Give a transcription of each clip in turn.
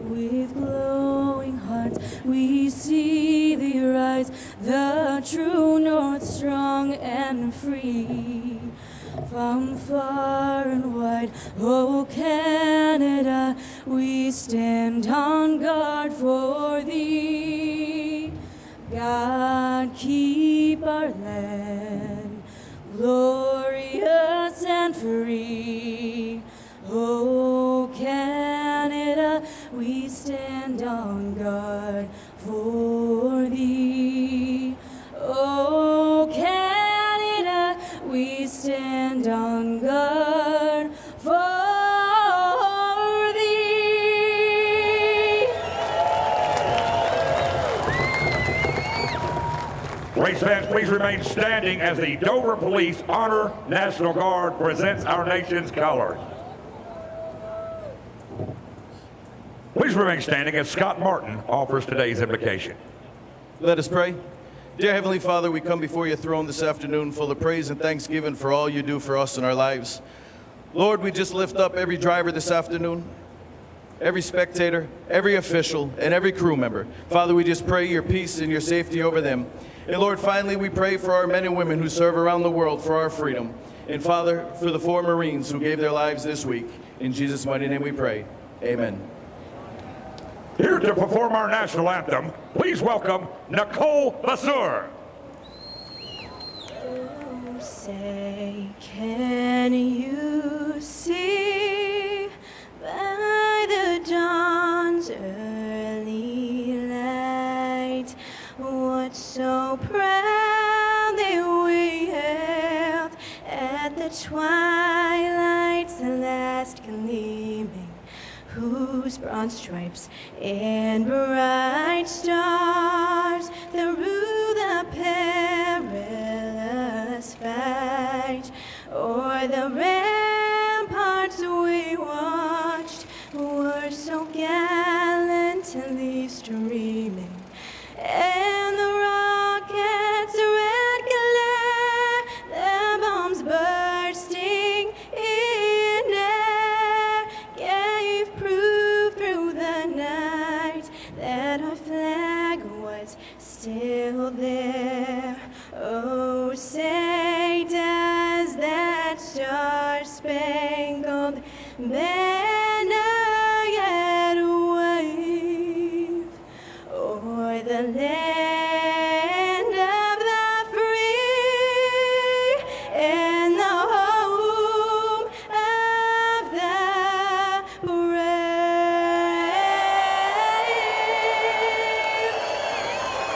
With glowing hearts we see thee rise, the true north, strong and free. From far and wide, oh Canada, we stand on guard for thee. God, keep our land glorious and free. Oh Canada, we stand on guard for thee. Oh Canada, we stand on guard for thee. Race fans, please remain standing as the Dover Police Honor National Guard presents our nation's colors. Please remain standing as Scott Martin offers today's invocation. Let us pray. Dear Heavenly Father, we come before your throne this afternoon full of praise and thanksgiving for all you do for us in our lives. Lord, we just lift up every driver this afternoon, every spectator, every official, and every crew member. Father, we just pray your peace and your safety over them. And Lord, finally, we pray for our men and women who serve around the world for our freedom. And Father, for the 4 Marines who gave their lives this week. In Jesus' mighty name we pray. Amen. Here to perform our national anthem, please welcome Nicole Basur. Oh, say, can you see by the dawn's early light what so proudly we hailed at the twilight's last gleaming, whose broad stripes and bright stars through the perilous fight o'er the ramparts we watched were so gallantly streaming, and the rockets' red glare, the bombs bursting in air, gave proof through the night that our flag was still there. Oh, say, does that star-spangled banner yet wave o'er the land of the free and the home of the brave?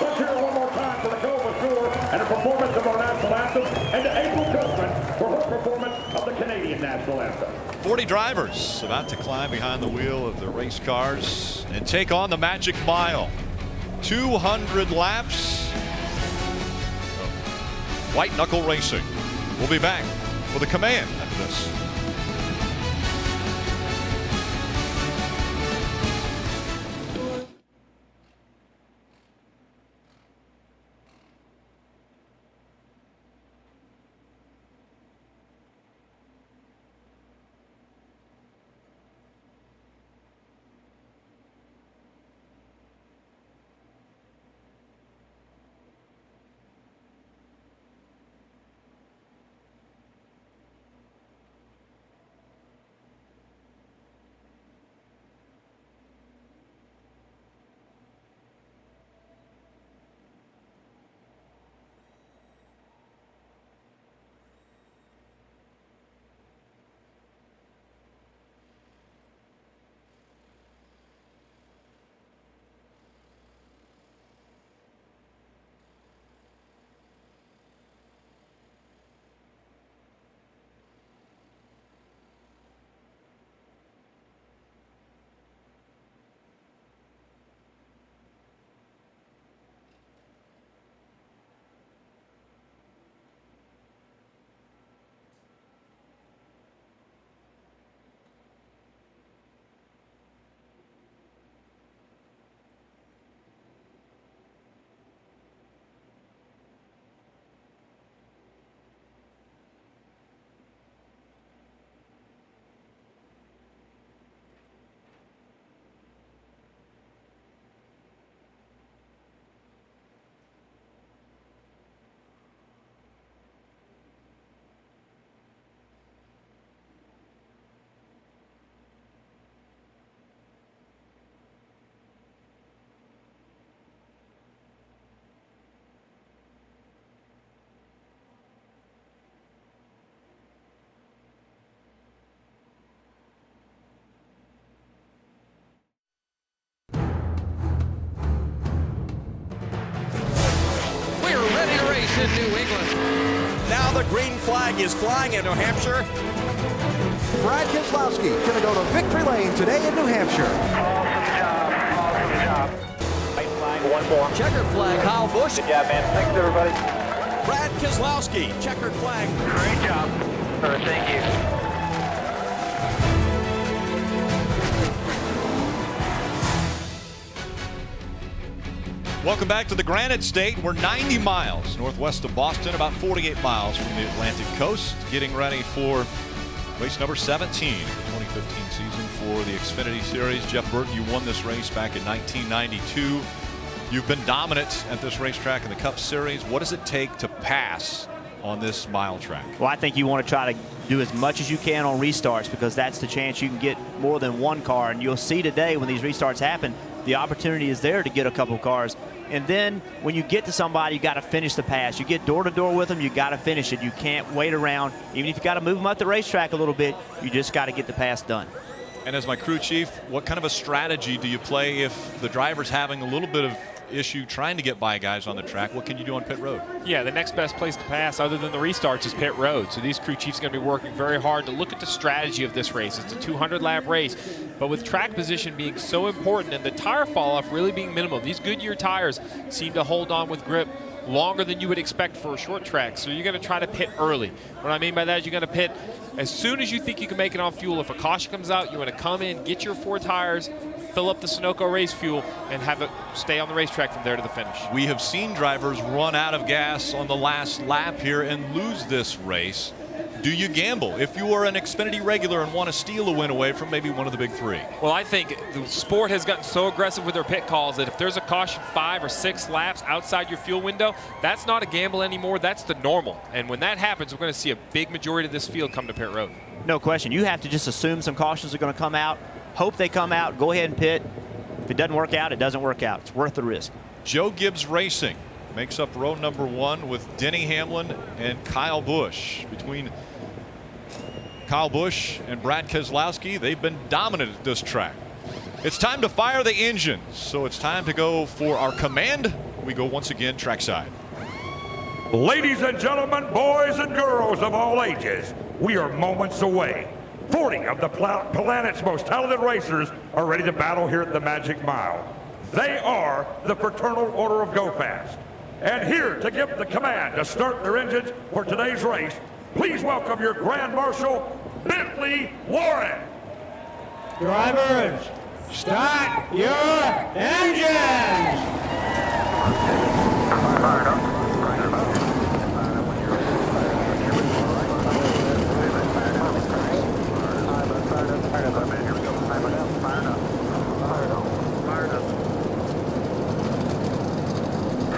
Let's hear it one more time for Nicole Basur and a performance of our national anthem, and to April Cookman for her performance of the Canadian national anthem. 40 drivers about to climb behind the wheel of the race cars and take on the Magic Mile. 200 laps of white knuckle racing. We'll be back with a command after this. is in New England. Now the green flag is flying in New Hampshire. Brad Keselowski going to go to victory lane today in New Hampshire. Awesome job. Awesome job. White flag, one more. Checkered flag, Kyle Busch. Good job, man. Thanks, everybody. Brad Keselowski, checkered flag. Great job. Sir, thank you. Welcome back to the Granite State. We're 90 miles northwest of Boston, about 48 miles from the Atlantic coast, getting ready for race number 17 of the 2015 season for the Xfinity Series. Jeff Burton, you won this race back in 1992. You've been dominant at this racetrack in the Cup Series. What does it take to pass on this mile track? Well, I think you want to try to do as much as you can on restarts, because that's the chance you can get more than one car. And you'll see today when these restarts happen, the opportunity is there to get a couple cars. And then when you get to somebody, you got to finish the pass. You get door to door with them, you got to finish it. You can't wait around. Even if you got to move them up the racetrack a little bit, you just got to get the pass done. And as my crew chief, what kind of a strategy do you play if the driver's having a little bit of issue trying to get by guys on the track? What can you do on pit road? Yeah, the next best place to pass other than the restarts is pit road. So these crew chiefs are going to be working very hard to look at the strategy of this race. It's a 200-lap race, but with track position being so important and the tire fall off really being minimal, these Goodyear tires seem to hold on with grip longer than you would expect for a short track. So you're going to try to pit early. What I mean by that is you're going to pit as soon as you think you can make it on fuel. If a caution comes out, you want to come in, get your 4 tires, fill up the Sunoco race fuel, and have it stay on the racetrack from there to the finish. We have seen drivers run out of gas on the last lap here and lose this race. Do you gamble if you are an Xfinity regular and want to steal a win away from maybe one of the big 3? Well, I think the sport has gotten so aggressive with their pit calls that if there's a caution 5 or 6 laps outside your fuel window, that's not a gamble anymore. That's the normal. And when that happens, we're going to see a big majority of this field come to pit road. No question. You have to just assume some cautions are going to come out, hope they come out, go ahead and pit. If it doesn't work out, it doesn't work out. It's worth the risk. Joe Gibbs Racing makes up row number 1 with Denny Hamlin and Kyle Busch. Between Kyle Busch and Brad Keselowski, they've been dominant at this track. It's time to fire the engines, so it's time to go for our command. We go once again trackside. Ladies and gentlemen, boys and girls of all ages, we are moments away. 40 of the planet's most talented racers are ready to battle here at the Magic Mile. They are the Fraternal Order of Go Fast. And here to give the command to start their engines for today's race, please welcome your Grand Marshal, Bentley Warren. Drivers, start your engines!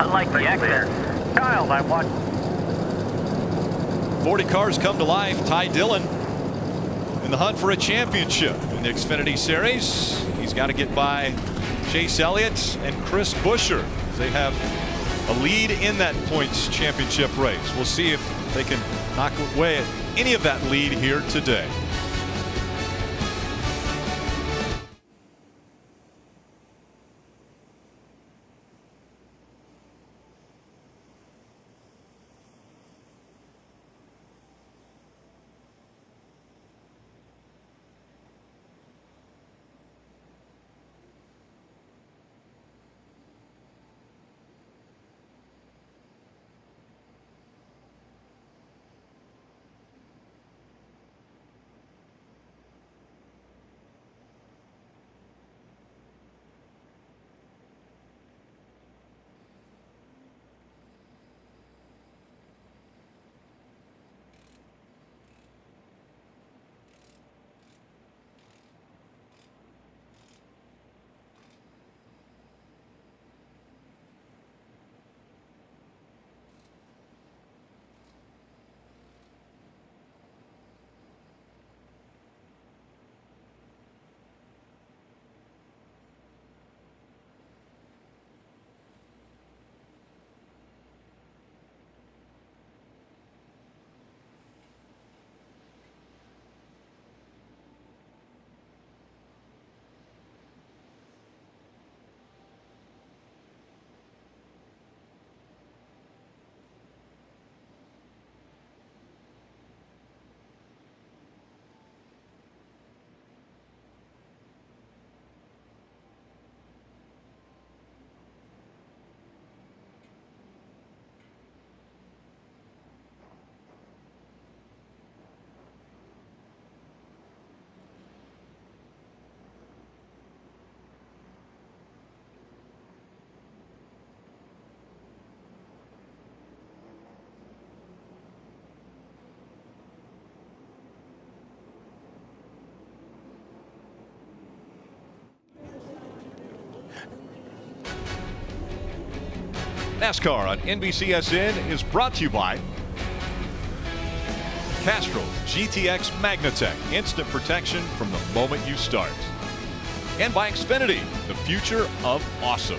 I like the exit. Kyle, I want. 40 cars come to life. Ty Dillon in the hunt for a championship in the Xfinity Series. He's got to get by Chase Elliott and Chris Buescher. They have a lead in that points championship race. We'll see if they can knock away at any of that lead here today. NASCAR on NBCSN is brought to you by Castrol GTX Magnatech, instant protection from the moment you start. And by XFINITY, the future of awesome.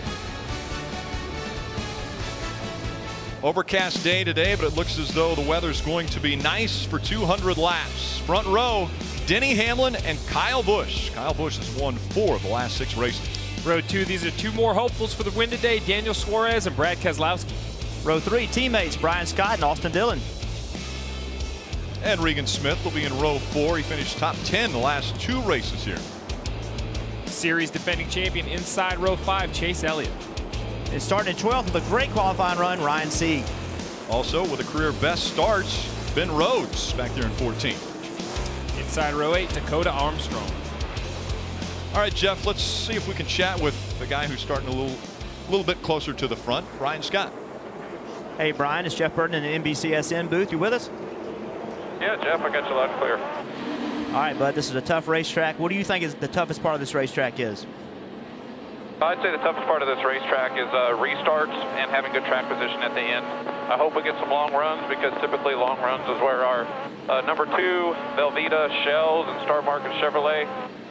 Overcast day today, but it looks as though the weather's going to be nice for 200 laps. Front row, Denny Hamlin and Kyle Busch. Kyle Busch has won 4 of the last 6 races. Row 2, these are 2 more hopefuls for the win today, Daniel Suarez and Brad Keselowski. Row 3, teammates Brian Scott and Austin Dillon. And Regan Smith will be in row 4. He finished top 10 the last 2 races here. Series defending champion inside row 5, Chase Elliott. It's starting in 12th with a great qualifying run, Ryan Sieg. Also with a career best starts, Ben Rhodes back there in 14th. Inside row 8, Dakota Armstrong. All right, Jeff, let's see if we can chat with the guy who's starting a little bit closer to the front, Brian Scott. Hey, Brian, it's Jeff Burton in the NBCSN booth. You with us? Yeah, Jeff, I got you loud and clear. All right, bud, this is a tough racetrack. What do you think is the toughest part of this racetrack is? I'd say the toughest part of this racetrack is restarts and having good track position at the end. I hope we get some long runs because typically long runs is where our number 2, Velveeta, Shells, and Star Market Chevrolet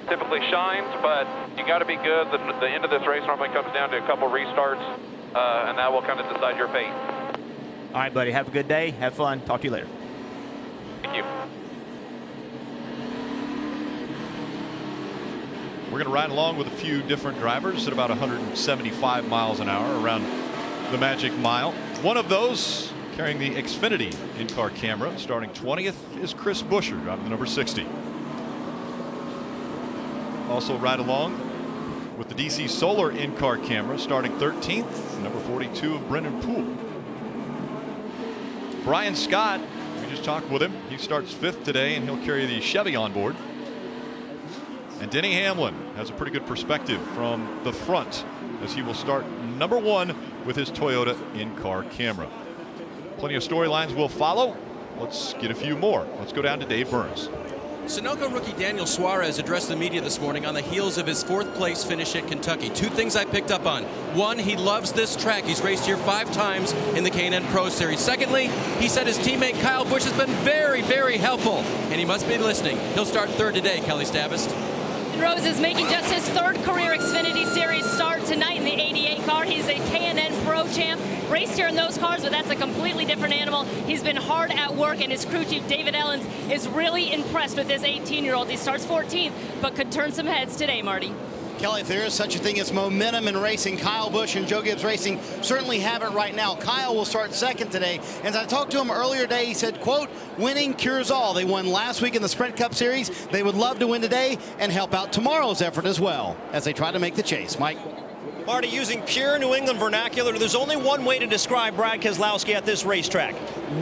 typically shines, but you got to be good. The end of this race normally comes down to a couple restarts, and that will kind of decide your fate. All right, buddy, have a good day. Have fun. Talk to you later. Thank you. We're going to ride along with a few different drivers at about 175 miles an hour around the Magic Mile. One of those carrying the XFINITY in-car camera, starting 20th, is Chris Buescher, driving the number 60. Also ride along with the DC Solar in-car camera, starting 13th, number 42 of Brendan Poole. Brian Scott, we just talked with him. He starts 5th today, and he'll carry the Chevy on board. And Denny Hamlin has a pretty good perspective from the front as he will start number 1 with his Toyota in-car camera. Plenty of storylines will follow. Let's get a few more. Let's go down to Dave Burns. Sunoco rookie Daniel Suarez addressed the media this morning on the heels of his 4th place finish at Kentucky. 2 things I picked up on. 1, he loves this track. He's raced here 5 times in the K&N Pro Series. Secondly, he said his teammate Kyle Busch has been very, very helpful, and he must be listening. He'll start 3rd today, Kelly Stavist. Rose is making just his 3rd career Xfinity Series start tonight in the 88 car. He's a K&N Pro Champ. Raced here in those cars, but that's a completely different animal. He's been hard at work, and his crew chief, David Ellens, is really impressed with this 18-year-old. He starts 14th, but could turn some heads today, Marty. Kelly, if there is such a thing as momentum in racing, Kyle Busch and Joe Gibbs Racing certainly have it right now. Kyle will start 2nd today. As I talked to him earlier today, he said, quote, winning cures all. They won last week in the Sprint Cup Series. They would love to win today and help out tomorrow's effort as well as they try to make the chase. Mike? Marty, using pure New England vernacular, there's only one way to describe Brad Keselowski at this racetrack.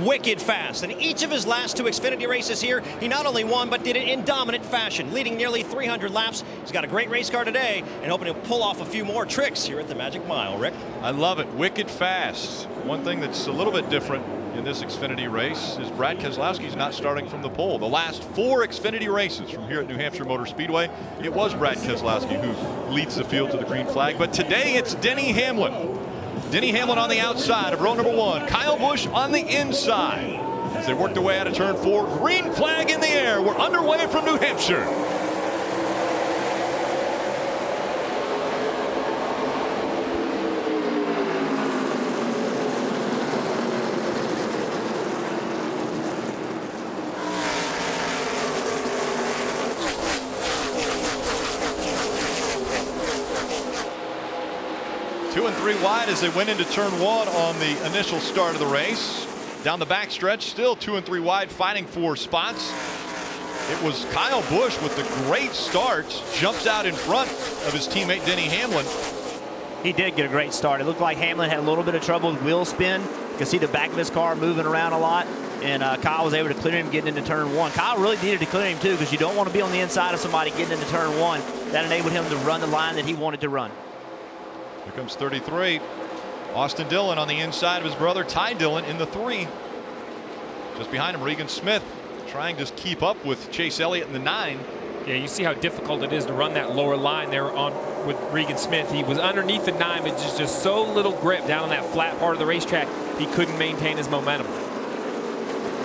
Wicked fast. And each of his last 2 Xfinity races here, he not only won, but did it in dominant fashion, leading nearly 300 laps. He's got a great race car today and hoping to pull off a few more tricks here at the Magic Mile. Rick? I love it. Wicked fast. One thing that's a little bit different in this Xfinity race is Brad Keselowski's not starting from the pole. The last 4 Xfinity races from here at New Hampshire Motor Speedway, it was Brad Keselowski who leads the field to the green flag. But today it's Denny Hamlin. Denny Hamlin on the outside of row number 1. Kyle Busch on the inside. As they work their way out of turn 4, green flag in the air. We're underway from New Hampshire. Two and 3 wide as they went into turn 1 on the initial start of the race. Down the backstretch, still 2 and 3 wide, fighting for spots. It was Kyle Busch with the great start, jumps out in front of his teammate Denny Hamlin. He did get a great start. It looked like Hamlin had a little bit of trouble with wheel spin. You can see the back of his car moving around a lot, and Kyle was able to clear him getting into turn 1. Kyle really needed to clear him too, because you don't want to be on the inside of somebody getting into turn 1. That enabled him to run the line that he wanted to run. Here comes 33. Austin Dillon on the inside of his brother Ty Dillon in the 3. Just behind him, Regan Smith trying to keep up with Chase Elliott in the 9. Yeah, you see how difficult it is to run that lower line there on with Regan Smith. He was underneath the 9, but just so little grip down on that flat part of the racetrack, he couldn't maintain his momentum.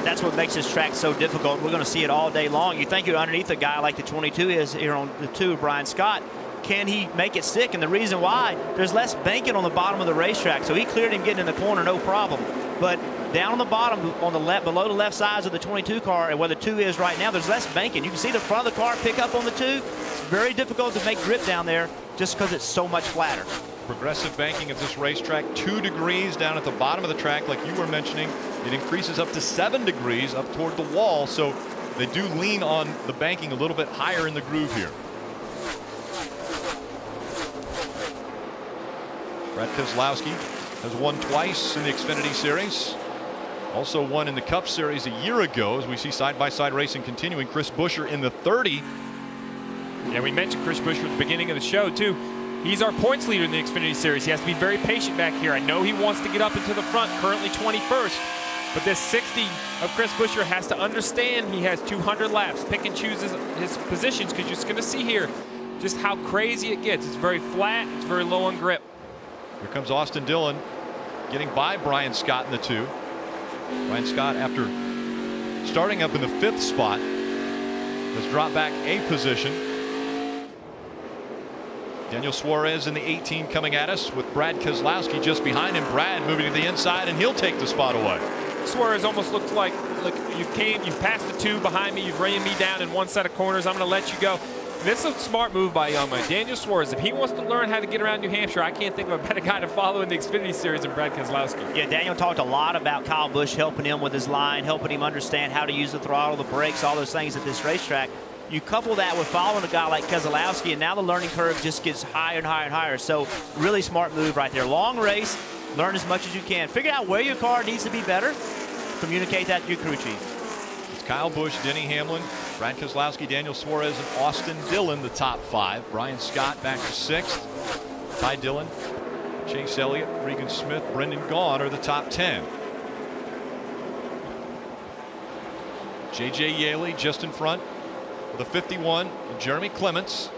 That's what makes this track so difficult. We're going to see it all day long. You think you're underneath a guy like the 22 is here on the 2, Brian Scott. Can he make it stick? And the reason why, there's less banking on the bottom of the racetrack, so he cleared him getting in the corner, no problem. But down on the bottom, on the left, below the left sides of the 22 car, and where the 2 is right now, there's less banking. You can see the front of the car pick up on the 2. It's very difficult to make grip down there just because it's so much flatter. Progressive banking of this racetrack, 2 degrees down at the bottom of the track, like you were mentioning. It increases up to 7 degrees up toward the wall, so they do lean on the banking a little bit higher in the groove here. Brad Keselowski has won twice in the Xfinity Series. Also won in the Cup Series a year ago, as we see side-by-side racing continuing. Chris Buescher in the 30. Yeah, we mentioned Chris Buescher at the beginning of the show, too. He's our points leader in the Xfinity Series. He has to be very patient back here. I know he wants to get up into the front, currently 21st. But this 60 of Chris Buescher has to understand he has 200 laps. Pick and choose his positions, because you're just going to see here just how crazy it gets. It's very flat. It's very low on grip. Here comes Austin Dillon getting by Brian Scott in the 2. Brian Scott, after starting up in the 5th spot, has dropped back a position. Daniel Suarez in the 18 coming at us with Brad Keselowski just behind him. Brad moving to the inside, and he'll take the spot away. Suarez almost looks like, look, you've passed the 2 behind me, you've ran me down in one set of corners, I'm going to let you go. This is a smart move by Daniel Suarez. If he wants to learn how to get around New Hampshire, I can't think of a better guy to follow in the Xfinity Series than Brad Keselowski. Yeah, Daniel talked a lot about Kyle Busch helping him with his line, helping him understand how to use the throttle, the brakes, all those things at this racetrack. You couple that with following a guy like Keselowski, and now the learning curve just gets higher and higher and higher. So really smart move right there. Long race, learn as much as you can. Figure out where your car needs to be better. Communicate that to your crew chief. It's Kyle Busch, Denny Hamlin, Brad Keselowski, Daniel Suarez, and Austin Dillon, the top 5. Brian Scott back to 6th. Ty Dillon, Chase Elliott, Regan Smith, Brendan Gaughan are the top 10. J.J. Yaley just in front with a 51. Jeremy Clements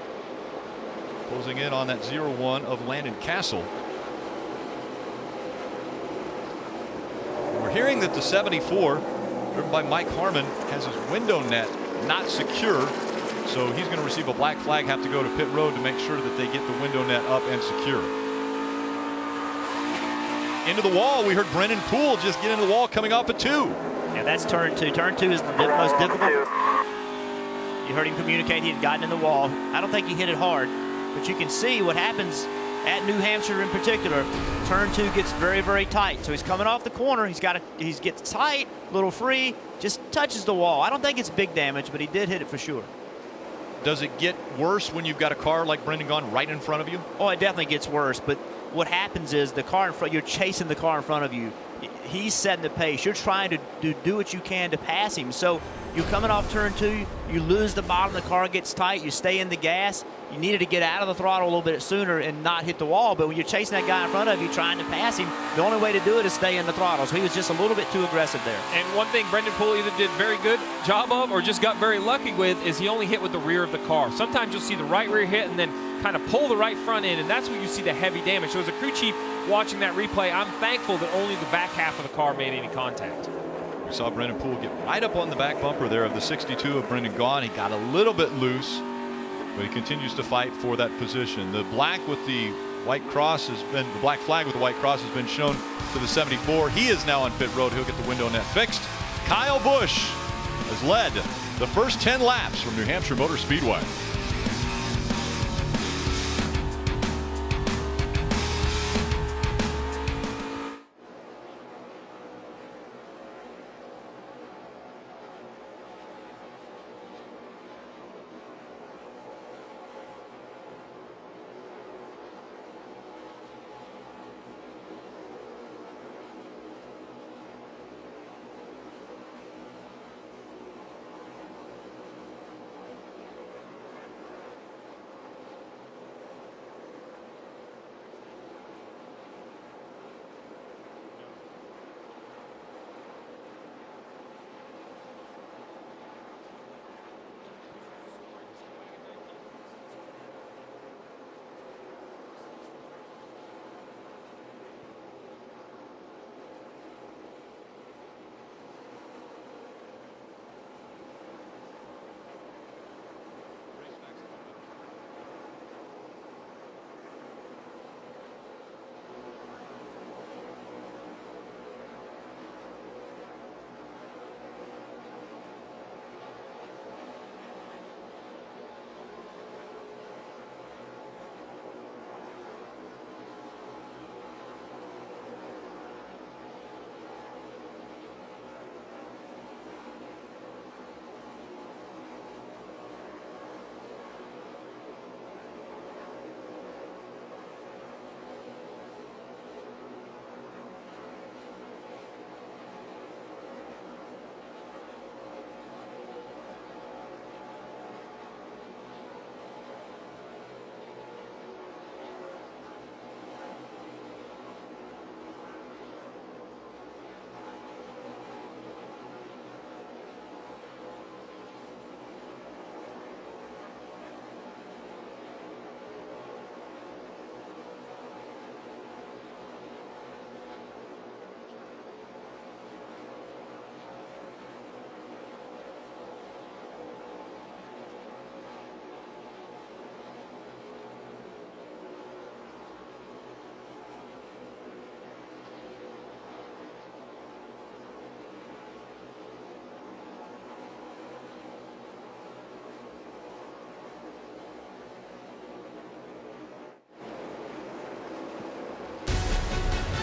closing in on that 0-1 of Landon Castle. We're hearing that the 74, driven by Mike Harmon, has his window net not secure, so he's going to receive a black flag, have to go to pit road to make sure that they get the window net up and secure. Into the wall, we heard Brendan Poole just get into the wall coming off a 2. Yeah, that's turn 2. Turn 2 is the most difficult. You heard him communicate he had gotten in the wall. I don't think he hit it hard, but you can see what happens at New Hampshire in particular. Turn 2 gets very, very tight. So he's coming off the corner. He gets tight, a little free, just touches the wall. I don't think it's big damage, but he did hit it for sure. Does it get worse when you've got a car like Brendan Gaughan right in front of you? Oh, it definitely gets worse. But what happens is the car in front, you're chasing the car in front of you. He's setting the pace. You're trying to do what you can to pass him. So you're coming off turn 2, you lose the bottom, the car gets tight, you stay in the gas. You needed to get out of the throttle a little bit sooner and not hit the wall. But when you're chasing that guy in front of you, trying to pass him, the only way to do it is stay in the throttle. So he was just a little bit too aggressive there. And one thing Brendan Poole either did very good job of or just got very lucky with is he only hit with the rear of the car. Sometimes you'll see the right rear hit and then kind of pull the right front in, and that's when you see the heavy damage. So as a crew chief watching that replay, I'm thankful that only the back half of the car made any contact. We saw Brendan Poole get right up on the back bumper there of the 62 of Brendan Gaughan. He got a little bit loose, but he continues to fight for that position. The black with the white cross has been, the black flag with the white cross has been shown to the 74. He is now on pit road. He'll get the window net fixed. Kyle Busch has led the first 10 laps from New Hampshire Motor Speedway.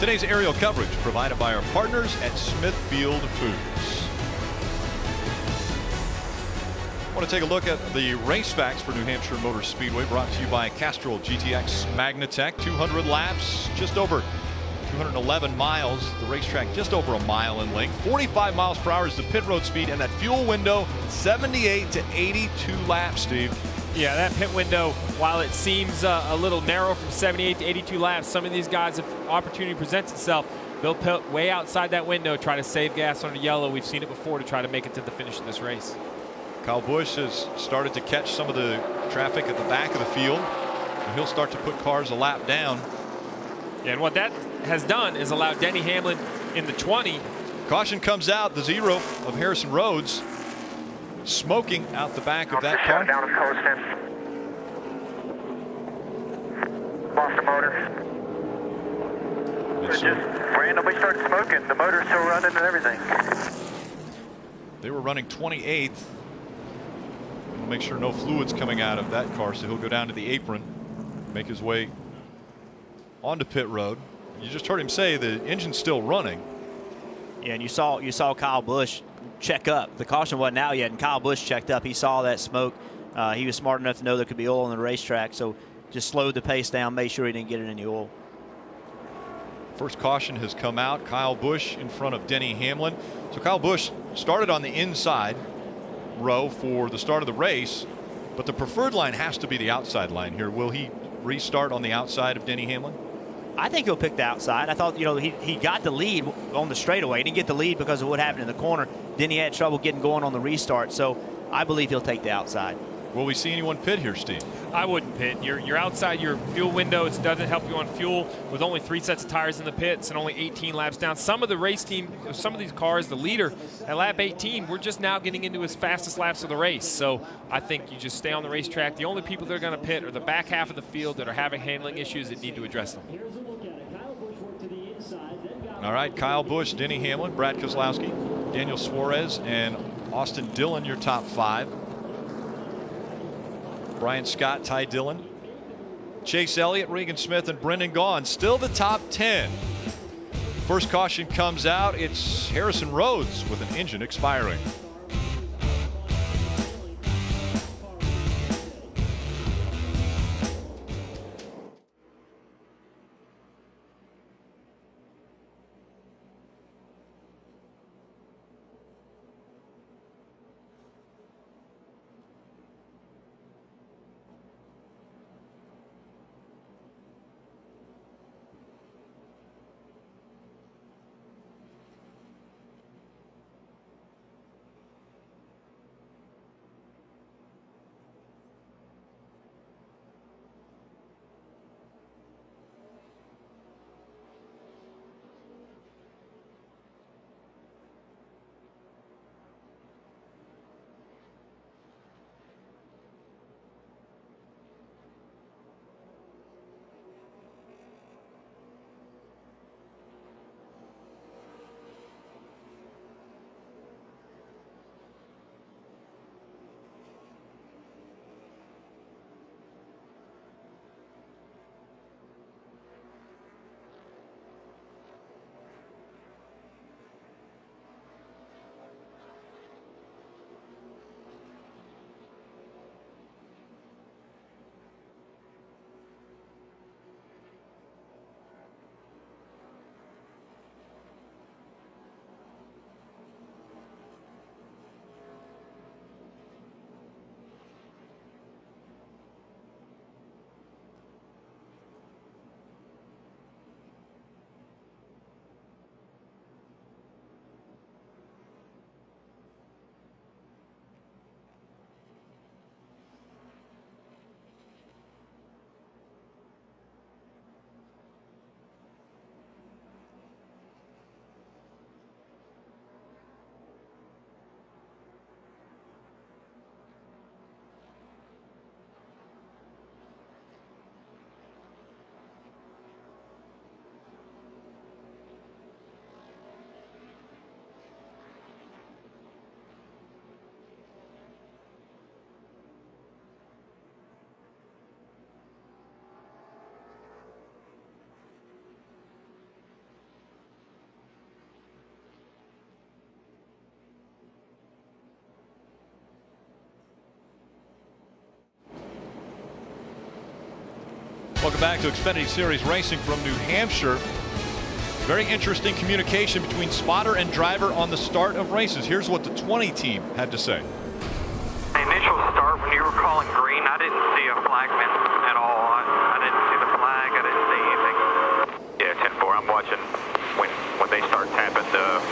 Today's aerial coverage provided by our partners at Smithfield Foods. I want to take a look at the race facts for New Hampshire Motor Speedway, brought to you by Castrol GTX Magnatech. 200 laps, just over 211 miles. The racetrack just over a mile in length. 45 miles per hour is the pit road speed, and that fuel window 78 to 82 laps, Steve. Yeah, that pit window, while it seems a little narrow from 78 to 82 laps, some of these guys, if opportunity presents itself, they'll pit way outside that window, try to save gas on the yellow. We've seen it before to try to make it to the finish of this race. Kyle Busch has started to catch some of the traffic at the back of the field, and he'll start to put cars a lap down. Yeah, and what that has done is allowed Denny Hamlin in the 20. Caution comes out, the 0 of Harrison Rhodes smoking out the back of that car. Down is coasting. Lost the motor. Just randomly started smoking. The motor's still running and everything. They were running 28th. We'll make sure no fluid's coming out of that car, so he'll go down to the apron, make his way onto pit road. You just heard him say the engine's still running. Yeah, and you saw Kyle Busch check up. The caution wasn't out yet, and Kyle Busch checked up. He saw that smoke. He was smart enough to know there could be oil on the racetrack, so just slowed the pace down, made sure he didn't get it in the oil. First caution has come out. Kyle Busch in front of Denny Hamlin. So Kyle Busch started on the inside row for the start of the race, but the preferred line has to be the outside line here. Will he restart on the outside of Denny Hamlin? I think he'll pick the outside. I thought, he got the lead on the straightaway. He didn't get the lead because of what happened in the corner. Then he had trouble getting going on the restart. So I believe he'll take the outside. Will we see anyone pit here, Steve? I wouldn't pit. You're outside your fuel window. It doesn't help you on fuel with only 3 sets of tires in the pits and only 18 laps down. Some of the race team, some of these cars, the leader at lap 18, we're just now getting into his fastest laps of the race. So I think you just stay on the racetrack. The only people that are going to pit are the back half of the field that are having handling issues that need to address them. All right, Kyle Busch, Denny Hamlin, Brad Keselowski, Daniel Suarez, and Austin Dillon, your top 5. Brian Scott, Ty Dillon, Chase Elliott, Regan Smith, and Brendan Gaughan still the top 10. First caution comes out. It's Harrison Rhodes with an engine expiring. Welcome back to Xfinity Series Racing from New Hampshire. Very interesting communication between spotter and driver on the start of races. Here's what the 20 team had to say. The initial start, when you were calling green, I didn't see a flagman at all. I didn't see the flag. I didn't see anything. Yeah, 10-4. I'm watching when they start tapping the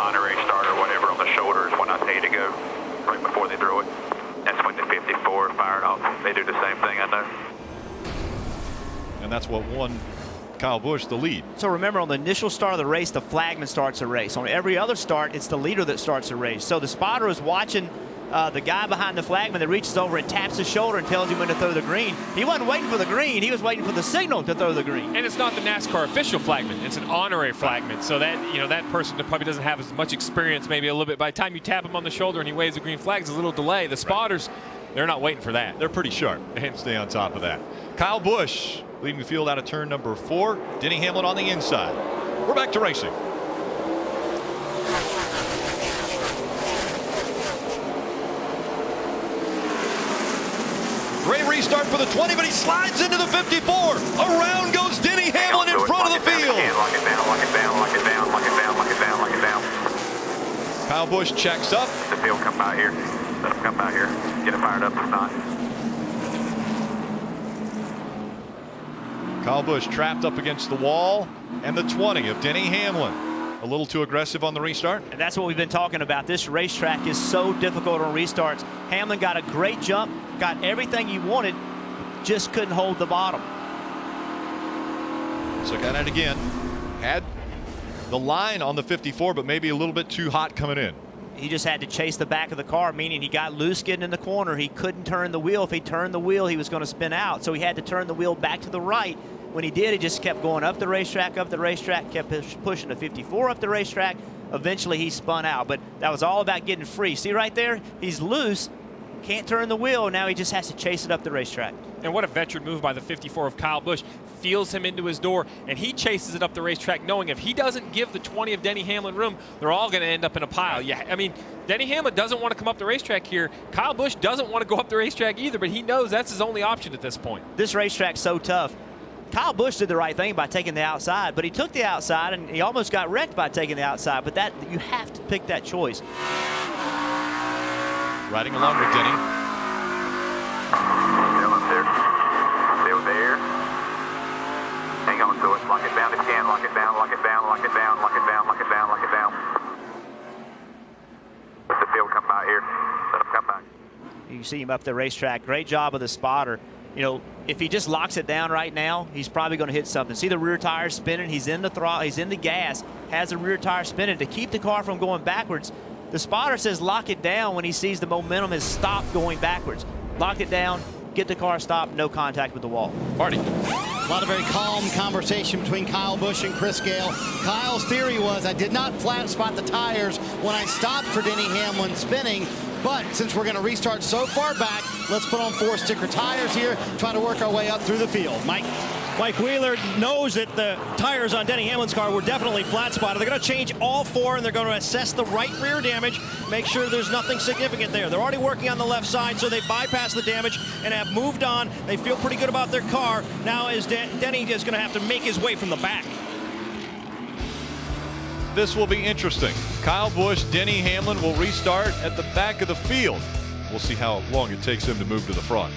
honorary start or whatever on the shoulders when I tell you to go, right before they throw it. That's when the 54 fired off. They do the same thing, I know. And that's what won Kyle Busch the lead. So remember, on the initial start of the race, the flagman starts a race. On every other start, it's the leader that starts a race. So the spotter is watching the guy behind the flagman that reaches over and taps his shoulder and tells him when to throw the green. He wasn't waiting for the green. He was waiting for the signal to throw the green. And it's not the NASCAR official flagman. It's an honorary flagman. So that, you know, that person that probably doesn't have as much experience, maybe a little bit. By the time you tap him on the shoulder and he waves the green flag, there's a little delay. The spotters, they're not waiting for that. They're pretty sharp and stay on top of that. Kyle Busch leading the field out of turn number 4. Denny Hamlin on the inside. We're back to racing. Great restart for the 20, but he slides into the 54. Around goes Denny Hamlin in front of the field. Lock it down, lock it down, lock it down, lock it down, lock it down, lock it down. Kyle Busch checks up. The field come by here. Let them come by here. Get it fired up if not. Kyle Busch trapped up against the wall, and the 20 of Denny Hamlin. A little too aggressive on the restart. And that's what we've been talking about. This racetrack is so difficult on restarts. Hamlin got a great jump, got everything he wanted, just couldn't hold the bottom. So got it again. Had the line on the 54, but maybe a little bit too hot coming in. He just had to chase the back of the car, meaning he got loose getting in the corner. He couldn't turn the wheel. If he turned the wheel, he was going to spin out. So he had to turn the wheel back to the right. When he did, he just kept going up the racetrack, kept pushing the 54 up the racetrack. Eventually, he spun out. But that was all about getting free. See right there? He's loose, can't turn the wheel. Now he just has to chase it up the racetrack. And what a veteran move by the 54 of Kyle Busch. Feels him into his door, and he chases it up the racetrack, knowing if he doesn't give the 20 of Denny Hamlin room, they're all going to end up in a pile. Yeah, I mean, Denny Hamlin doesn't want to come up the racetrack here. Kyle Busch doesn't want to go up the racetrack either, but he knows that's his only option at this point. This racetrack's so tough. Kyle Busch did the right thing by taking the outside, but he took the outside, and he almost got wrecked by taking the outside. But that, you have to pick that choice. Riding along with Denny. Still up there. Still there. Hang on to it. Lock it down if you can. Lock it down, lock it down, lock it down, lock it down, lock it down, lock it down. Let the field come by here. Let them come back. You see him up the racetrack. Great job of the spotter. You know, if he just locks it down right now, he's probably going to hit something. See the rear tire spinning? He's in the throttle. He's in the gas. Has the rear tire spinning to keep the car from going backwards. The spotter says lock it down when he sees the momentum has stopped going backwards. Lock it down. Get the car stopped. No contact with the wall. Marty. A lot of very calm conversation between Kyle Busch and Chris Gale. Kyle's theory was, I did not flat spot the tires when I stopped for Denny Hamlin spinning, but since we're going to restart so far back, let's put on 4 sticker tires here, try to work our way up through the field. Mike Wheeler knows that the tires on Denny Hamlin's car were definitely flat spotted. They're going to change all 4, and they're going to assess the right rear damage, make sure there's nothing significant there. They're already working on the left side, so they bypassed the damage and have moved on. They feel pretty good about their car. Now is Denny is going to have to make his way from the back. This will be interesting. Kyle Busch, Denny Hamlin will restart at the back of the field. We'll see how long it takes him to move to the front.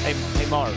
Hey, Mark.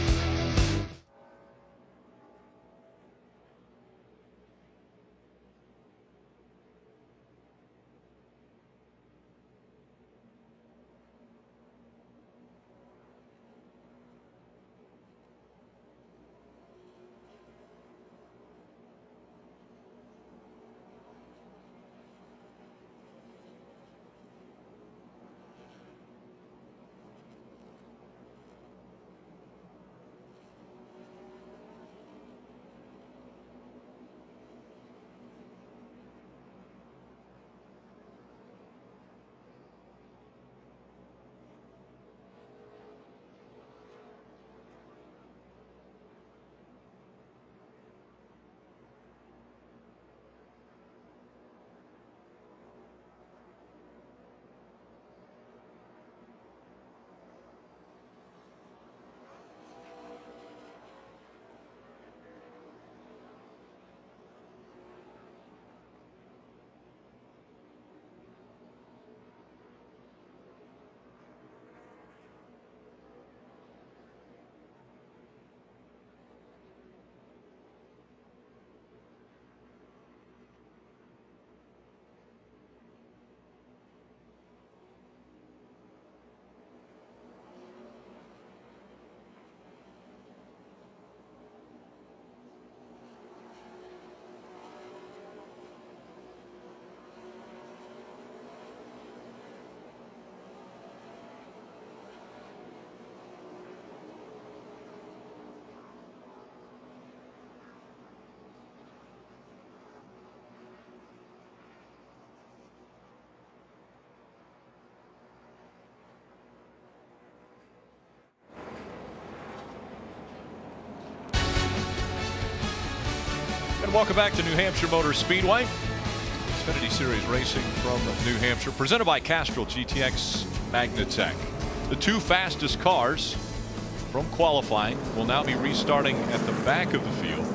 And welcome back to New Hampshire Motor Speedway. Xfinity Series racing from New Hampshire, presented by Castrol GTX Magnatech. The two fastest cars from qualifying will now be restarting at the back of the field.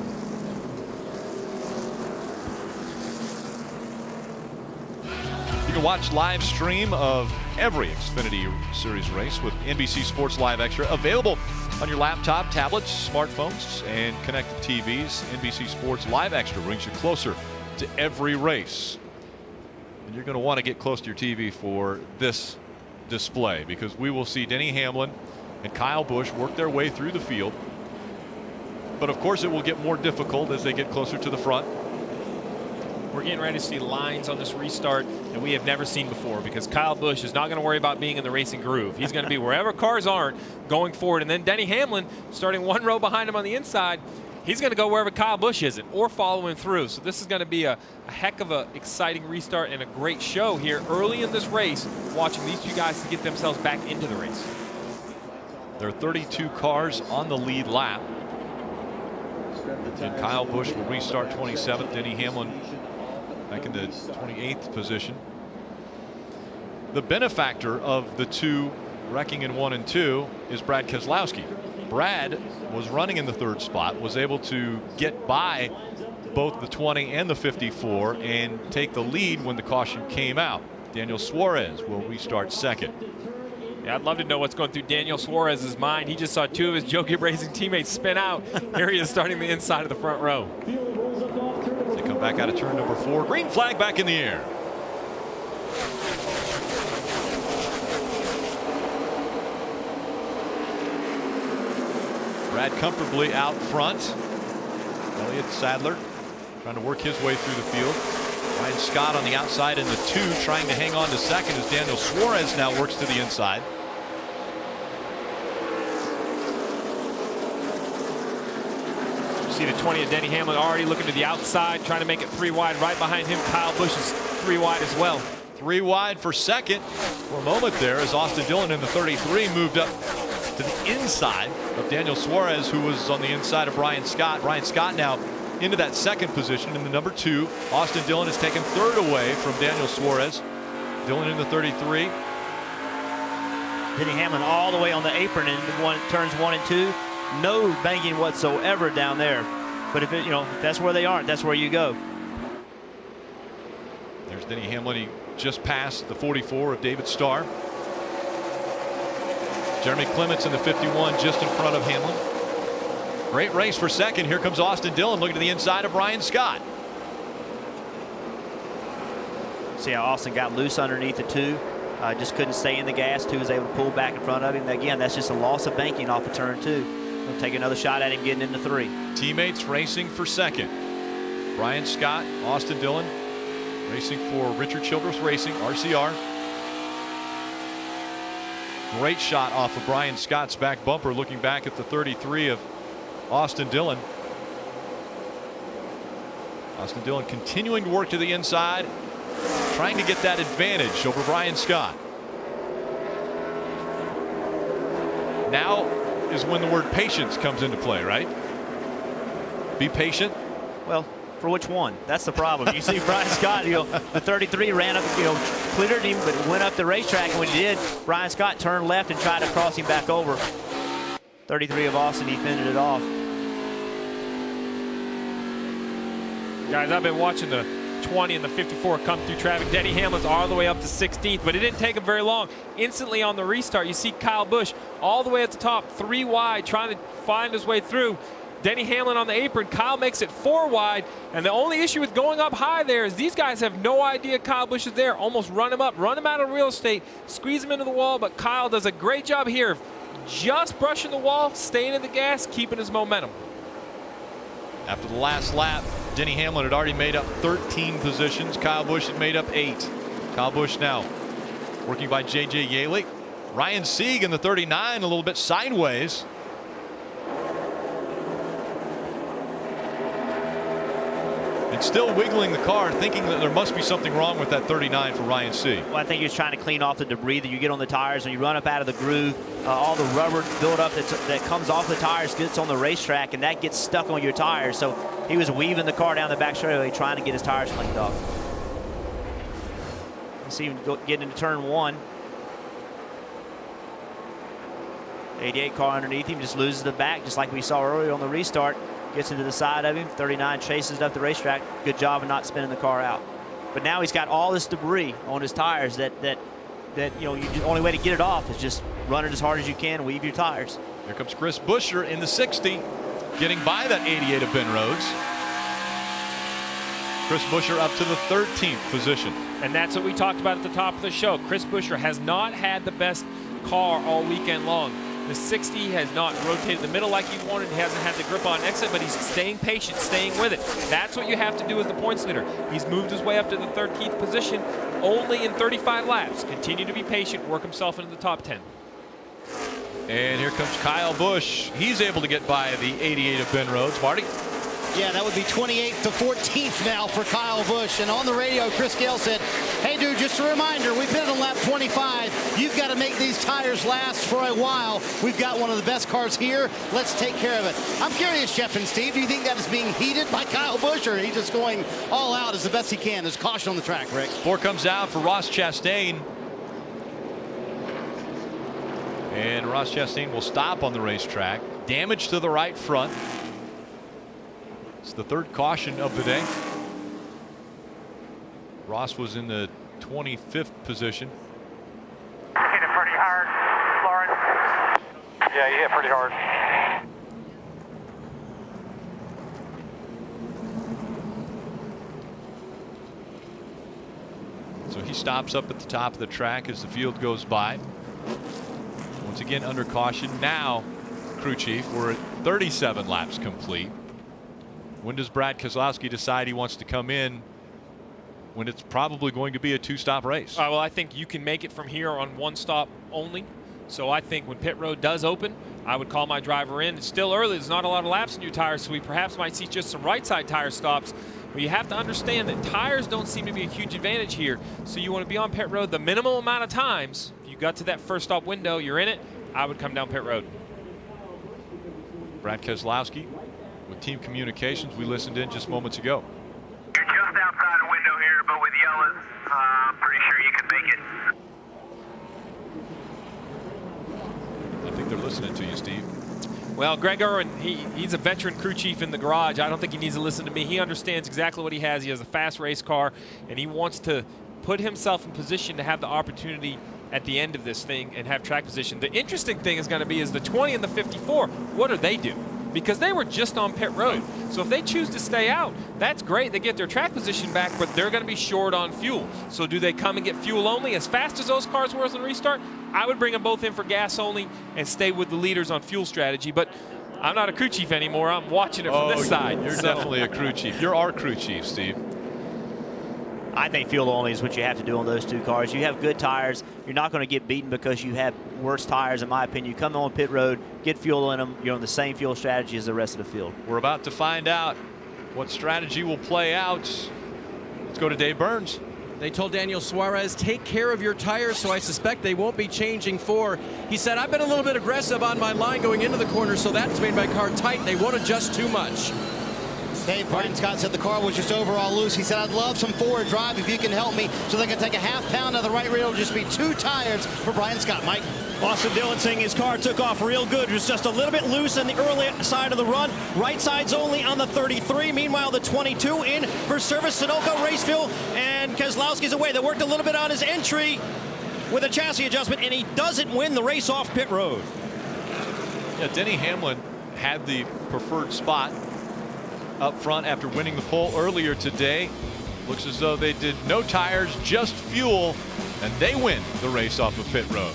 You can watch live stream of every Xfinity Series race with NBC Sports Live Extra, available on your laptop, tablets, smartphones, and connected TVs. NBC Sports Live Extra brings you closer to every race. And you're going to want to get close to your TV for this display, because we will see Denny Hamlin and Kyle Busch work their way through the field. But of course it will get more difficult as they get closer to the front. We're getting ready to see lines on this restart that we have never seen before, because Kyle Busch is not going to worry about being in the racing groove. He's going to be wherever cars aren't going forward. And then Denny Hamlin, starting one row behind him on the inside, he's going to go wherever Kyle Busch isn't or follow him through. So this is going to be a heck of an exciting restart and a great show here early in this race, watching these two guys to get themselves back into the race. There are 32 cars on the lead lap. And Kyle Busch will restart 27th. Denny Hamlin back in the 28th position. The benefactor of the two wrecking in 1 and 2 is Brad Keselowski. Brad was running in the 3rd spot, was able to get by both the 20 and the 54 and take the lead when the caution came out. Daniel Suarez will restart 2nd. Yeah, I'd love to know what's going through Daniel Suarez's mind. He just saw 2 of his Joe Gibbs Racing teammates spin out. Here he is starting the inside of the front row. They come back out of turn number 4. Green flag back in the air. Brad comfortably out front. Elliott Sadler trying to work his way through the field. Ryan Scott on the outside in the 2, trying to hang on to 2nd as Daniel Suarez now works to the inside. You see the 20 of Denny Hamlin already looking to the outside, trying to make it 3 wide. Right behind him, Kyle Busch is 3 wide as well. 3 wide for 2nd for a moment there as Austin Dillon in the 33 moved up to the inside of Daniel Suarez, who was on the inside of Brian Scott. Brian Scott now into that 2nd position in the number 2. Austin Dillon has taken 3rd away from Daniel Suarez. Dillon in the 33. Denny Hamlin all the way on the apron in turns 1 and 2. No banking whatsoever down there. But if that's where they aren't, that's where you go. There's Denny Hamlin. He just passed the 44 of David Starr. Jeremy Clements in the 51 just in front of Hamlin. Great race for 2nd. Here comes Austin Dillon looking to the inside of Brian Scott. See how Austin got loose underneath the 2. Just couldn't stay in the gas. 2 was able to pull back in front of him. Again, that's just a loss of banking off of turn 2. We'll take another shot at him getting into 3. Teammates racing for 2nd. Brian Scott, Austin Dillon racing for Richard Childress Racing, RCR. Great shot off of Brian Scott's back bumper, looking back at the 33 of Austin Dillon. Austin Dillon continuing to work to the inside, trying to get that advantage over Brian Scott. Now is when the word patience comes into play, right? Be patient. Well, for which one? That's the problem. You see Brian Scott, the 33 ran up, cleared him, but went up the racetrack, and when he did, Brian Scott turned left and tried to cross him back over. 33 of Austin, he fended it off. Guys, I've been watching the 20 and the 54 come through traffic. Denny Hamlin's all the way up to 16th, but it didn't take him very long. Instantly on the restart, you see Kyle Busch all the way at the top, 3 wide, trying to find his way through. Denny Hamlin on the apron. Kyle makes it 4 wide, and the only issue with going up high there is these guys have no idea Kyle Busch is there. Almost run him up, run him out of real estate, squeeze him into the wall, but Kyle does a great job here of just brushing the wall, staying in the gas, keeping his momentum. After the last lap, Denny Hamlin had already made up 13 positions. Kyle Busch had made up 8. Kyle Busch now working by J.J. Yaley. Ryan Sieg in the 39, a little bit sideways. And still wiggling the car, thinking that there must be something wrong with that 39 for Ryan C. Well, I think he was trying to clean off the debris that you get on the tires when you run up out of the groove. All the rubber buildup that comes off the tires gets on the racetrack, and that gets stuck on your tires. So he was weaving the car down the back straightaway trying to get his tires cleaned off. You see him getting into turn 1. 88 car underneath him just loses the back, just like we saw earlier on the restart. Gets into the side of him. 39 chases it up the racetrack. Good job of not spinning the car out. But now he's got all this debris on his tires that you know, the only way to get it off is just run it as hard as you can, weave your tires. Here comes Chris Buescher in the 60, getting by that 88 of Ben Rhodes. Chris Buescher up to the 13th position. And that's what we talked about at the top of the show. Chris Buescher has not had the best car all weekend long. The 60 has not rotated the middle like he wanted. He hasn't had the grip on exit, but he's staying patient, staying with it. That's what you have to do as the points leader. He's moved his way up to the 13th position only in 35 laps. Continue to be patient, work himself into the top 10. And here comes Kyle Busch. He's able to get by the 88 of Ben Rhodes. Marty? Yeah, that would be 28th to 14th now for Kyle Busch. And on the radio, Chris Gale said, hey, dude, just a reminder, we've been on lap 25. You've got to make these tires last for a while. We've got one of the best cars here. Let's take care of it. I'm curious, Jeff and Steve, do you think that is being heated by Kyle Busch, or he's just going all out as the best he can? There's caution on the track, Rick. 4 comes out for Ross Chastain. And Ross Chastain will stop on the racetrack. Damage to the right front. It's the 3rd caution of the day. Ross was in the 25th position. Hit it pretty hard, Lawrence. Yeah, you hit pretty hard. So he stops up at the top of the track as the field goes by. Once again under caution. Now, crew chief, we're at 37 laps complete. When does Brad Keselowski decide he wants to come in when it's probably going to be a 2-stop race? Well, I think you can make it from here on 1 stop only. So I think when pit road does open, I would call my driver in. It's still early. There's not a lot of laps in your tires, so we perhaps might see just some right side tire stops. But you have to understand that tires don't seem to be a huge advantage here. So you want to be on pit road the minimum amount of times. If you got to that 1st stop window, you're in it, I would come down pit road. Brad Keselowski with team communications we listened in just moments ago. You're just outside a window here, but with yellows, I'm pretty sure you can make it. I think they're listening to you, Steve. Well, Greg Irwin, he's a veteran crew chief in the garage. I don't think he needs to listen to me. He understands exactly what he has. He has a fast race car, and he wants to put himself in position to have the opportunity at the end of this thing and have track position. The interesting thing is going to be is the 20 and the 54, what do they do? Because they were just on pit road. So if they choose to stay out, that's great. They get their track position back, but they're going to be short on fuel. So do they come and get fuel only? As fast as those cars were on the restart, I would bring them both in for gas only and stay with the leaders on fuel strategy. But I'm not a crew chief anymore. I'm watching it from this side. You're definitely a crew chief. You're our crew chief, Steve. I think fuel only is what you have to do on those 2 cars. You have good tires. You're not going to get beaten because you have worse tires, in my opinion. You come on pit road, get fuel in them. You're on the same fuel strategy as the rest of the field. We're about to find out what strategy will play out. Let's go to Dave Burns. They told Daniel Suarez, take care of your tires, so I suspect they won't be changing 4. He said, I've been a little bit aggressive on my line going into the corner, so that's made my car tight. They won't adjust too much. Dave Brian Scott said the car was just overall loose. He said, I'd love some forward drive if you can help me so they can take a half-pound of the right rear. It'll just be 2 tires for Brian Scott. Mike? Austin Dillon saying his car took off real good. It was just a little bit loose on the early side of the run. Right side's only on the 33. Meanwhile, the 22 in for service. Sunoco race fuel, and Keselowski's away. They worked a little bit on his entry with a chassis adjustment, and he doesn't win the race off pit road. Yeah, Denny Hamlin had the preferred spot up front after winning the pole earlier today. Looks as though they did no tires, just fuel, and they win the race off of pit road.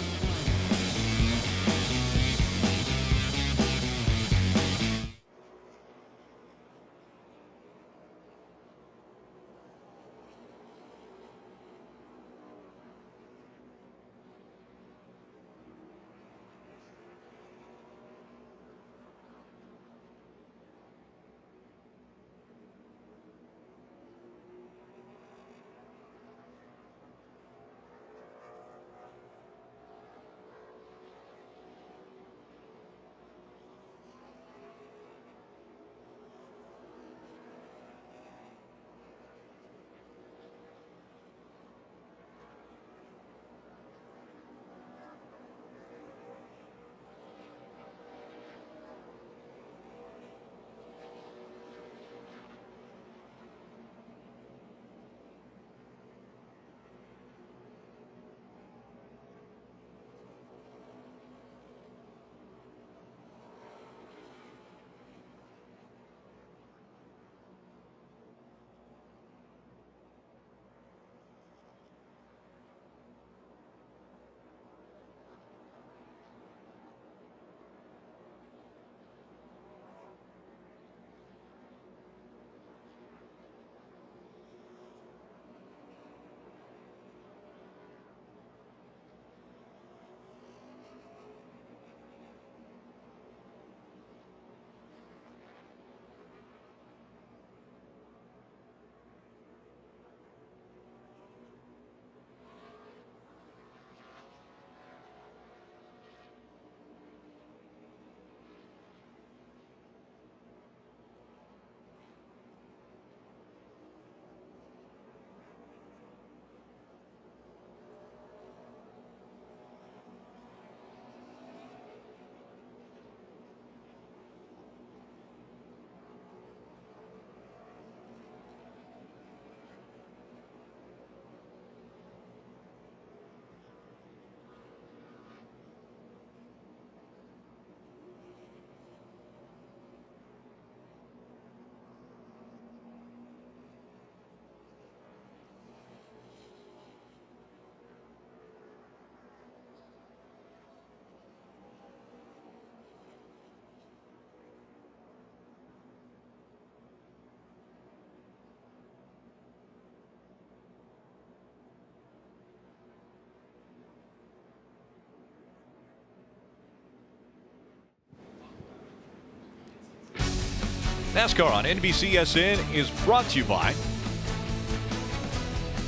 NASCAR on NBCSN is brought to you by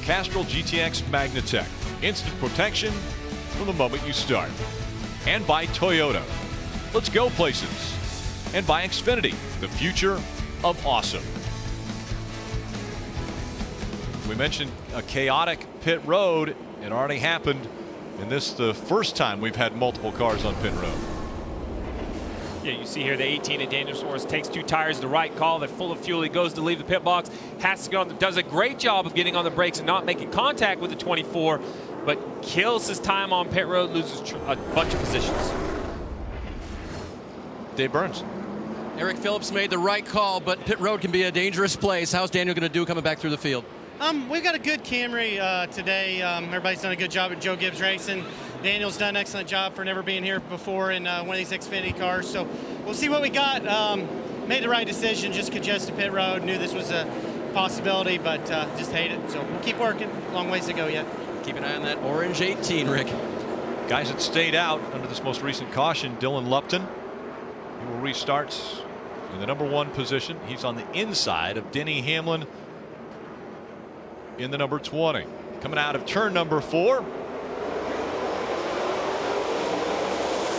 Castrol GTX Magnatech. Instant protection from the moment you start. And by Toyota. Let's go places. And by XFINITY, the future of awesome. We mentioned a chaotic pit road. It already happened. And this is the first time we've had multiple cars on pit road. Yeah, you see here the 18 of Daniel Suarez takes 2 tires, the right call. They're full of fuel. He goes to leave the pit box, has to go on, does a great job of getting on the brakes and not making contact with the 24, but kills his time on pit road, loses a bunch of positions. Dave Burns. Eric Phillips made the right call, but pit road can be a dangerous place. How's Daniel going to do coming back through the field? We've got a good Camry today. Everybody's done a good job at Joe Gibbs Racing. Daniel's done an excellent job for never being here before in one of these XFINITY cars. So we'll see what we got. Made the right decision, just congested pit road. Knew this was a possibility, but just hate it. So we'll keep working. Long ways to go yet. Keep an eye on that orange 18, Rick. Guys that stayed out under this most recent caution, Dylan Lupton. He will restart in the #1 position. He's on the inside of Denny Hamlin in the number 20. Coming out of turn number 4.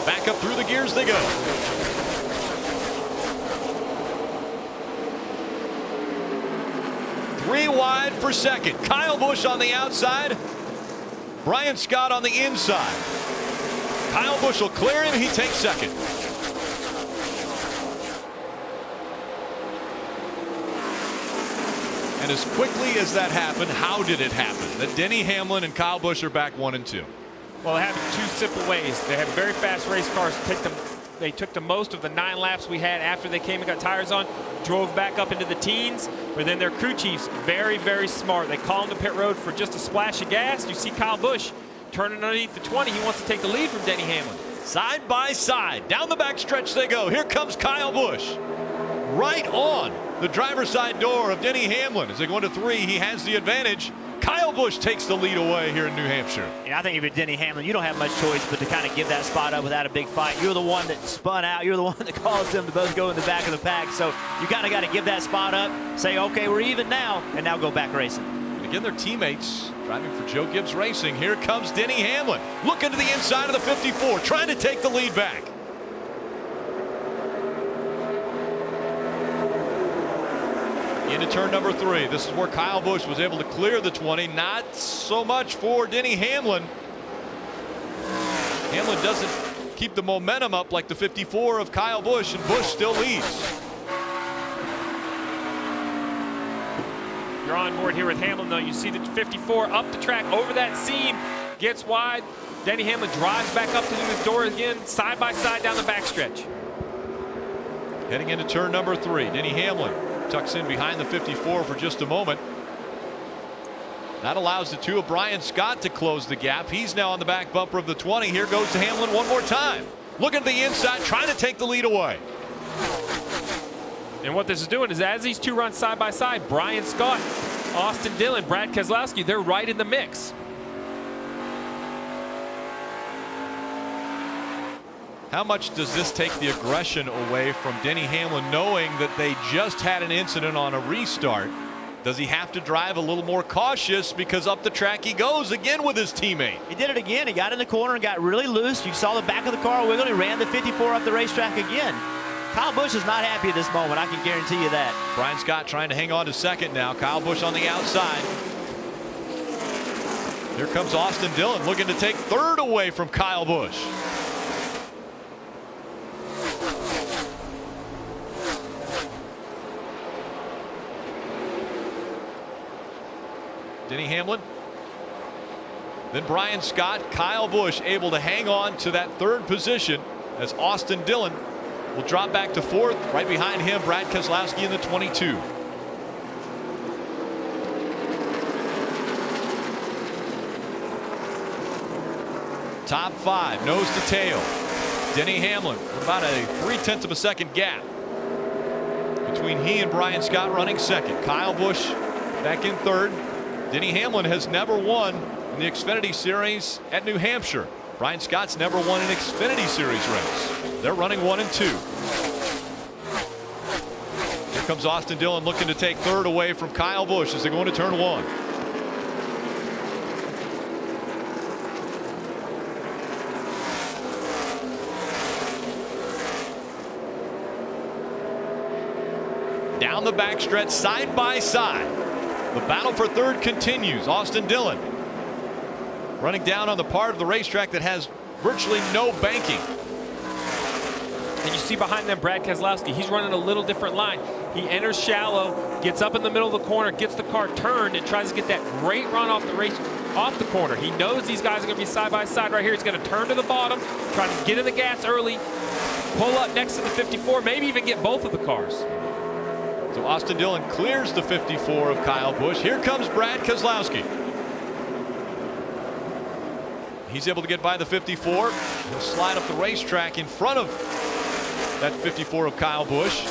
Back up through the gears they go. Three wide for second. Kyle Busch on the outside. Brian Scott on the inside. Kyle Busch will clear him. He takes second. And as quickly as that happened, how did it happen? That Denny Hamlin and Kyle Busch are back 1 and 2. Well, it happened 2 simple ways. They have very fast race cars. They took the most of the 9 laps we had after they came and got tires on, drove back up into the teens, but then their crew chiefs, very, very smart. They call him to pit road for just a splash of gas. You see Kyle Busch turning underneath the 20. He wants to take the lead from Denny Hamlin. Side by side, down the back stretch they go. Here comes Kyle Busch. Right on the driver's side door of Denny Hamlin. As they go into 3, he has the advantage. Kyle Busch takes the lead away here in New Hampshire. Yeah, I think if you're Denny Hamlin, you don't have much choice but to kind of give that spot up without a big fight. You're the one that spun out. You're the one that caused them to both go in the back of the pack. So you kind of got to give that spot up, say, okay, we're even now, and now go back racing. And again, their teammates driving for Joe Gibbs Racing. Here comes Denny Hamlin. Looking to the inside of the 54, trying to take the lead back. Into turn number 3. This is where Kyle Busch was able to clear the 20. Not so much for Denny Hamlin. Hamlin doesn't keep the momentum up like the 54 of Kyle Busch, and Busch still leads. You're on board here with Hamlin, though. You see the 54 up the track over that seam, gets wide. Denny Hamlin drives back up to the door again, side by side down the backstretch. Heading into turn number 3. Denny Hamlin tucks in behind the 54 for just a moment. That allows the 2 of Brian Scott to close the gap. He's now on the back bumper of the 20. Here goes to Hamlin one more time. Looking to the inside, trying to take the lead away. And what this is doing is as these 2 run side by side, Brian Scott, Austin Dillon, Brad Keselowski, they're right in the mix. How much does this take the aggression away from Denny Hamlin, knowing that they just had an incident on a restart? Does he have to drive a little more cautious because up the track he goes again with his teammate? He did it again. He got in the corner and got really loose. You saw the back of the car wiggle. He ran the 54 up the racetrack again. Kyle Busch is not happy at this moment. I can guarantee you that. Brian Scott trying to hang on to second now. Kyle Busch on the outside. Here comes Austin Dillon looking to take third away from Kyle Busch. Denny Hamlin, then Brian Scott, Kyle Busch able to hang on to that 3rd position as Austin Dillon will drop back to 4th. Right behind him, Brad Keselowski in the 22. Top 5, nose to tail. Denny Hamlin, about a 0.3 of a second gap between he and Brian Scott running 2nd. Kyle Busch back in 3rd. Denny Hamlin has never won in the Xfinity Series at New Hampshire. Brian Scott's never won an Xfinity Series race. They're running 1 and 2. Here comes Austin Dillon looking to take third away from Kyle Busch as they go into turn 1. Down the backstretch, side by side. The battle for third continues. Austin Dillon running down on the part of the racetrack that has virtually no banking. And you see behind them Brad Keselowski. He's running a little different line. He enters shallow, gets up in the middle of the corner, gets the car turned, and tries to get that great run off the corner. He knows these guys are going to be side by side right here. He's going to turn to the bottom, try to get in the gas early, pull up next to the 54, maybe even get both of the cars. So Austin Dillon clears the 54 of Kyle Busch. Here comes Brad Keselowski. He's able to get by the 54. He'll slide up the racetrack in front of that 54 of Kyle Busch.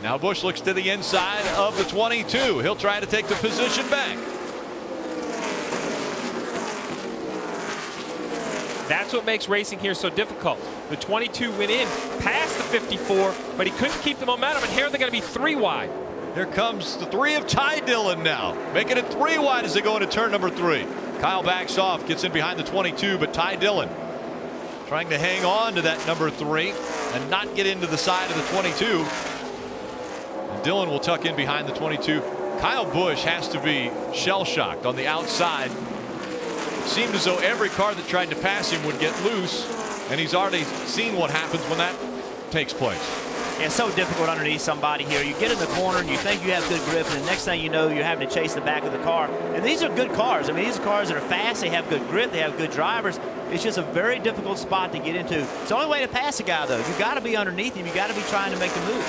Now Busch looks to the inside of the 22. He'll try to take the position back. That's what makes racing here so difficult. The 22 went in past the 54, but he couldn't keep the momentum, and here they're going to be 3 wide. Here comes the 3 of Ty Dillon now, making it 3 wide as they go into turn number 3. Kyle backs off, gets in behind the 22, but Ty Dillon trying to hang on to that number 3 and not get into the side of the 22. And Dillon will tuck in behind the 22. Kyle Busch has to be shell-shocked on the outside. It seemed as though every car that tried to pass him would get loose, and he's already seen what happens when that takes place. Yeah, it's so difficult underneath somebody here. You get in the corner and you think you have good grip, and the next thing you know, you're having to chase the back of the car. And these are good cars. I mean, these are cars that are fast. They have good grip. They have good drivers. It's just a very difficult spot to get into. It's the only way to pass a guy, though. You got to be underneath him. You got to be trying to make the move.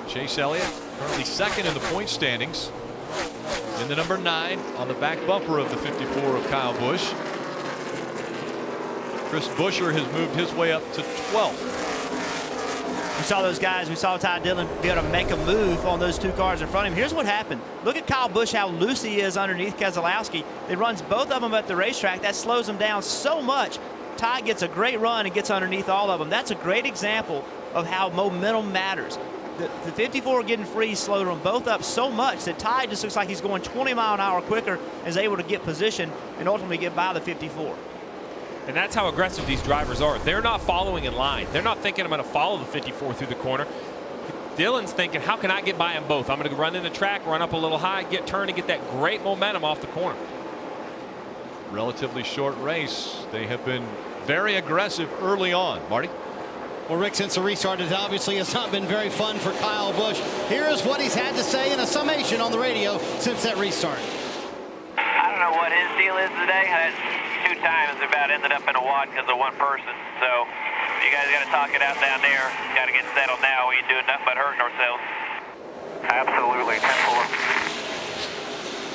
Chase Elliott currently second in the point standings. In the number 9 on the back bumper of the 54 of Kyle Busch. Chris Buescher has moved his way up to 12th. We saw those guys. We saw Ty Dillon be able to make a move on those 2 cars in front of him. Here's what happened. Look at Kyle Busch, how loose he is underneath Keselowski. He runs both of them at the racetrack. That slows them down so much. Ty gets a great run and gets underneath all of them. That's a great example of how momentum matters. The 54 getting free slowed them both up so much that Ty just looks like he's going 20 mile an hour quicker and is able to get position and ultimately get by the 54. And that's how aggressive these drivers are. They're not following in line. They're not thinking I'm going to follow the 54 through the corner. Dillon's thinking, how can I get by them both? I'm going to run in the track, run up a little high, get turned, and get that great momentum off the corner. Relatively short race. They have been very aggressive early on. Marty? Well, Rick, since the restart, it obviously has not been very fun for Kyle Busch. Here is what he's had to say in a summation on the radio since that restart. I don't know what his deal is today. That's 2 times about ended up in a wad because of one person. So you guys got to talk it out down there. Got to get settled now. We ain't doing nothing but hurting ourselves. Absolutely, 10-4.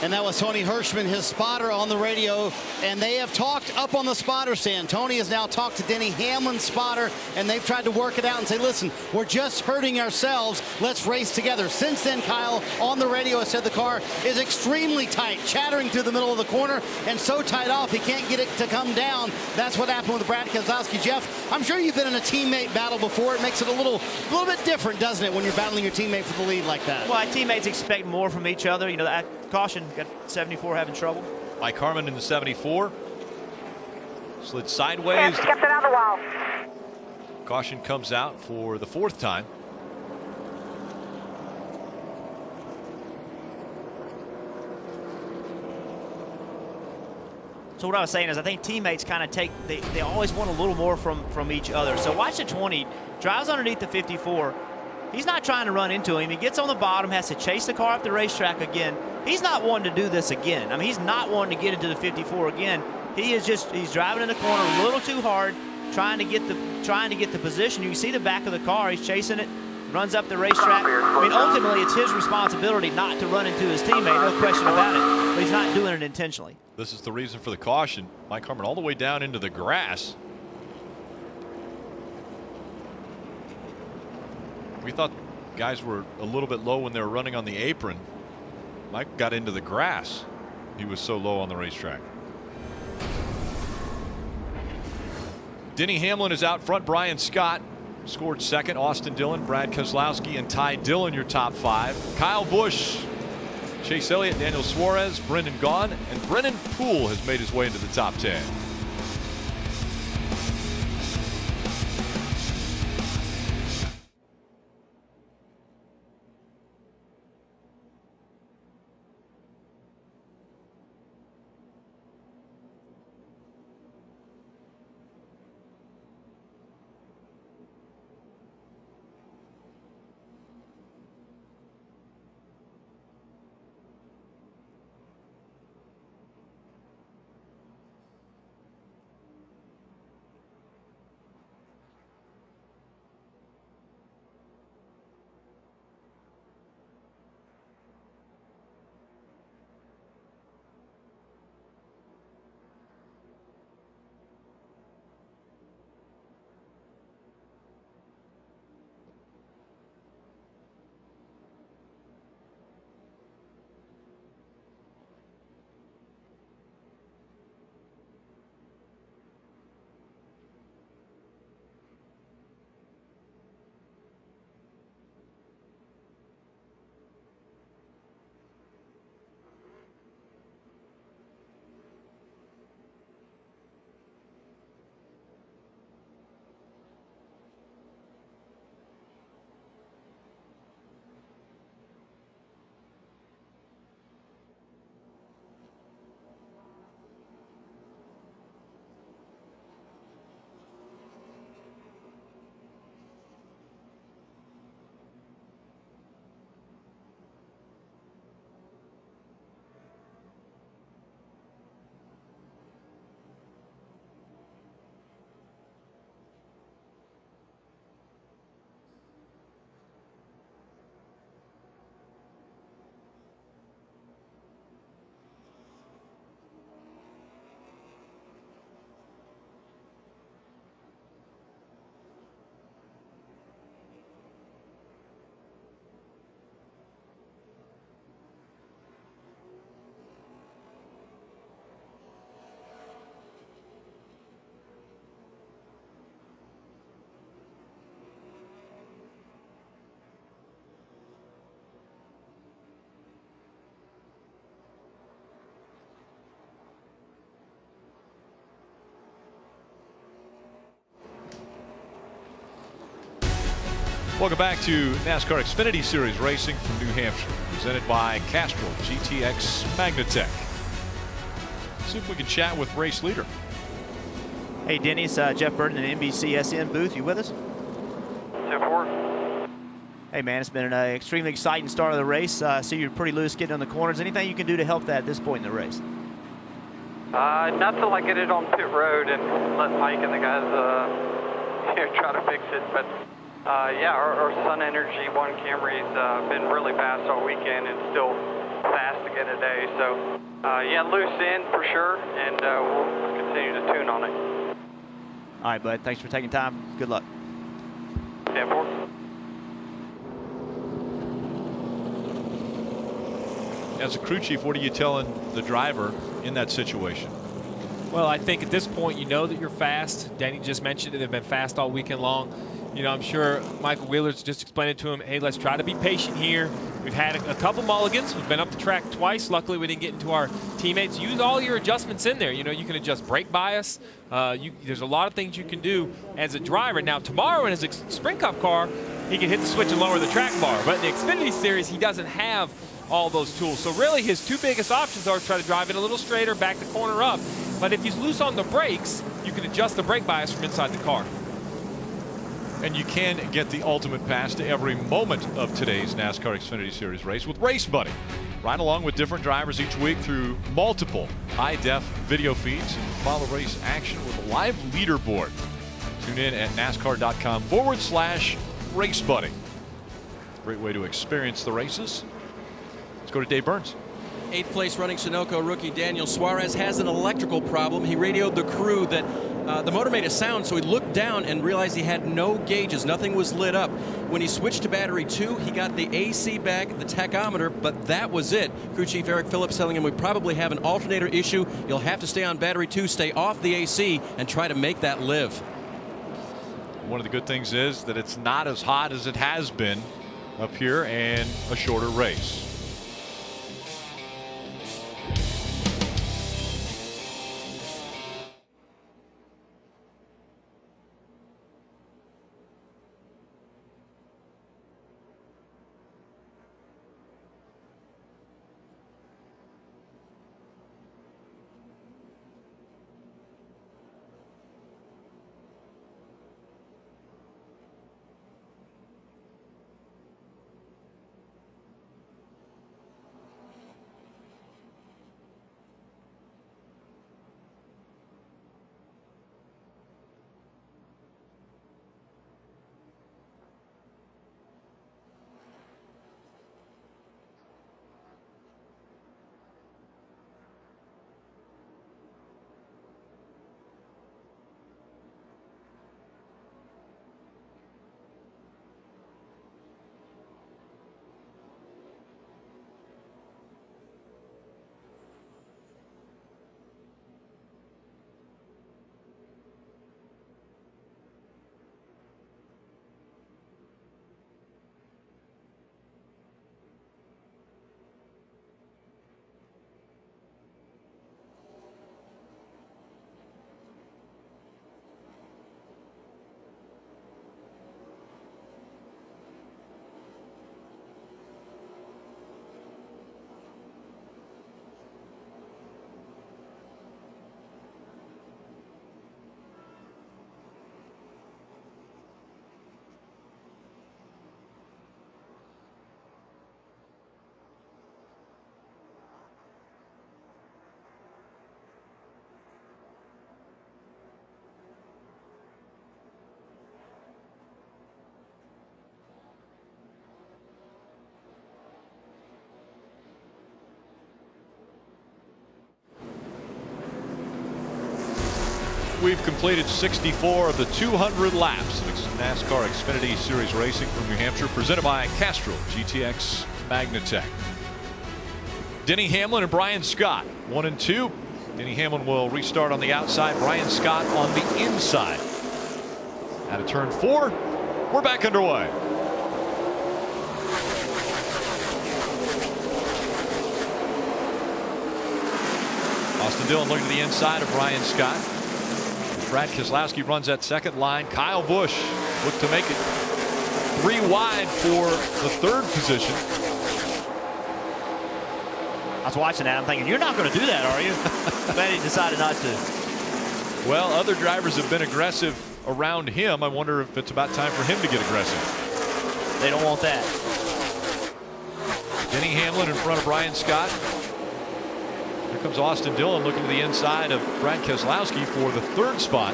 And that was Tony Hirschman, his spotter, on the radio. And they have talked up on the spotter stand. Tony has now talked to Denny Hamlin's spotter, and they've tried to work it out and say, listen, we're just hurting ourselves. Let's race together. Since then, Kyle, on the radio, has said the car is extremely tight, chattering through the middle of the corner, and so tied off he can't get it to come down. That's what happened with Brad Keselowski. Jeff, I'm sure you've been in a teammate battle before. It makes it a little bit different, doesn't it, when you're battling your teammate for the lead like that? Well, teammates expect more from each other. You know, that caution, got 74 having trouble. Mike Harmon in the 74. Slid sideways. Kept it on the wall. Caution comes out for the 4th time. So what I was saying is I think teammates kind of they always want a little more from each other. So watch the 20, drives underneath the 54. He's not trying to run into him. He gets on the bottom, has to chase the car up the racetrack again. He's not wanting to do this again. I mean, he's not wanting to get into the 54 again. He's driving in the corner a little too hard, trying to get the position. You can see the back of the car. He's chasing it, runs up the racetrack. I mean, ultimately, it's his responsibility not to run into his teammate, no question about it. But he's not doing it intentionally. This is the reason for the caution. Mike Harmon all the way down into the grass. We thought guys were a little bit low when they were running on the apron. Mike got into the grass. He was so low on the racetrack. Denny Hamlin is out front. Brian Scott scored second. Austin Dillon, Brad Keselowski, and Ty Dillon your top 5. Kyle Busch, Chase Elliott, Daniel Suarez, Brendan Gaughan, and Brennan Poole has made his way into the top 10. Welcome back to NASCAR Xfinity Series racing from New Hampshire, presented by Castrol GTX Magnatech. See if we can chat with race leader. Hey, Denny, it's Jeff Burton in the NBCSN booth. You with us? 10-4. Hey, man, it's been an extremely exciting start of the race. I see you're pretty loose getting on the corners. Anything you can do to help that at this point in the race? Not till I get it on pit road and let Mike and the guys here try to fix it. But yeah, our Sun Energy 1 Camry's been really fast all weekend and still fast again today. So yeah, loose end for sure, and we'll continue to tune on it. All right, bud. Thanks for taking time. Good luck. 10-4. As a crew chief, what are you telling the driver in that situation? Well, I think at this point, you know that you're fast. Danny just mentioned it. They've been fast all weekend long. You know, I'm sure Michael Wheeler's just explained it to him. Hey, let's try to be patient here. We've had a couple mulligans. We've been up the track twice. Luckily, we didn't get into our teammates. Use all your adjustments in there. You know, you can adjust brake bias. There's a lot of things you can do as a driver. Now, tomorrow in his Sprint Cup car, he can hit the switch and lower the track bar. But in the Xfinity Series, he doesn't have all those tools. So really, his two biggest options are to try to drive it a little straighter, back the corner up. But if he's loose on the brakes, you can adjust the brake bias from inside the car. And you can get the ultimate pass to every moment of today's NASCAR Xfinity Series race with Race Buddy. Ride along with different drivers each week through multiple high-def video feeds and follow race action with a live leaderboard. Tune in at NASCAR.com/Race Buddy. Great way to experience the races. Let's go to Dave Burns. 8th place running Sunoco rookie Daniel Suarez has an electrical problem. He radioed the crew that the motor made a sound, so he looked down and realized he had no gauges. Nothing was lit up. When he switched to battery 2, he got the AC back, the tachometer, but that was it. Crew Chief Eric Phillips telling him we probably have an alternator issue. You'll have to stay on battery 2, stay off the AC, and try to make that live. one of the good things is that it's not as hot as it has been up here and a shorter race. We've completed 64 of the 200 laps of NASCAR Xfinity Series racing from New Hampshire, presented by Castrol GTX Magnatech. Denny Hamlin and Brian Scott, 1 and 2. Denny Hamlin will restart on the outside, Brian Scott on the inside. Out of turn 4, we're back underway. Austin Dillon looking to the inside of Brian Scott. Brad Keselowski runs that second line. Kyle Busch looked to make it 3 wide for the 3rd position. I was watching that. I'm thinking, you're not going to do that, are you? But he decided not to. Well, other drivers have been aggressive around him. I wonder if it's about time for him to get aggressive. They don't want that. Denny Hamlin in front of Brian Scott. Here comes Austin Dillon looking to the inside of Brad Keselowski for the 3rd spot.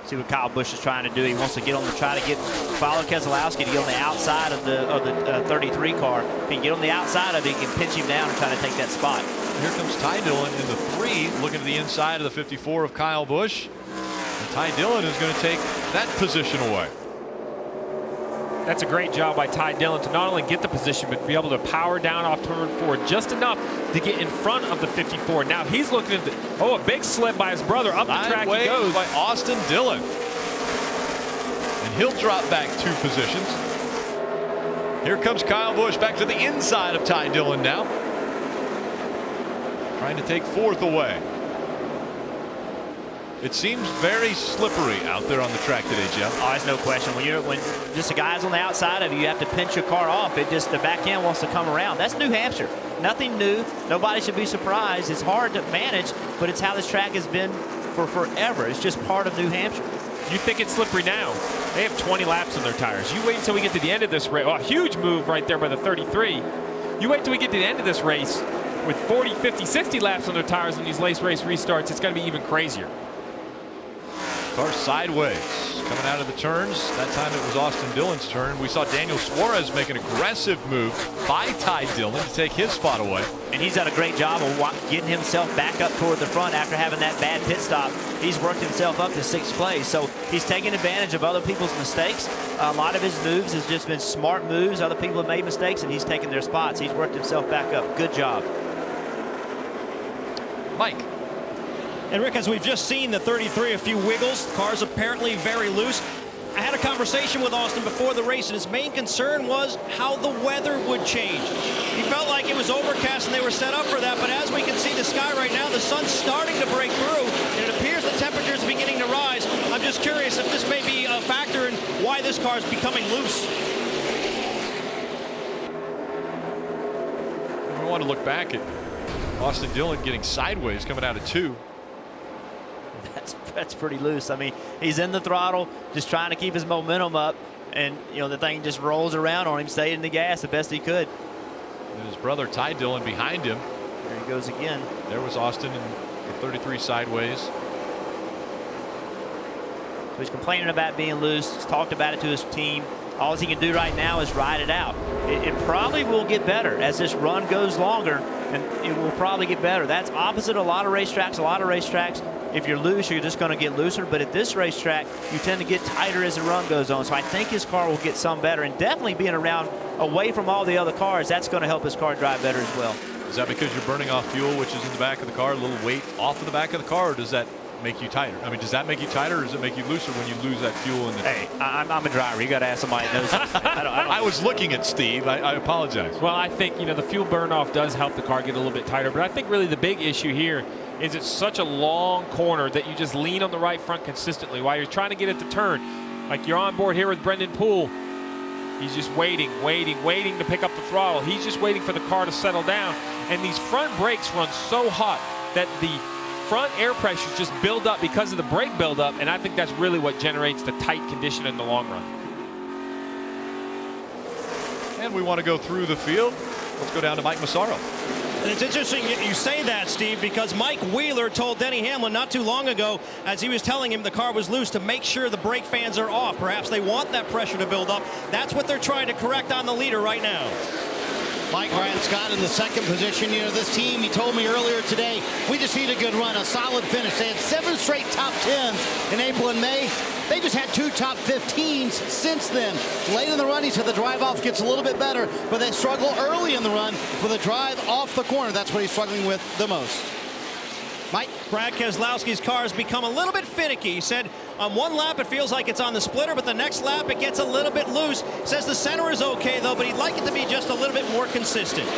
See what Kyle Busch is trying to do. He wants to follow Keselowski to get on the outside of the 33 car. If he can get on the outside of it, he can pinch him down and try to take that spot. Here comes Ty Dillon in the 3, looking to the inside of the 54 of Kyle Busch. And Ty Dillon is going to take that position away. That's a great job by Ty Dillon to not only get the position, but be able to power down off turn 4 just enough to get in front of the 54. Now he's looking at a big slip by his brother. Up the track he goes. By Austin Dillon. And he'll drop back 2 positions. Here comes Kyle Busch back to the inside of Ty Dillon now. Trying to take 4th away. It seems very slippery out there on the track today, Jeff. Oh, there's no question. When just the guys on the outside of you have to pinch your car off. It just, the back end wants to come around. That's New Hampshire. Nothing new. Nobody should be surprised. It's hard to manage, but it's how this track has been for forever. It's just part of New Hampshire. You think it's slippery now. They have 20 laps on their tires. You wait until we get to the end of this race. Oh, a huge move right there by the 33. You wait till we get to the end of this race with 40, 50, 60 laps on their tires on these race restarts. It's going to be even crazier. Car sideways coming out of the turns. That time it was Austin Dillon's turn. We saw Daniel Suarez make an aggressive move by Ty Dillon to take his spot away. And he's done a great job of getting himself back up toward the front after having that bad pit stop. He's worked himself up to 6th place. So he's taking advantage of other people's mistakes. A lot of his moves has just been smart moves. Other people have made mistakes and he's taken their spots. He's worked himself back up. Good job. Mike. And Rick, as we've just seen the 33, a few wiggles, the car's apparently very loose. I had a conversation with Austin before the race, and his main concern was how the weather would change. He felt like it was overcast and they were set up for that, but as we can see the sky right now, the sun's starting to break through, and it appears the temperature is beginning to rise. I'm just curious if this may be a factor in why this car is becoming loose. We want to look back at Austin Dillon getting sideways coming out of 2. That's pretty loose. I mean, he's in the throttle, just trying to keep his momentum up, and the thing just rolls around on him, stayed in the gas the best he could. And his brother Ty Dillon behind him. There he goes again. There was Austin in the 33 sideways. So he's complaining about being loose. He's talked about it to his team. All he can do right now is ride it out. It probably will get better as this run goes longer, and it will probably get better. That's opposite a lot of racetracks. A lot of racetracks, if you're loose, you're just going to get looser. But at this racetrack, you tend to get tighter as the run goes on. So I think his car will get some better, and definitely being around away from all the other cars, that's going to help his car drive better as well. Is that because you're burning off fuel, which is in the back of the car, a little weight off of the back of the car, or does that make you tighter? I mean, does that make you tighter, or does it make you looser when you lose that fuel in the... Hey, I'm a driver. You got to ask somebody that knows. I was looking at Steve. I apologize. Well, I think, the fuel burn off does help the car get a little bit tighter, but I think really the big issue here is it's such a long corner that you just lean on the right front consistently while you're trying to get it to turn. Like you're on board here with Brendan Poole. He's just waiting to pick up the throttle. He's just waiting for the car to settle down. And these front brakes run so hot that the front air pressures just build up because of the brake buildup, and I think that's really what generates the tight condition in the long run. And we want to go through the field. Let's go down to Mike Massaro. And it's interesting you say that, Steve, because Mike Wheeler told Denny Hamlin not too long ago, as he was telling him the car was loose, to make sure the brake fans are off. Perhaps they want that pressure to build up. That's what they're trying to correct on the leader right now. Mike Ryan Scott in the second position. This team, he told me earlier today, we just need a good run, a solid finish. They had 7 straight top 10s in April and May. They just had 2 top 15s since then. Late in the run, he said the drive off gets a little bit better, but they struggle early in the run with a drive off the corner. That's what he's struggling with the most. Mike? Brad Keselowski's car has become a little bit finicky. He said on one lap it feels like it's on the splitter, but the next lap it gets a little bit loose. Says the center is okay though, but he'd like it to be just a little bit more consistent.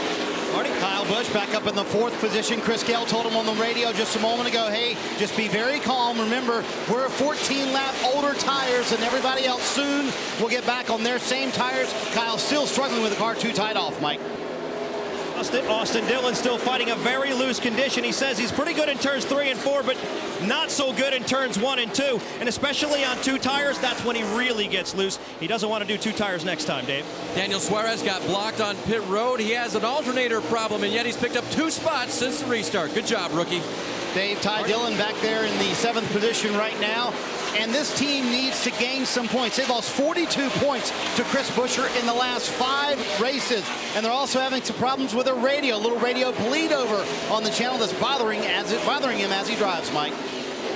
Marty? Kyle Busch back up in the 4th position. Chris Gale told him on the radio just a moment ago, hey, just be very calm. Remember, we're 14 lap older tires than everybody else. Soon we'll get back on their same tires. Kyle's still struggling with the car too tight off, Mike. Austin Dillon still fighting a very loose condition. He says he's pretty good in turns 3 and 4, but not so good in turns 1 and 2. And especially on 2 tires, that's when he really gets loose. He doesn't want to do 2 tires next time, Dave. Daniel Suarez got blocked on pit road. He has an alternator problem, and yet he's picked up 2 spots since the restart. Good job, rookie. Dave, Ty Dillon back there in the 7th position right now. And this team needs to gain some points. They lost 42 points to Chris Buescher in the last 5 races. And they're also having some problems with a radio, a little radio bleed over on the channel that's bothering him as he drives, Mike.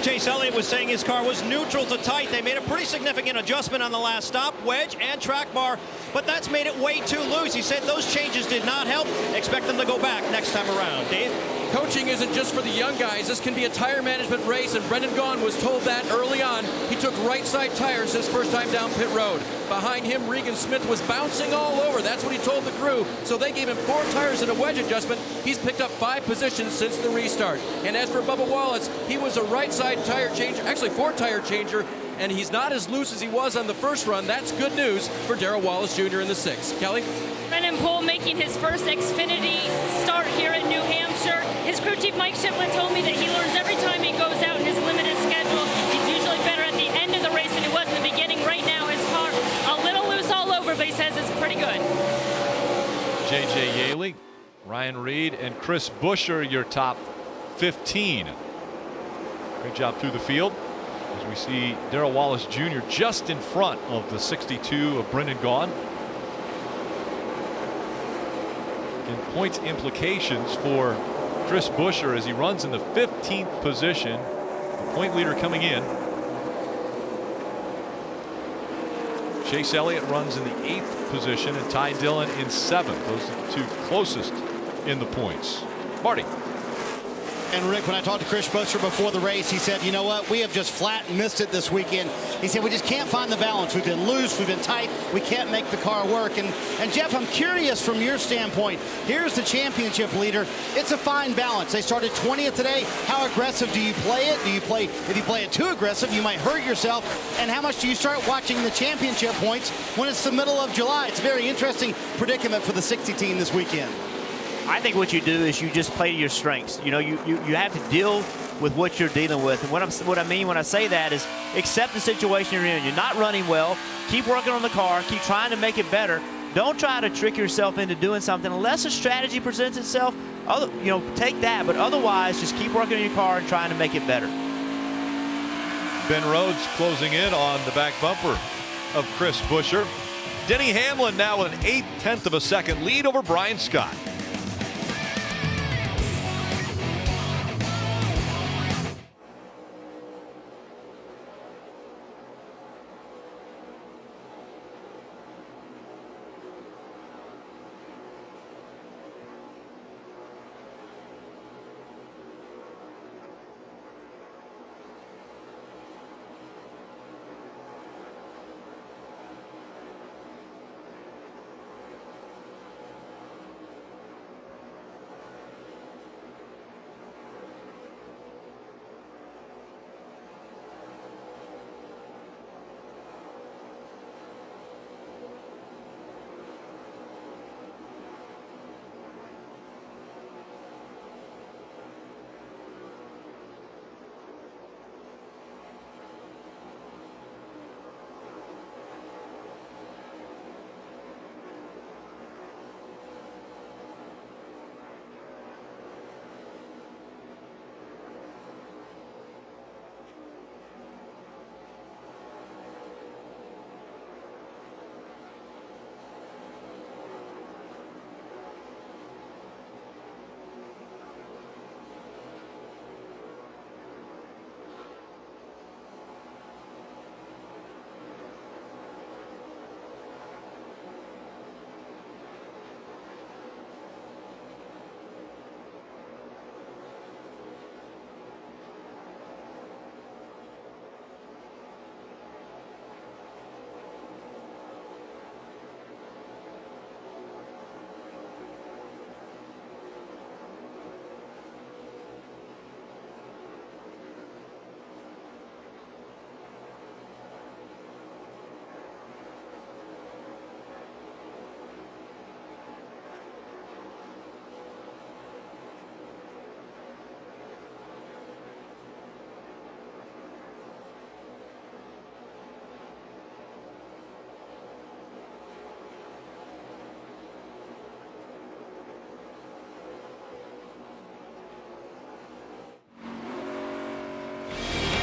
Chase Elliott was saying his car was neutral to tight. They made a pretty significant adjustment on the last stop, wedge and track bar, but that's made it way too loose. He said those changes did not help. Expect them to go back next time around. Dave? Coaching isn't just for the young guys. This can be a tire management race, and Brendan Gaughan was told that early on. He took right side tires his first time down pit road. Behind him, Regan Smith was bouncing all over. That's what he told the crew. So they gave him 4 tires and a wedge adjustment. He's picked up 5 positions since the restart. And as for Bubba Wallace, he was a right side tire changer, actually 4 tire changer, and he's not as loose as he was on the first run. That's good news for Darrell Wallace Jr. in the 6th. Kelly? Brendan Poole making his first Xfinity start here in New Hampshire. His crew chief Mike Shiplin told me that he learns every time he goes out in his limited schedule. He's usually better at the end of the race than he was in the beginning. Right now his car a little loose all over, but he says it's pretty good. J.J. Yaley, Ryan Reed, and Chris Buescher, your top 15. Great job through the field. As we see Darrell Wallace Jr. just in front of the 62 of Brendan Gaughan. And points implications for Chris Buescher as he runs in the 15th position. The point leader coming in. Chase Elliott runs in the 8th position and Ty Dillon in 7th. Those are the 2 closest in the points. Marty. And Rick, when I talked to Chris Buescher before the race, he said, you know what, we have just flat missed it this weekend. He said, we just can't find the balance. We've been loose, we've been tight, we can't make the car work. And Jeff, I'm curious from your standpoint, here's the championship leader. It's a fine balance. They started 20th today. How aggressive do you play it? If you play it too aggressive, you might hurt yourself. And how much do you start watching the championship points when it's the middle of July? It's a very interesting predicament for the 60 team this weekend. I think what you do is you just play to your strengths. You know, you have to deal with what you're dealing with. And what I mean when I say that is accept the situation you're in. You're not running well. Keep working on the car. Keep trying to make it better. Don't try to trick yourself into doing something unless a strategy presents itself. Take that. But otherwise, just keep working on your car and trying to make it better. Ben Rhodes closing in on the back bumper of Chris Buescher. Denny Hamlin now with an 0.8 of a second lead over Brian Scott.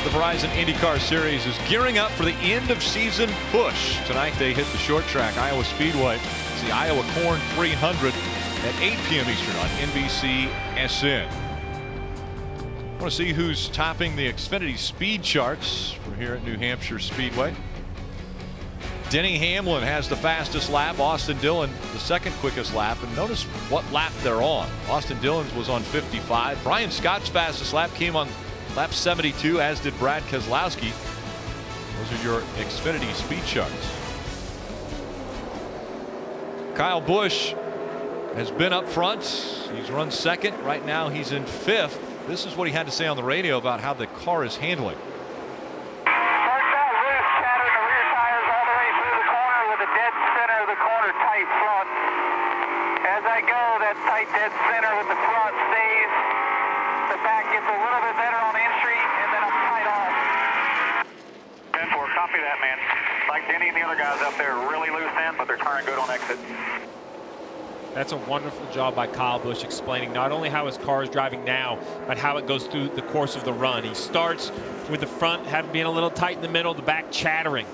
The Verizon IndyCar Series is gearing up for the end of season push. Tonight they hit the short track, Iowa Speedway. It's the Iowa Corn 300 at 8 p.m. Eastern on NBC SN. I want to see who's topping the Xfinity speed charts for here at New Hampshire Speedway. Denny Hamlin has the fastest lap. Austin Dillon the second quickest lap. And notice what lap they're on. Austin Dillon's was on 55. Brian Scott's fastest lap came on lap 72, as did Brad Keselowski. Those are your Xfinity speed charts. Kyle Busch has been up front. He's run second. Right now he's in fifth. This is what he had to say on the radio about how the car is handling. As I go, that tight dead center with the front stays. The back gets a little bit better on entry, and then I'm tight off. 10-4, copy that, man. Like Denny and the other guys up there, really loose in, but they're turning good on exit. That's a wonderful job by Kyle Busch explaining not only how his car is driving now, but how it goes through the course of the run. He starts with the front being a little tight in the middle, the back chattering.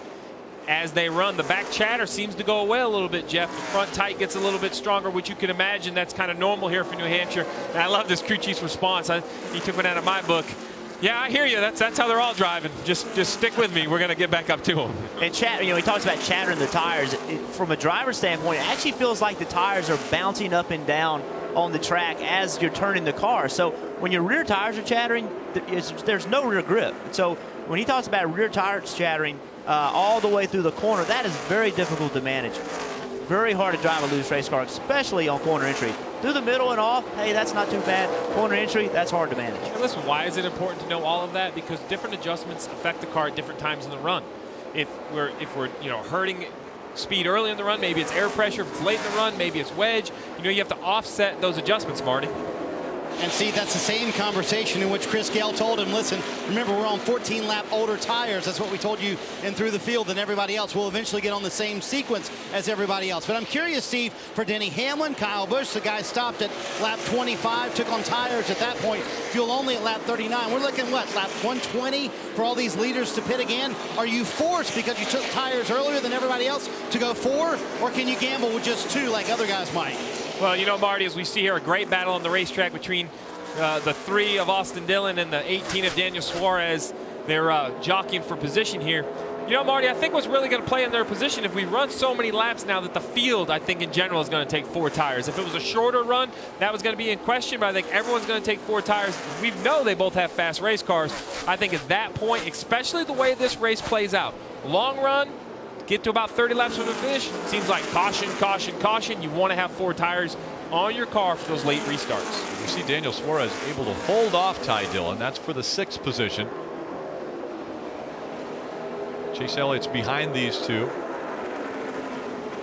As they run, the back chatter seems to go away a little bit, Jeff. The front tight gets a little bit stronger, which you can imagine that's kind of normal here for New Hampshire. And I love this crew chief's response. He took one out of my book. Yeah, I hear you. That's how they're all driving. Just stick with me. We're going to get back up to them. And he talks about chattering the tires. From a driver's standpoint, it actually feels like the tires are bouncing up and down on the track as you're turning the car. So when your rear tires are chattering, there's no rear grip. So when he talks about rear tires chattering all the way through the corner, that is very difficult to manage. Very hard to drive a loose race car, especially on corner entry. Through the middle and off, hey, that's not too bad. Corner entry, that's hard to manage. And listen, why is it important to know all of that? Because different adjustments affect the car at different times in the run. If we're hurting speed early in the run, maybe it's air pressure. If it's late in the run, maybe it's wedge. You have to offset those adjustments, Marty. And see, that's the same conversation in which Chris Gale told him, listen, remember, we're on 14-lap older tires. That's what we told you in Through the Field, and everybody else will eventually get on the same sequence as everybody else. But I'm curious, Steve, for Denny Hamlin, Kyle Busch, the guy stopped at lap 25, took on tires at that point, fuel only at lap 39. We're looking, what, lap 120 for all these leaders to pit again? Are you forced, because you took tires earlier than everybody else, to go 4, or can you gamble with just 2 like other guys might? Well, Marty, as we see here, a great battle on the racetrack between the 3 of Austin Dillon and the 18 of Daniel Suarez. They're jockeying for position here. Marty, I think what's really going to play in their position, if we run so many laps now, that the field, I think, in general is going to take 4 tires. If it was a shorter run, that was going to be in question, but I think everyone's going to take 4 tires. We know they both have fast race cars. I think at that point, especially the way this race plays out, long run, get to about 30 laps from the finish, seems like caution, caution, caution. You want to have 4 tires on your car for those late restarts. You see Daniel Suarez able to hold off Ty Dillon. That's for the 6th position. Chase Elliott's behind these 2.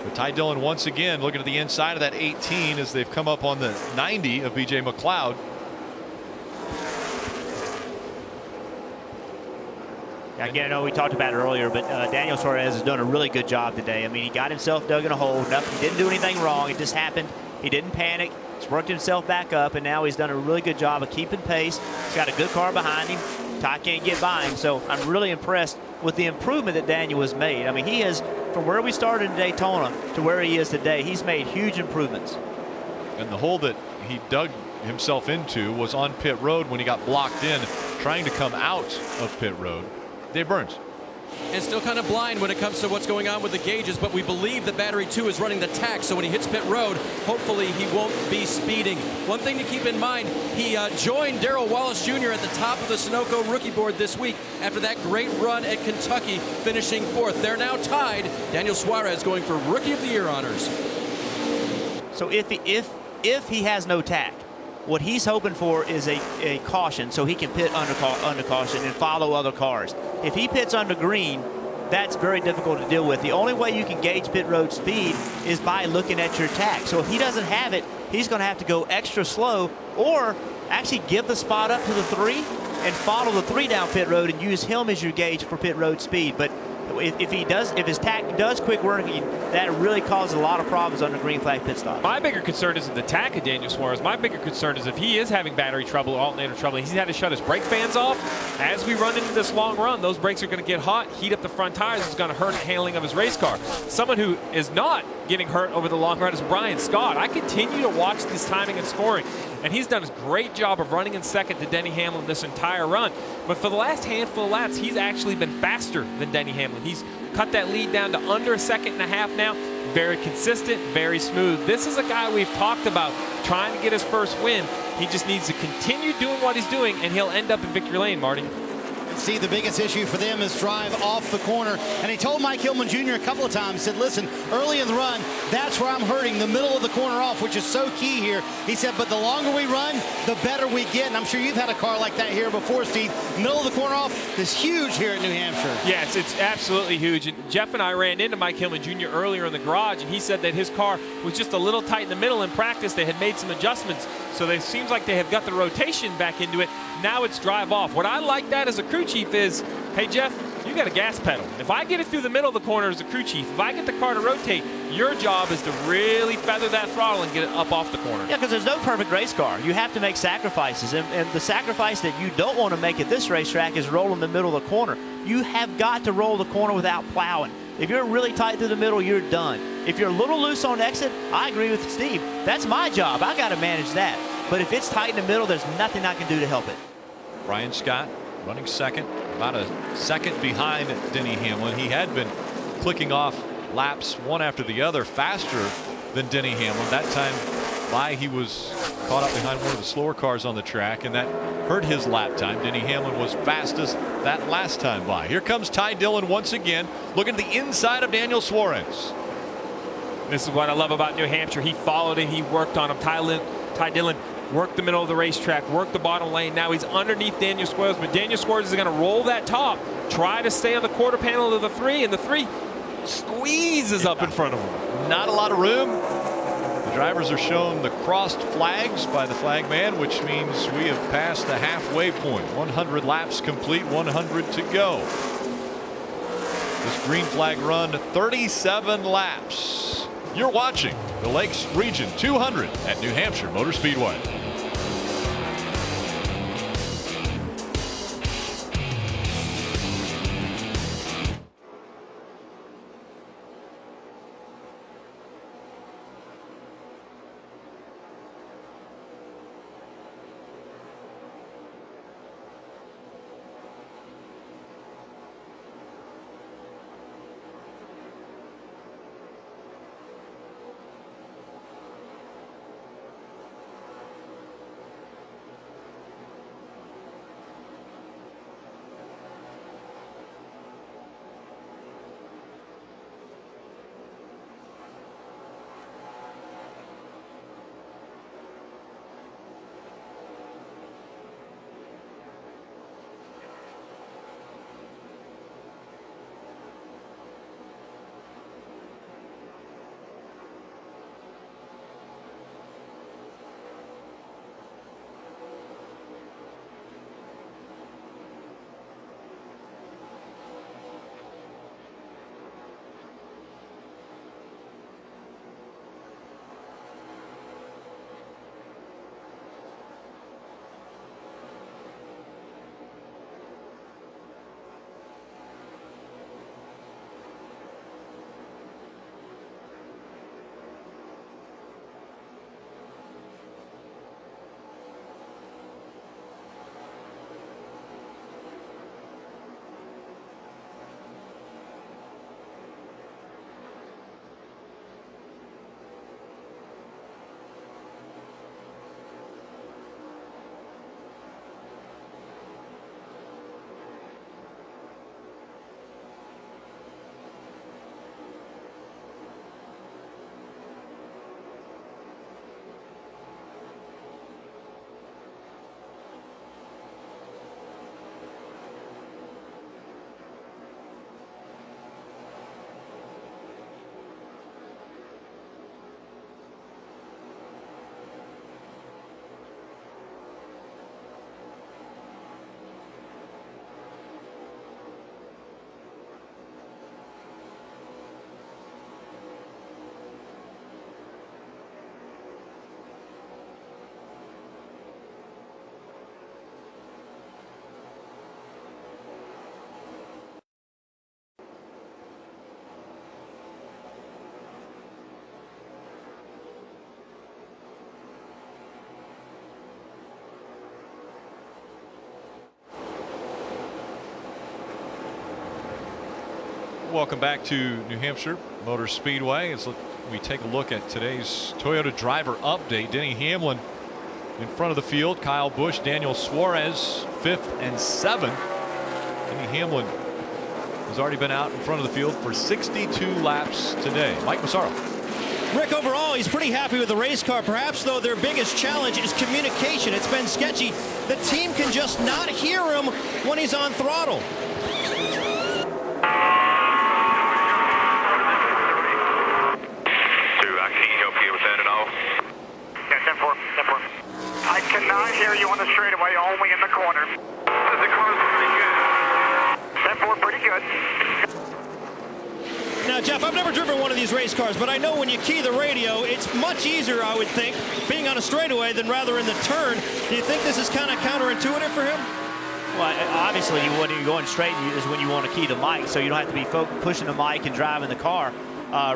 But Ty Dillon once again looking at the inside of that 18 as they've come up on the 90 of BJ McLeod. Again, I know we talked about it earlier, but Daniel Suarez has done a really good job today. I mean, he got himself dug in a hole. He didn't do anything wrong. It just happened. He didn't panic. He's worked himself back up, and now he's done a really good job of keeping pace. He's got a good car behind him. Ty can't get by him, so I'm really impressed with the improvement that Daniel has made. I mean, he has, from where we started in Daytona to where he is today, he's made huge improvements. And the hole that he dug himself into was on pit road when he got blocked in trying to come out of pit road. Dave Burns. And still kind of blind when it comes to what's going on with the gauges, but we believe that battery 2 is running the tack, so when he hits pit road, hopefully he won't be speeding. One thing to keep in mind, he joined Darrell Wallace Jr. at the top of the Sunoco rookie board this week after that great run at Kentucky, finishing 4th. They're now tied. Daniel Suarez going for Rookie of the Year honors. So if he has no tack, what he's hoping for is a caution so he can pit under caution and follow other cars. If he pits under green, that's very difficult to deal with. The only way you can gauge pit road speed is by looking at your tack. So if he doesn't have it, he's going to have to go extra slow or actually give the spot up to the 3 and follow the 3 down pit road and use him as your gauge for pit road speed. But if his tack does quick working, that really causes a lot of problems under green flag pit stop. My bigger concern isn't the tack of Daniel Suarez. My bigger concern is if he is having battery trouble, alternator trouble, he's had to shut his brake fans off. As we run into this long run, those brakes are going to get hot, heat up the front tires. It's going to hurt the handling of his race car. Someone who is not getting hurt over the long run is Brian Scott. I continue to watch this timing and scoring, and he's done a great job of running in second to Denny Hamlin this entire run. But for the last handful of laps, he's actually been faster than Denny Hamlin. He's cut that lead down to under a 1.5 seconds now. Very consistent, very smooth. This is a guy we've talked about trying to get his first win. He just needs to continue doing what he's doing, and he'll end up in victory lane, Marty. See, the biggest issue for them is drive off the corner. And he told Mike Hillman Jr. a couple of times, said, listen, early in the run, that's where I'm hurting, the middle of the corner off, which is so key here. He said, but the longer we run, the better we get. And I'm sure you've had a car like that here before, Steve. Middle of the corner off is huge here at New Hampshire. Yes, it's absolutely huge. And Jeff and I ran into Mike Hillman Jr. earlier in the garage, and he said that his car was just a little tight in the middle in practice. They had made some adjustments, so it seems like they have got the rotation back into it. Now it's drive off. What I like that as a crew chief is, hey, Jeff, you got a gas pedal. If I get it through the middle of the corner as a crew chief, if I get the car to rotate, your job is to really feather that throttle and get it up off the corner. Yeah, because there's no perfect race car. You have to make sacrifices. And the sacrifice that you don't want to make at this racetrack is roll in the middle of the corner. You have got to roll the corner without plowing. If you're really tight through the middle, you're done. If you're a little loose on exit, I agree with Steve. That's my job. I got to manage that. But if it's tight in the middle, there's nothing I can do to help it. Brian Scott running second, about a second behind Denny Hamlin. He had been clicking off laps one after the other faster than Denny Hamlin. That time by, he was caught up behind one of the slower cars on the track, and that hurt his lap time. Denny Hamlin was fastest that last time by. Here comes Ty Dillon once again, looking at the inside of Daniel Suarez. This is what I love about New Hampshire. He followed him. He worked on him. Ty Dillon worked the middle of the racetrack, worked the bottom lane. Now he's underneath Daniel Suarez, but Daniel Suarez is going to roll that top, try to stay on the quarter panel of the 3, and the 3 squeezes up in front of him. Not a lot of room. The drivers are shown the crossed flags by the flag man, which means we have passed the halfway point. 100 laps complete, 100 to go. This green flag run, 37 laps. You're watching the Lakes Region 200 at New Hampshire Motor Speedway. Welcome back to New Hampshire Motor Speedway. As we take a look at today's Toyota driver update. Denny Hamlin in front of the field. Kyle Busch, Daniel Suarez 5th and 7th. Denny Hamlin has already been out in front of the field for 62 laps today. Mike Massaro. Rick, overall, he's pretty happy with the race car. Perhaps, though, their biggest challenge is communication. It's been sketchy. The team can just not hear him when he's on throttle. I cannot hear you on the straightaway, only in the corner. The car's pretty good. 10-4, pretty good. Now, Jeff, I've never driven one of these race cars, but I know when you key the radio, it's much easier, I would think, being on a straightaway than rather in the turn. Do you think this is kind of counterintuitive for him? Well, obviously, when you're going straight is when you want to key the mic, so you don't have to be pushing the mic and driving the car.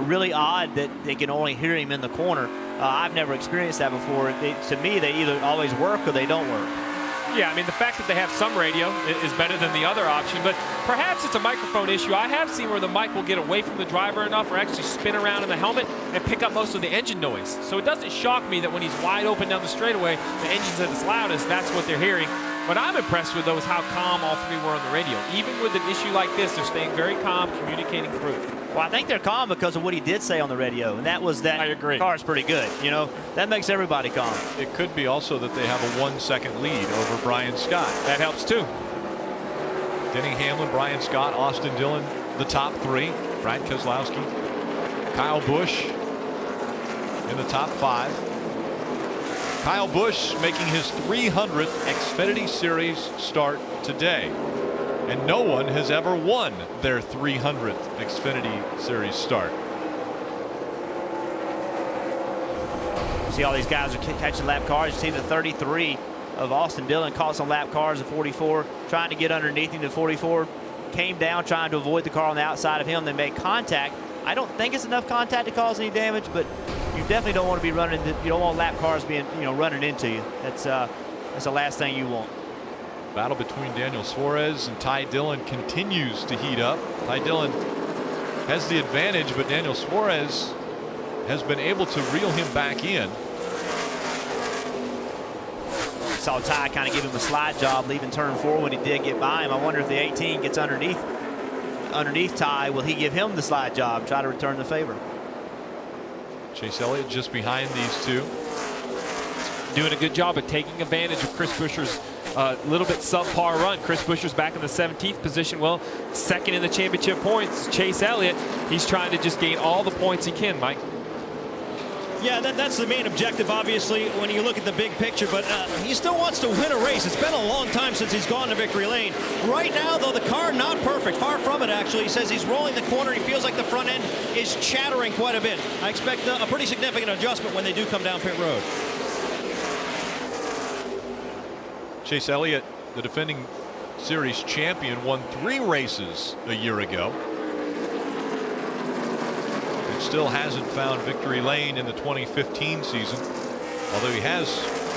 Really odd that they can only hear him in the corner. I've never experienced that before. To me, they either always work or they don't work. Yeah, I mean, the fact that they have some radio is better than the other option, but perhaps it's a microphone issue. I have seen where the mic will get away from the driver enough or actually spin around in the helmet and pick up most of the engine noise. So it doesn't shock me that when he's wide open down the straightaway, the engine's at its loudest, that's what they're hearing. What I'm impressed with, though, is how calm all three were on the radio. Even with an issue like this, they're staying very calm, communicating through. Well, I think they're calm because of what he did say on the radio, and that was that I agree. The car's pretty good. You know, that makes everybody calm. It could be also that they have a 1 second lead over Brian Scott. That helps too. Denny Hamlin, Brian Scott, Austin Dillon, the top three. Brad Keselowski, Kyle Busch in the top 5. Kyle Busch making his 300th Xfinity Series start today. And no one has ever won their 300th Xfinity Series start. See all these guys are catching lap cars. You see the 33 of Austin Dillon caught some lap cars at 44, trying to get underneath him to 44. Came down trying to avoid the car on the outside of him. They made contact. I don't think it's enough contact to cause any damage, but you definitely don't want to be running. You don't want lap cars being, running into you. That's the last thing you want. Battle between Daniel Suarez and Ty Dillon continues to heat up. Ty Dillon has the advantage, but Daniel Suarez has been able to reel him back in. Saw Ty kind of give him a slide job leaving turn 4 when he did get by him. I wonder if the 18 gets underneath Ty, will he give him the slide job, try to return the favor? Chase Elliott just behind these two. Doing a good job of taking advantage of Chris Buescher's little bit subpar run. Chris Buescher's back in the 17th position. Well, second in the championship points. Chase Elliott, he's trying to just gain all the points he can, Mike. Yeah, that's the main objective, obviously, when you look at the big picture, but he still wants to win a race. It's been a long time since he's gone to victory lane. Right now, though, the car not perfect. Far from it, actually. He says he's rolling the corner. He feels like the front end is chattering quite a bit. I expect a pretty significant adjustment when they do come down pit road. Chase Elliott, the defending series champion, won 3 races a year ago. Still hasn't found victory lane in the 2015 season, although he has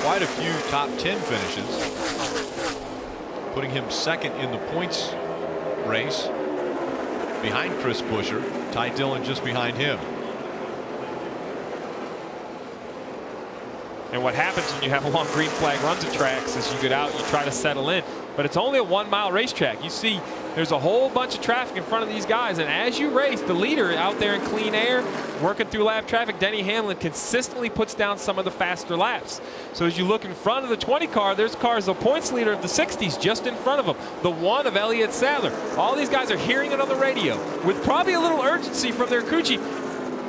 quite a few top 10 finishes, putting him second in the points race behind Chris Buescher. Ty Dillon just behind him. And what happens when you have long green flag runs at tracks is you get out, you try to settle in, but it's only a 1-mile racetrack. You see there's a whole bunch of traffic in front of these guys, and as you race, the leader out there in clean air, working through lap traffic, Denny Hamlin consistently puts down some of the faster laps. So as you look in front of the 20 car, there's cars, the points leader of the 60s just in front of him, the 1 of Elliott Sadler. All these guys are hearing it on the radio with probably a little urgency from their crew chief.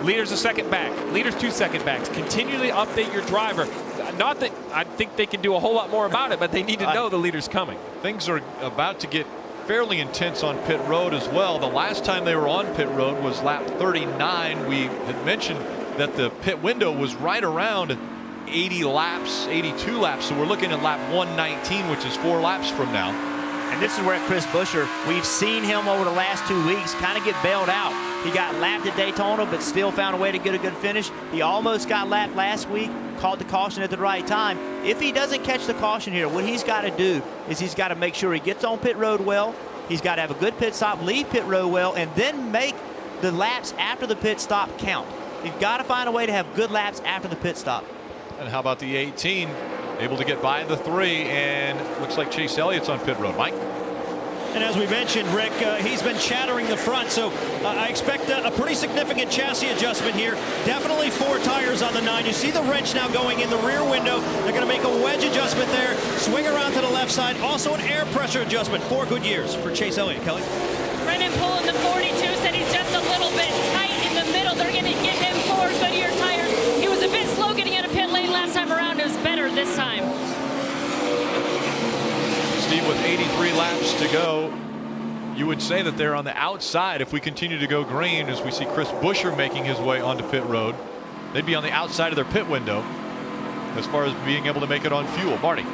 Leader's a second back, leader's 2 second backs. Continually update your driver. Not that I think they can do a whole lot more about it, but they need to know the leader's coming. Things are about to get fairly intense on pit road as well. The last time they were on pit road was lap 39. We had mentioned that the pit window was right around 80 laps, 82 laps. So we're looking at lap 119, which is 4 laps from now. And this is where Chris Buescher, we've seen him over the last 2 weeks kind of get bailed out. He got lapped at Daytona, but still found a way to get a good finish. He almost got lapped last week, called the caution at the right time. If he doesn't catch the caution here, what he's got to do is he's got to make sure he gets on pit road well. He's got to have a good pit stop, leave pit road well, and then make the laps after the pit stop count. You've got to find a way to have good laps after the pit stop. And how about the 18? Able to get by the 3, and looks like Chase Elliott's on pit road. Mike? And as we mentioned, Rick, he's been chattering the front, so I expect a pretty significant chassis adjustment here. Definitely 4 tires on the 9. You see the wrench now going in the rear window. They're going to make a wedge adjustment there, swing around to the left side. Also an air pressure adjustment. 4 good years for Chase Elliott. Kelly? Brennan Poole in the 42 said he's just a little bit tight in the middle. They're going to give him 4 Goodyear tires. He was a bit slow getting out of pit lane last time around. It was better this time. Steve, with 83 laps to go, you would say that they're on the outside if we continue to go green, as we see Chris Buescher making his way onto pit road. They'd be on the outside of their pit window as far as being able to make it on fuel. Marty?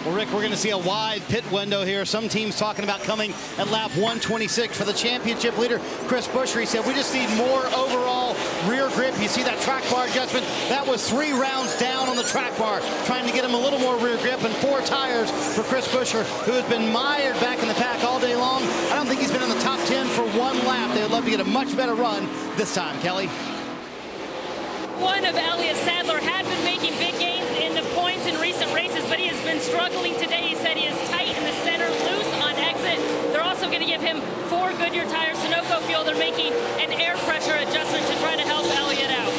Well, Rick, we're going to see a wide pit window here. Some teams talking about coming at lap 126 for the championship leader, Chris Buescher. He said, we just need more overall rear grip. You see that track bar adjustment? That was 3 rounds down on the track bar, trying to get him a little more rear grip, and 4 tires for Chris Buescher, who has been mired back in the pack all day long. I don't think he's been in the top 10 for 1 lap. They would love to get a much better run this time, Kelly. One of Elliott Sadler had been making big gains in the points in recent races, but he has been struggling today. He said he is tight in the center, loose on exit. They're also going to give him 4 Goodyear tires, Sunoco fuel. They're making an air pressure adjustment to try to help Elliott out.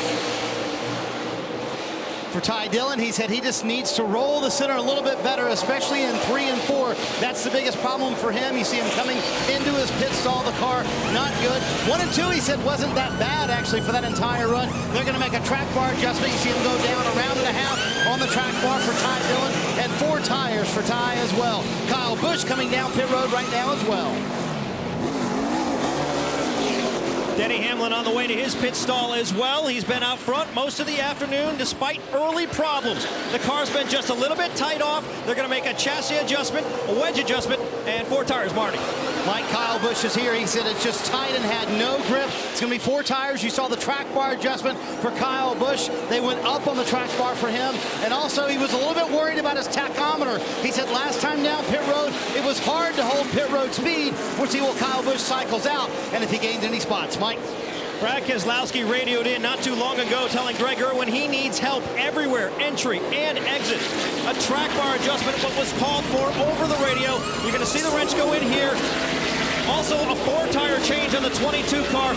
For Ty Dillon, he said he just needs to roll the center a little bit better, especially in 3 and 4. That's the biggest problem for him. You see him coming into his pit stall, the car not good. 1 and 2, he said, wasn't that bad actually for that entire run. They're going to make a track bar adjustment. You see him go down a round and a half on the track bar for Ty Dillon, and 4 tires for Ty as well. Kyle Busch coming down pit road right now as well. Denny Hamlin on the way to his pit stall as well. He's been out front most of the afternoon despite early problems. The car's been just a little bit tight off. They're going to make a chassis adjustment, a wedge adjustment, and 4 tires, Marty. Mike Kyle Busch is here. He said it's just tight and had no grip. It's going to be 4 tires. You saw the track bar adjustment for Kyle Busch. They went up on the track bar for him. And also, he was a little bit worried about his tachometer. He said last time down pit road, it was hard to hold pit road speed. We'll see what Kyle Busch cycles out and if he gains any spots. Mike. Brad Keselowski radioed in not too long ago telling Greg Irwin he needs help everywhere, entry and exit. A track bar adjustment, what was called for over the radio. You're going to see the wrench go in here. Also a 4-tire change on the 22 car.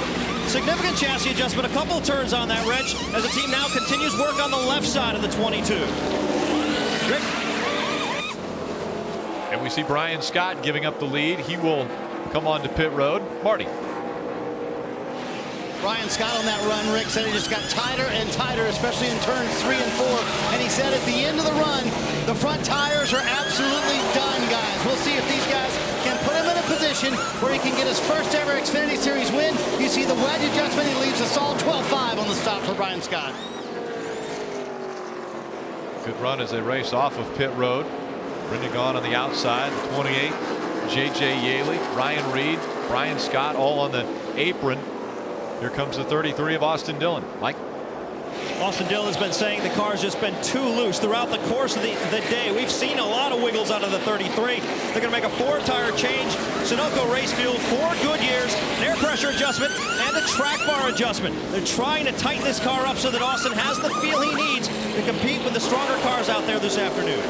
Significant chassis adjustment, a couple of turns on that wrench as the team now continues work on the left side of the 22. Rick? And we see Brian Scott giving up the lead. He will come on to pit road. Marty. Brian Scott on that run, Rick, said he just got tighter and tighter, especially in turns 3 and 4. And he said at the end of the run, the front tires are absolutely done, guys. We'll see if these guys can put him in a position where he can get his first ever Xfinity Series win. You see the wedge adjustment. He leaves us all 12-5 on the stop for Brian Scott. Good run as they race off of pit road. Brendan Gaughan on the outside, 28. J.J. Yaley, Ryan Reed, Brian Scott all on the apron. Here comes the 33 of Austin Dillon. Mike? Austin Dillon's been saying the car's just been too loose throughout the course of the day. We've seen a lot of wiggles out of the 33. They're going to make a 4-tire change. Sunoco race fuel, 4 Goodyears, an air pressure adjustment, and a track bar adjustment. They're trying to tighten this car up so that Austin has the feel he needs to compete with the stronger cars out there this afternoon.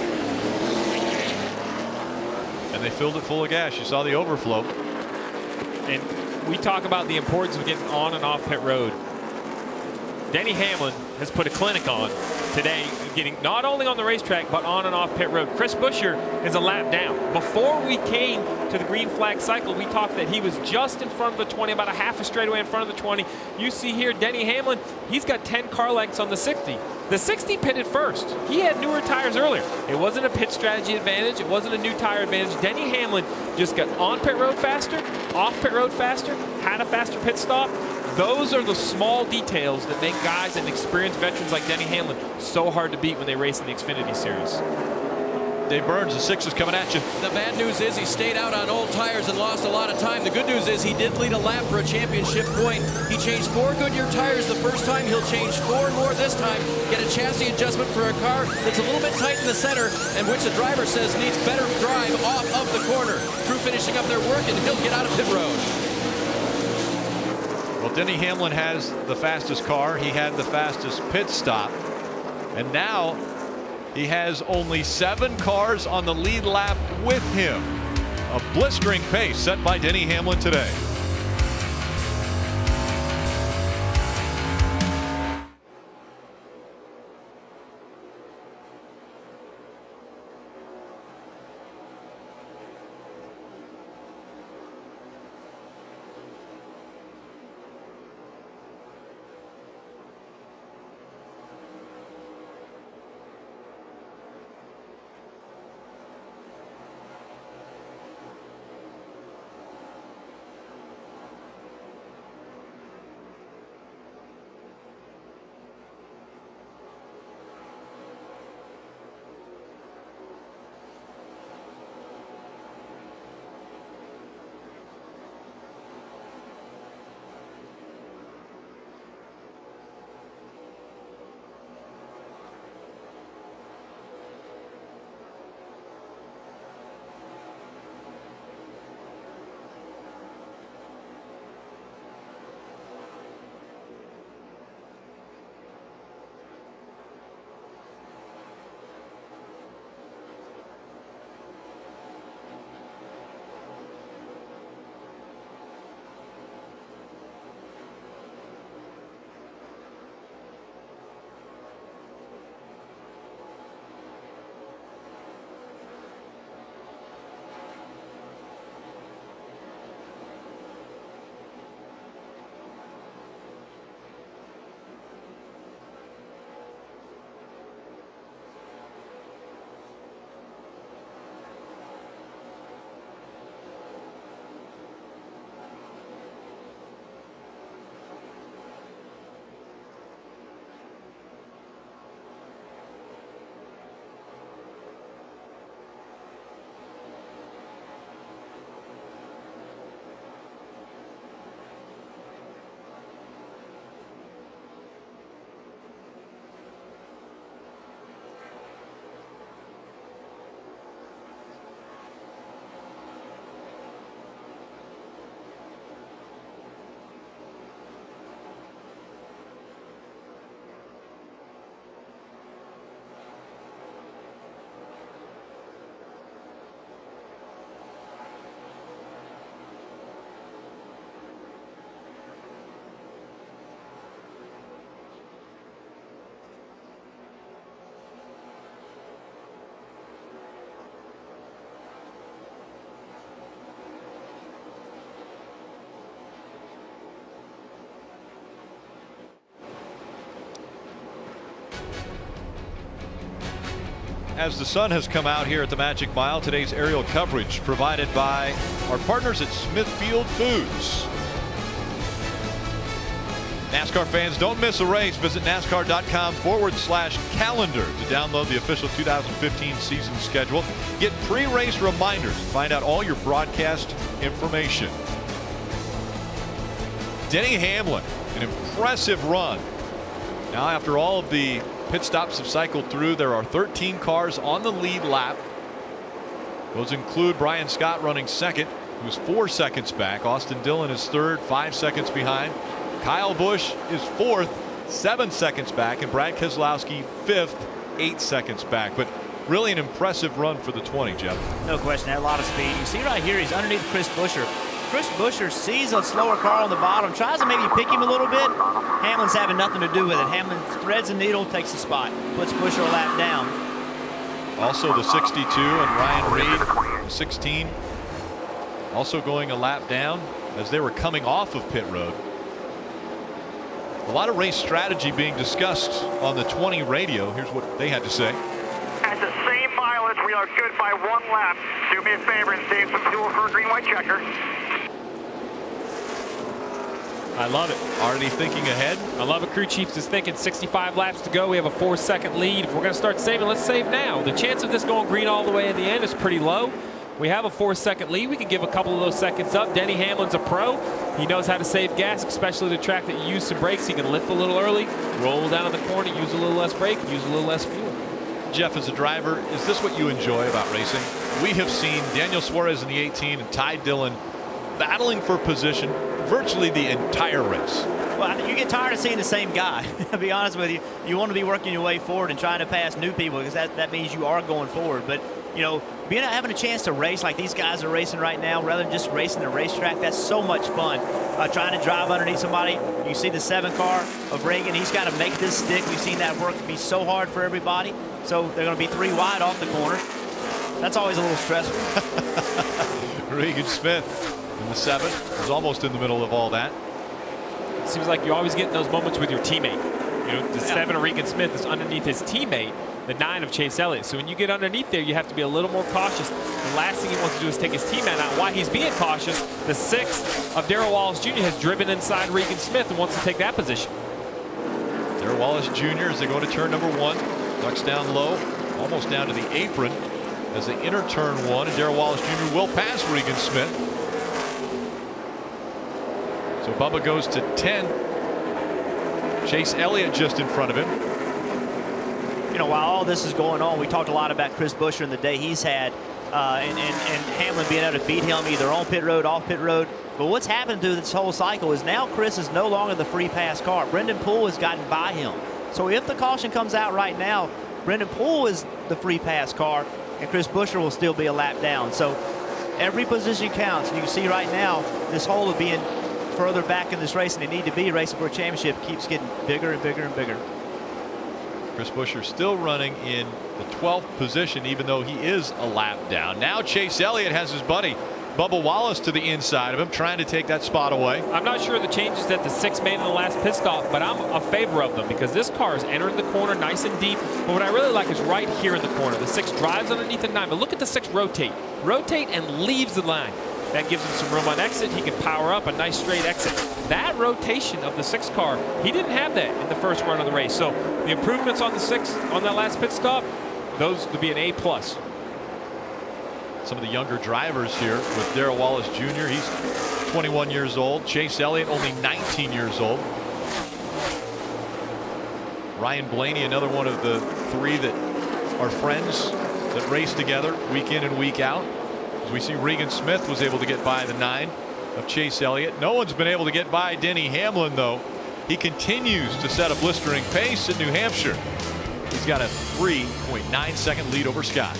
And they filled it full of gas. You saw the overflow. And we talk about the importance of getting on and off pit road. Denny Hamlin has put a clinic on today, getting not only on the racetrack, but on and off pit road. Chris Buescher is a lap down. Before we came to the green flag cycle, we talked that he was just in front of the 20, about a half a straightaway in front of the 20. You see here, Denny Hamlin, he's got 10 car lengths on the 60. The 60 pitted first. He had newer tires earlier. It wasn't a pit strategy advantage. It wasn't a new tire advantage. Denny Hamlin just got on pit road faster, off pit road faster, had a faster pit stop. Those are the small details that make guys and experienced veterans like Denny Hamlin so hard to beat when they race in the Xfinity Series. Dave Burns, the 6 is coming at you. The bad news is he stayed out on old tires and lost a lot of time. The good news is he did lead a lap for a championship point. He changed 4 Goodyear tires the first time. He'll change 4 more this time. Get a chassis adjustment for a car that's a little bit tight in the center and which the driver says needs better drive off of the corner. Crew finishing up their work and he'll get out of pit road. Well, Denny Hamlin has the fastest car. He had the fastest pit stop. And now he has only 7 cars on the lead lap with him. A blistering pace set by Denny Hamlin today. as the sun has come out here at the Magic Mile. Today's aerial coverage provided by our partners at Smithfield Foods. NASCAR fans, don't miss a race. Visit NASCAR.com/calendar to download the official 2015 season schedule. Get pre-race reminders and find out all your broadcast information. Denny Hamlin, an impressive run. Now, after all of the pit stops have cycled through, there are 13 cars on the lead lap. Those include Brian Scott running second, who's 4 seconds back. Austin Dillon is third, 5 seconds behind. Kyle Busch is fourth, 7 seconds back, and Brad Keselowski fifth, 8 seconds back. But really an impressive run for the 20, Jeff. No question, had a lot of speed. You see right here, he's underneath Chris Buescher. Chris Buescher sees a slower car on the bottom, tries to maybe pick him a little bit. Hamlin's having nothing to do with it. Hamlin threads the needle, takes the spot, puts Buescher a lap down. Also the 62 and Ryan Reed, 16, also going a lap down as they were coming off of pit road. A lot of race strategy being discussed on the 20 radio. Here's what they had to say. At the same mileage, we are good by 1 lap. Do me a favor and save some fuel for a green-white checker. I love it. Already thinking ahead. I love it. Crew chief is thinking 65 laps to go. We have a 4-second lead. If we're going to start saving, let's save now. The chance of this going green all the way at the end is pretty low. We have a 4-second lead. We can give a couple of those seconds up. Denny Hamlin's a pro. He knows how to save gas, especially the track that you use some brakes. He can lift a little early, roll down in the corner, use a little less brake, use a little less fuel. Jeff, as a driver, is this what you enjoy about racing? We have seen Daniel Suarez in the 18 and Ty Dillon battling for position virtually the entire race. Well, you get tired of seeing the same guy. To be honest with you, you want to be working your way forward and trying to pass new people because that means you are going forward. But you know, having a chance to race like these guys are racing right now, rather than just racing the racetrack, that's so much fun. Trying to drive underneath somebody. You see the 7 car of Reagan. He's got to make this stick. We've seen that work be so hard for everybody. So they're going to be 3 wide off the corner. That's always a little stressful. Regan Smith in the 7 is almost in the middle of all that. It seems like you always get in those moments with your teammate. You know, the 7 of Regan Smith is underneath his teammate, the 9 of Chase Elliott. So when you get underneath there, you have to be a little more cautious. The last thing he wants to do is take his teammate out. Why he's being cautious, the 6 of Darrell Wallace Jr. has driven inside Regan Smith and wants to take that position. Darrell Wallace Jr. as they go to turn number 1, ducks down low, almost down to the apron as they enter turn 1, and Darrell Wallace Jr. will pass Regan Smith. So Bubba goes to 10. Chase Elliott just in front of him. You know, while all this is going on, we talked a lot about Chris Buescher and the day he's had, and Hamlin being able to beat him either on pit road, off pit road. But what's happened through this whole cycle is now Chris is no longer the free pass car. Brendan Poole has gotten by him. So if the caution comes out right now, Brendan Poole is the free pass car, and Chris Buescher will still be a lap down. So every position counts. And you can see right now this hole of being further back in this race, and they need to be racing for a championship, keeps getting bigger and bigger and bigger. Chris Buescher still running in the 12th position, even though he is a lap down. Now Chase Elliott has his buddy Bubba Wallace to the inside of him, trying to take that spot away. I'm not sure of the changes that the 6 made in the last pit stop, but I'm a favor of them because this car is entering the corner nice and deep. But what I really like is right here in the corner. The 6 drives underneath the 9, but look at the 6 rotate and leaves the line. That gives him some room on exit. He can power up a nice straight exit. That rotation of the 6 car, he didn't have that in the first run of the race. So the improvements on the 6 on that last pit stop, those would be an A+. Some of the younger drivers here with Darrell Wallace Jr. He's 21 years old. Chase Elliott only 19 years old. Ryan Blaney, another one of the 3 that are friends that race together week in and week out. As we see, Regan Smith was able to get by the 9 of Chase Elliott. No one's been able to get by Denny Hamlin, though. He continues to set a blistering pace at New Hampshire. He's got a 3.9 second lead over Scott.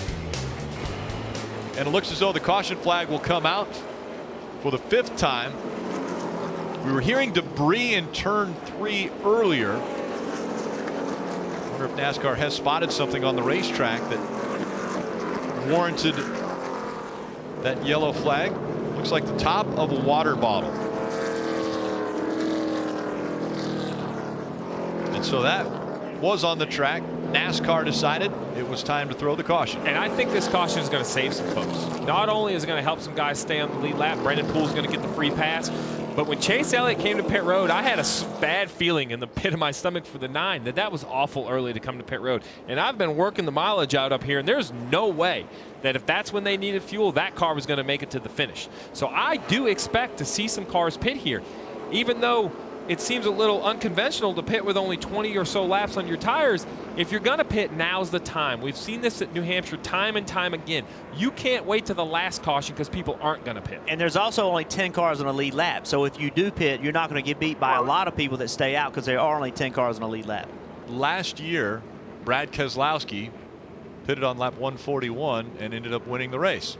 And it looks as though the caution flag will come out for the 5th time. We were hearing debris in turn 3 earlier. I wonder if NASCAR has spotted something on the racetrack that warranted that yellow flag. Looks like the top of a water bottle. And so that was on the track. NASCAR decided it was time to throw the caution. And I think this caution is going to save some folks. Not only is it going to help some guys stay on the lead lap, Brendan Poole's going to get the free pass, but when Chase Elliott came to pit road, I had a bad feeling in the pit of my stomach for the 9 that was awful early to come to pit road. And I've been working the mileage out up here, and there's no way that if that's when they needed fuel, that car was going to make it to the finish. So I do expect to see some cars pit here, even though it seems a little unconventional to pit with only 20 or so laps on your tires. If you're going to pit, now's the time. We've seen this at New Hampshire time and time again. You can't wait to the last caution because people aren't going to pit. And there's also only 10 cars on a lead lap. So if you do pit, you're not going to get beat by a lot of people that stay out because there are only 10 cars on a lead lap. Last year, Brad Keselowski pitted on lap 141 and ended up winning the race.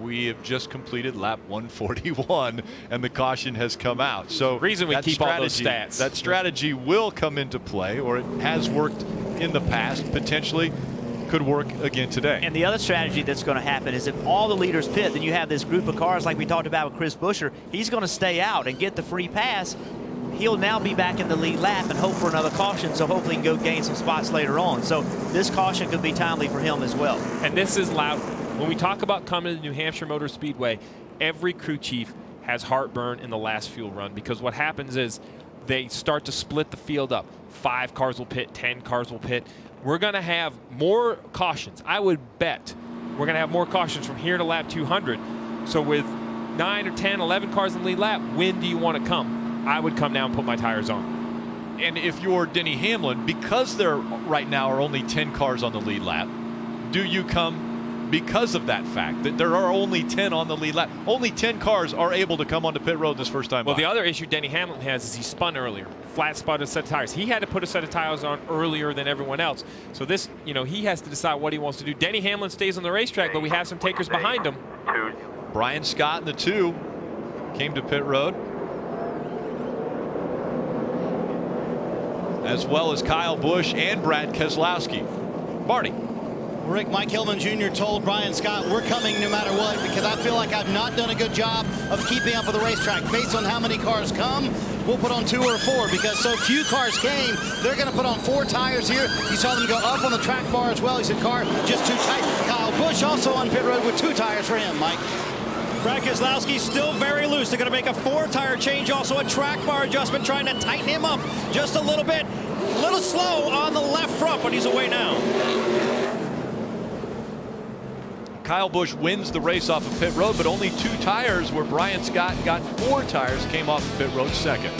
We have just completed lap 141 and the caution has come out. So reason we keep all those stats. That strategy will come into play, or it has worked in the past, potentially could work again today. And the other strategy that's going to happen is if all the leaders pit, then you have this group of cars like we talked about with Chris Buescher. He's going to stay out and get the free pass. He'll now be back in the lead lap and hope for another caution, so hopefully he can go gain some spots later on. So this caution could be timely for him as well. And this is loud. When we talk about coming to the New Hampshire Motor Speedway, every crew chief has heartburn in the last fuel run, because what happens is they start to split the field up. 5 cars will pit, 10 cars will pit. We're going to have more cautions. I would bet we're going to have more cautions from here to lap 200. So with 9 or 10, 11 cars in the lead lap, when do you want to come? I would come now and put my tires on. And if you're Denny Hamlin, because there right now are only 10 cars on the lead lap, do you come because of that fact that there are only 10 on the lead lap? Only 10 cars are able to come onto pit road this first time. Well, the other issue Denny Hamlin has is he spun earlier. Flat spotted set of tires. He had to put a set of tires on earlier than everyone else. So this, he has to decide what he wants to do. Denny Hamlin stays on the racetrack, but we have some takers behind him. Brian Scott in the 2 came to pit road, as well as Kyle Busch and Brad Keselowski. Marty. Rick, Mike Hillman Jr. told Brian Scott, we're coming no matter what, because I feel like I've not done a good job of keeping up with the racetrack. Based on how many cars come, we'll put on 2 or 4, because so few cars came. They're going to put on 4 tires here. You saw them go up on the track bar as well. He said, car just too tight. Kyle Busch also on pit road with 2 tires for him, Mike. Brad Keselowski still very loose. They're going to make a 4-tire change, also a track bar adjustment, trying to tighten him up just a little bit. A little slow on the left front, but he's away now. Kyle Busch wins the race off of pit road, but only 2 tires, where Brian Scott got 4 tires, came off of pit road second.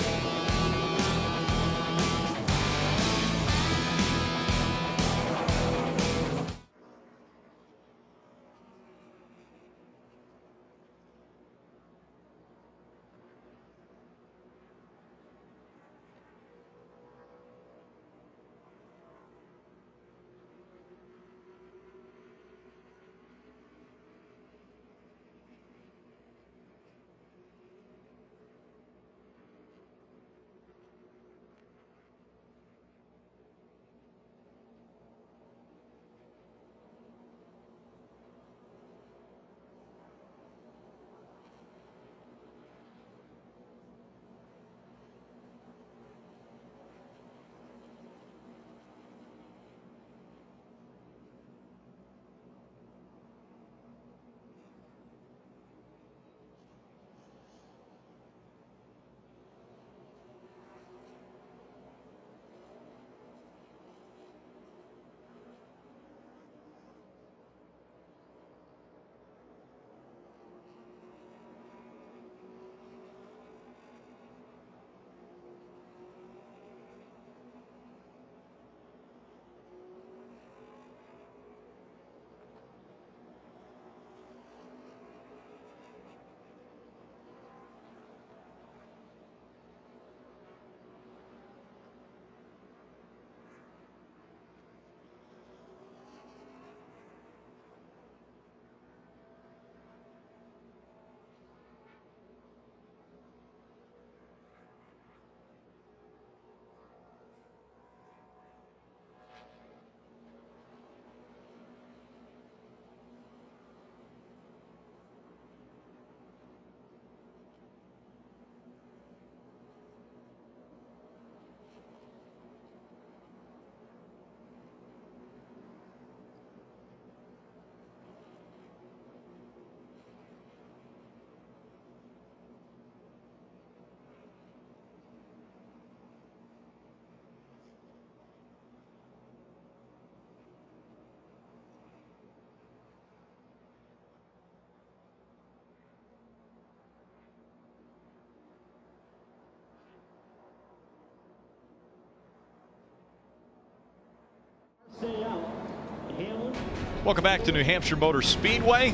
Welcome back to New Hampshire Motor Speedway.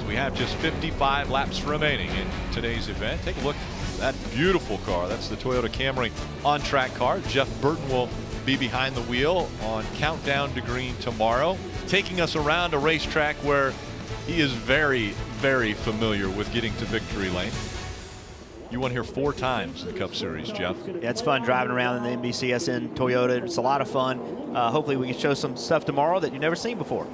We have just 55 laps remaining in today's event. Take a look at that beautiful car. That's the Toyota Camry on-track car. Jeff Burton will be behind the wheel on Countdown to Green tomorrow, taking us around a racetrack where he is very, very familiar with getting to victory lane. You won here 4 times in the Cup Series, Jeff. Yeah, it's fun driving around in the NBCSN Toyota. It's a lot of fun. Hopefully we can show some stuff tomorrow that you've never seen before.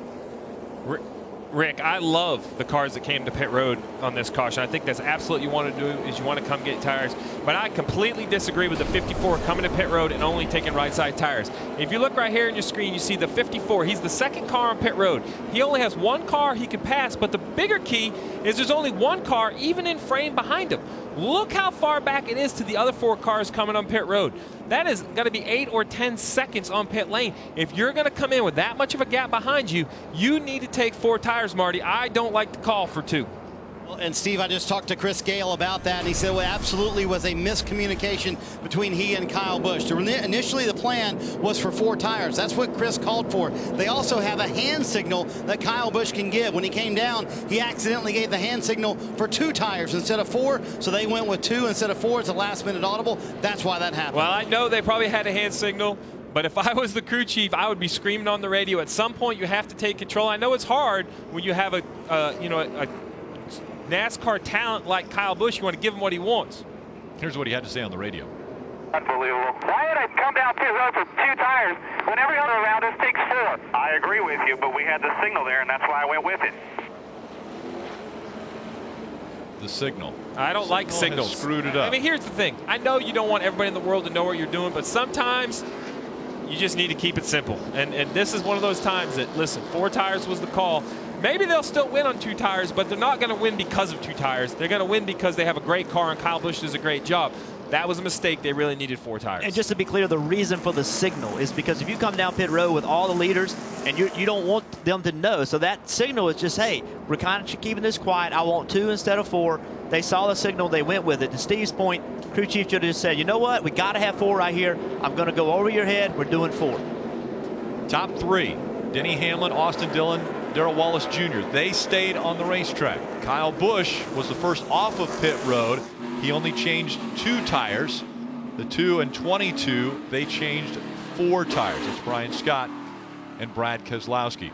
Rick, I love the cars that came to pit road on this caution. I think that's absolutely what you want to do is you want to come get tires. But I completely disagree with the 54 coming to pit road and only taking right side tires. If you look right here on your screen, you see the 54. He's the second car on pit road. He only has 1 car he can pass, but the bigger key is there's only 1 car even in frame behind him. Look how far back it is to the other 4 cars coming on pit road. That is going to be 8 or 10 seconds on pit lane. If you're going to come in with that much of a gap behind you, you need to take 4 tires, Marty. I don't like to call for 2. Well, and Steve, I just talked to Chris Gale about that, and he said, well, absolutely was a miscommunication between he and Kyle Busch. Initially, the plan was for 4 tires. That's what Chris called for. They also have a hand signal that Kyle Busch can give. When he came down, he accidentally gave the hand signal for 2 tires instead of 4, so they went with 2 instead of 4. It's a last-minute audible. That's why that happened. Well, I know they probably had a hand signal, but if I was the crew chief, I would be screaming on the radio. At some point, you have to take control. I know it's hard when you have a NASCAR talent like Kyle Busch. You want to give him what he wants. Here's what he had to say on the radio. Unbelievable. Why would I come down pit road for 2 tires when every other around us takes 4? I agree with you, but we had the signal there, and that's why I went with it. The signal. I don't like signals. Screwed it up. I mean, here's the thing. I know you don't want everybody in the world to know what you're doing, but sometimes you just need to keep it simple. And this is one of those times that, listen, 4 tires was the call. Maybe they'll still win on 2 tires, but they're not going to win because of 2 tires. They're going to win because they have a great car and Kyle Busch does a great job. That was a mistake. They really needed 4 tires. And just to be clear, the reason for the signal is because if you come down pit road with all the leaders and you don't want them to know, so that signal is just, hey, we're kind of keeping this quiet. I want 2 instead of 4. They saw the signal. They went with it. To Steve's point, crew chief should have just said, you know what? We got to have 4 right here. I'm going to go over your head. We're doing 4. Top 3, Denny Hamlin, Austin Dillon, Darrell Wallace Jr. They stayed on the racetrack. Kyle Busch was the first off of pit road. He only changed 2 tires. The 2 and 22, they changed 4 tires. It's Brian Scott and Brad Keselowski.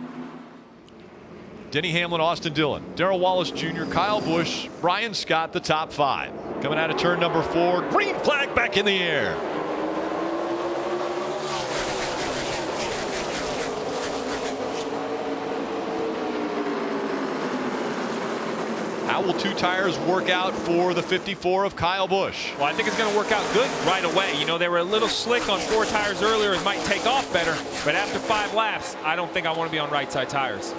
Denny Hamlin, Austin Dillon, Darrell Wallace Jr., Kyle Busch, Brian Scott, the top 5. Coming out of turn number 4, green flag back in the air. How will 2 tires work out for the 54 of Kyle Busch? Well, I think it's going to work out good right away. You know, they were a little slick on 4 tires earlier. It might take off better, but after 5 laps, I don't think I want to be on right side tires.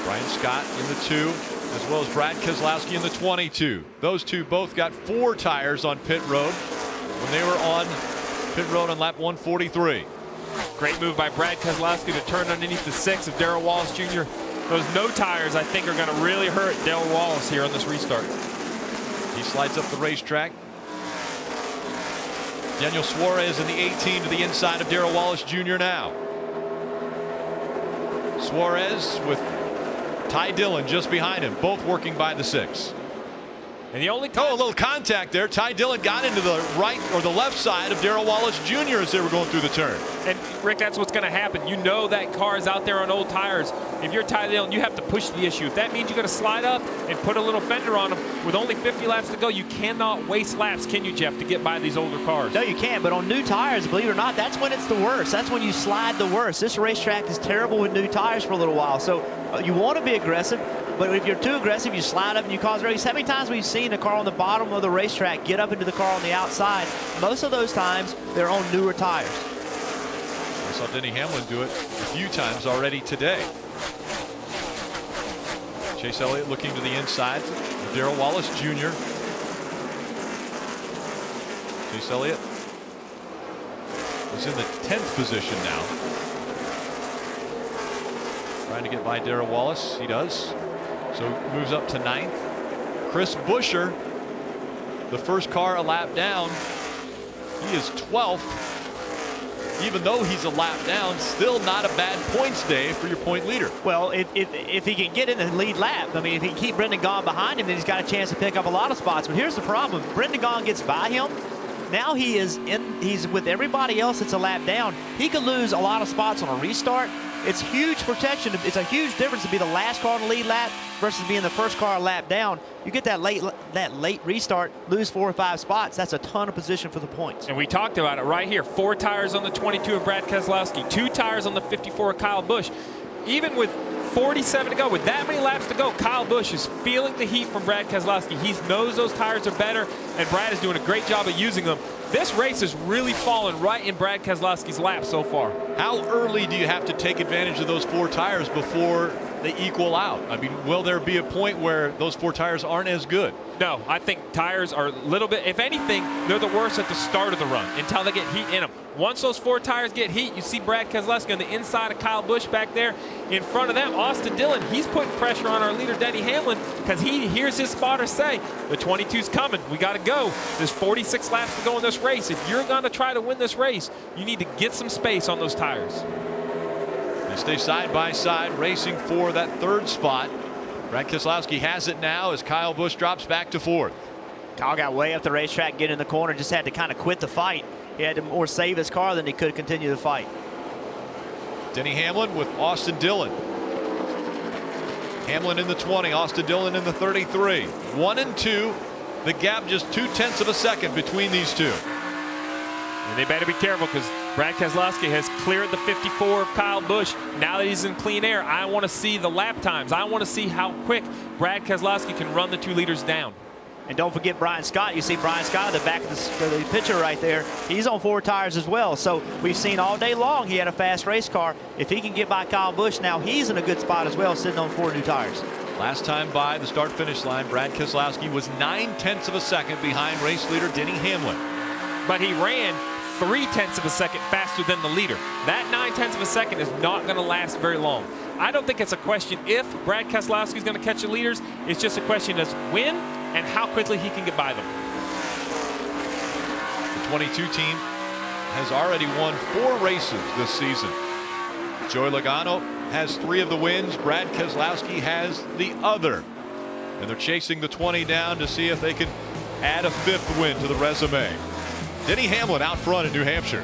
Brian Scott in the 2, as well as Brad Keselowski in the 22. Those 2 both got 4 tires on pit road when they were on pit road on lap 143. Great move by Brad Keselowski to turn underneath the 6 of Darrell Wallace Jr. Those no tires, I think, are going to really hurt Darrell Wallace here on this restart. He slides up the racetrack. Daniel Suarez in the 18 to the inside of Darrell Wallace Jr. now. Suarez with Ty Dillon just behind him, both working by the 6. And the only a little contact there. Ty Dillon got into the right or the left side of Darrell Wallace Jr. as they were going through the turn. And Rick, that's what's going to happen. You know that car is out there on old tires. If you're Ty Dillon, you have to push the issue. If that means you got to slide up and put a little fender on them with only 50 laps to go, you cannot waste laps, can you, Jeff, to get by these older cars? No, you can't. But on new tires, believe it or not, that's when it's the worst. That's when you slide the worst. This racetrack is terrible with new tires for a little while. So you want to be aggressive. But if you're too aggressive, you slide up and you cause race. How many times we've seen a car on the bottom of the racetrack get up into the car on the outside? Most of those times, they're on newer tires. I saw Denny Hamlin do it a few times already today. Chase Elliott looking to the inside. Darrell Wallace Jr. Chase Elliott is in the 10th position now. Trying to get by Darrell Wallace. He does. So moves up to 9th. Chris Buescher, the first car a lap down. He is 12th. even though he's a lap down, still not a bad points day for your point leader. Well, if he can get in the lead lap, I mean, if he can keep Brendan Gaughan behind him, then he's got a chance to pick up a lot of spots. But here's the problem. Brendan Gaughan gets by him. Now he's with everybody else that's a lap down. He could lose a lot of spots on a restart. It's huge protection. It's a huge difference to be the last car on the lead lap versus being the first car a lap down. You get that late restart, lose 4 or 5 spots. That's a ton of position for the points. And we talked about it right here. 4 tires on the 22 of Brad Keselowski, 2 tires on the 54 of Kyle Busch. Even with 47 to go, with that many laps to go, Kyle Busch is feeling the heat from Brad Keselowski. He knows those tires are better, and Brad is doing a great job of using them. This race has really fallen right in Brad Keselowski's lap so far. How early do you have to take advantage of those 4 tires before they equal out? I mean, will there be a point where those 4 tires aren't as good? No, I think tires are a little bit, if anything, they're the worst at the start of the run until they get heat in them. Once those 4 tires get heat, you see Brad Keselowski on the inside of Kyle Busch back there. In front of them, Austin Dillon, he's putting pressure on our leader, Denny Hamlin, because he hears his spotter say, the 22's coming, we got to go. There's 46 laps to go in this race. If you're going to try to win this race, you need to get some space on those tires. They stay side by side, racing for that 3rd spot. Brad Keselowski has it now as Kyle Busch drops back to 4th. Kyle got way up the racetrack, get in the corner, just had to kind of quit the fight. He had to more save his car than he could continue the fight. Denny Hamlin with Austin Dillon. Hamlin in the 20, Austin Dillon in the 33. 1 and 2. The gap just 0.2 of a second between these two. And they better be careful because Brad Keselowski has cleared the 54 of Kyle Busch. Now that he's in clean air, I want to see the lap times. I want to see how quick Brad Keselowski can run the 2 leaders down. And don't forget Brian Scott. You see Brian Scott at the back of the picture right there. He's on 4 tires as well. So we've seen all day long he had a fast race car. If he can get by Kyle Busch, now he's in a good spot as well, sitting on 4 new tires. Last time by the start-finish line, Brad Keselowski was 0.9 of a second behind race leader Denny Hamlin. But he ran 0.3 of a second faster than the leader. That 0.9 of a second is not going to last very long. I don't think it's a question if Brad Keselowski is going to catch the leaders. It's just a question of when and how quickly he can get by them. The 22 team has already won 4 races this season. Joey Logano has 3 of the wins. Brad Keselowski has the other. And they're chasing the 20 down to see if they can add a 5th win to the resume. Denny Hamlin out front in New Hampshire.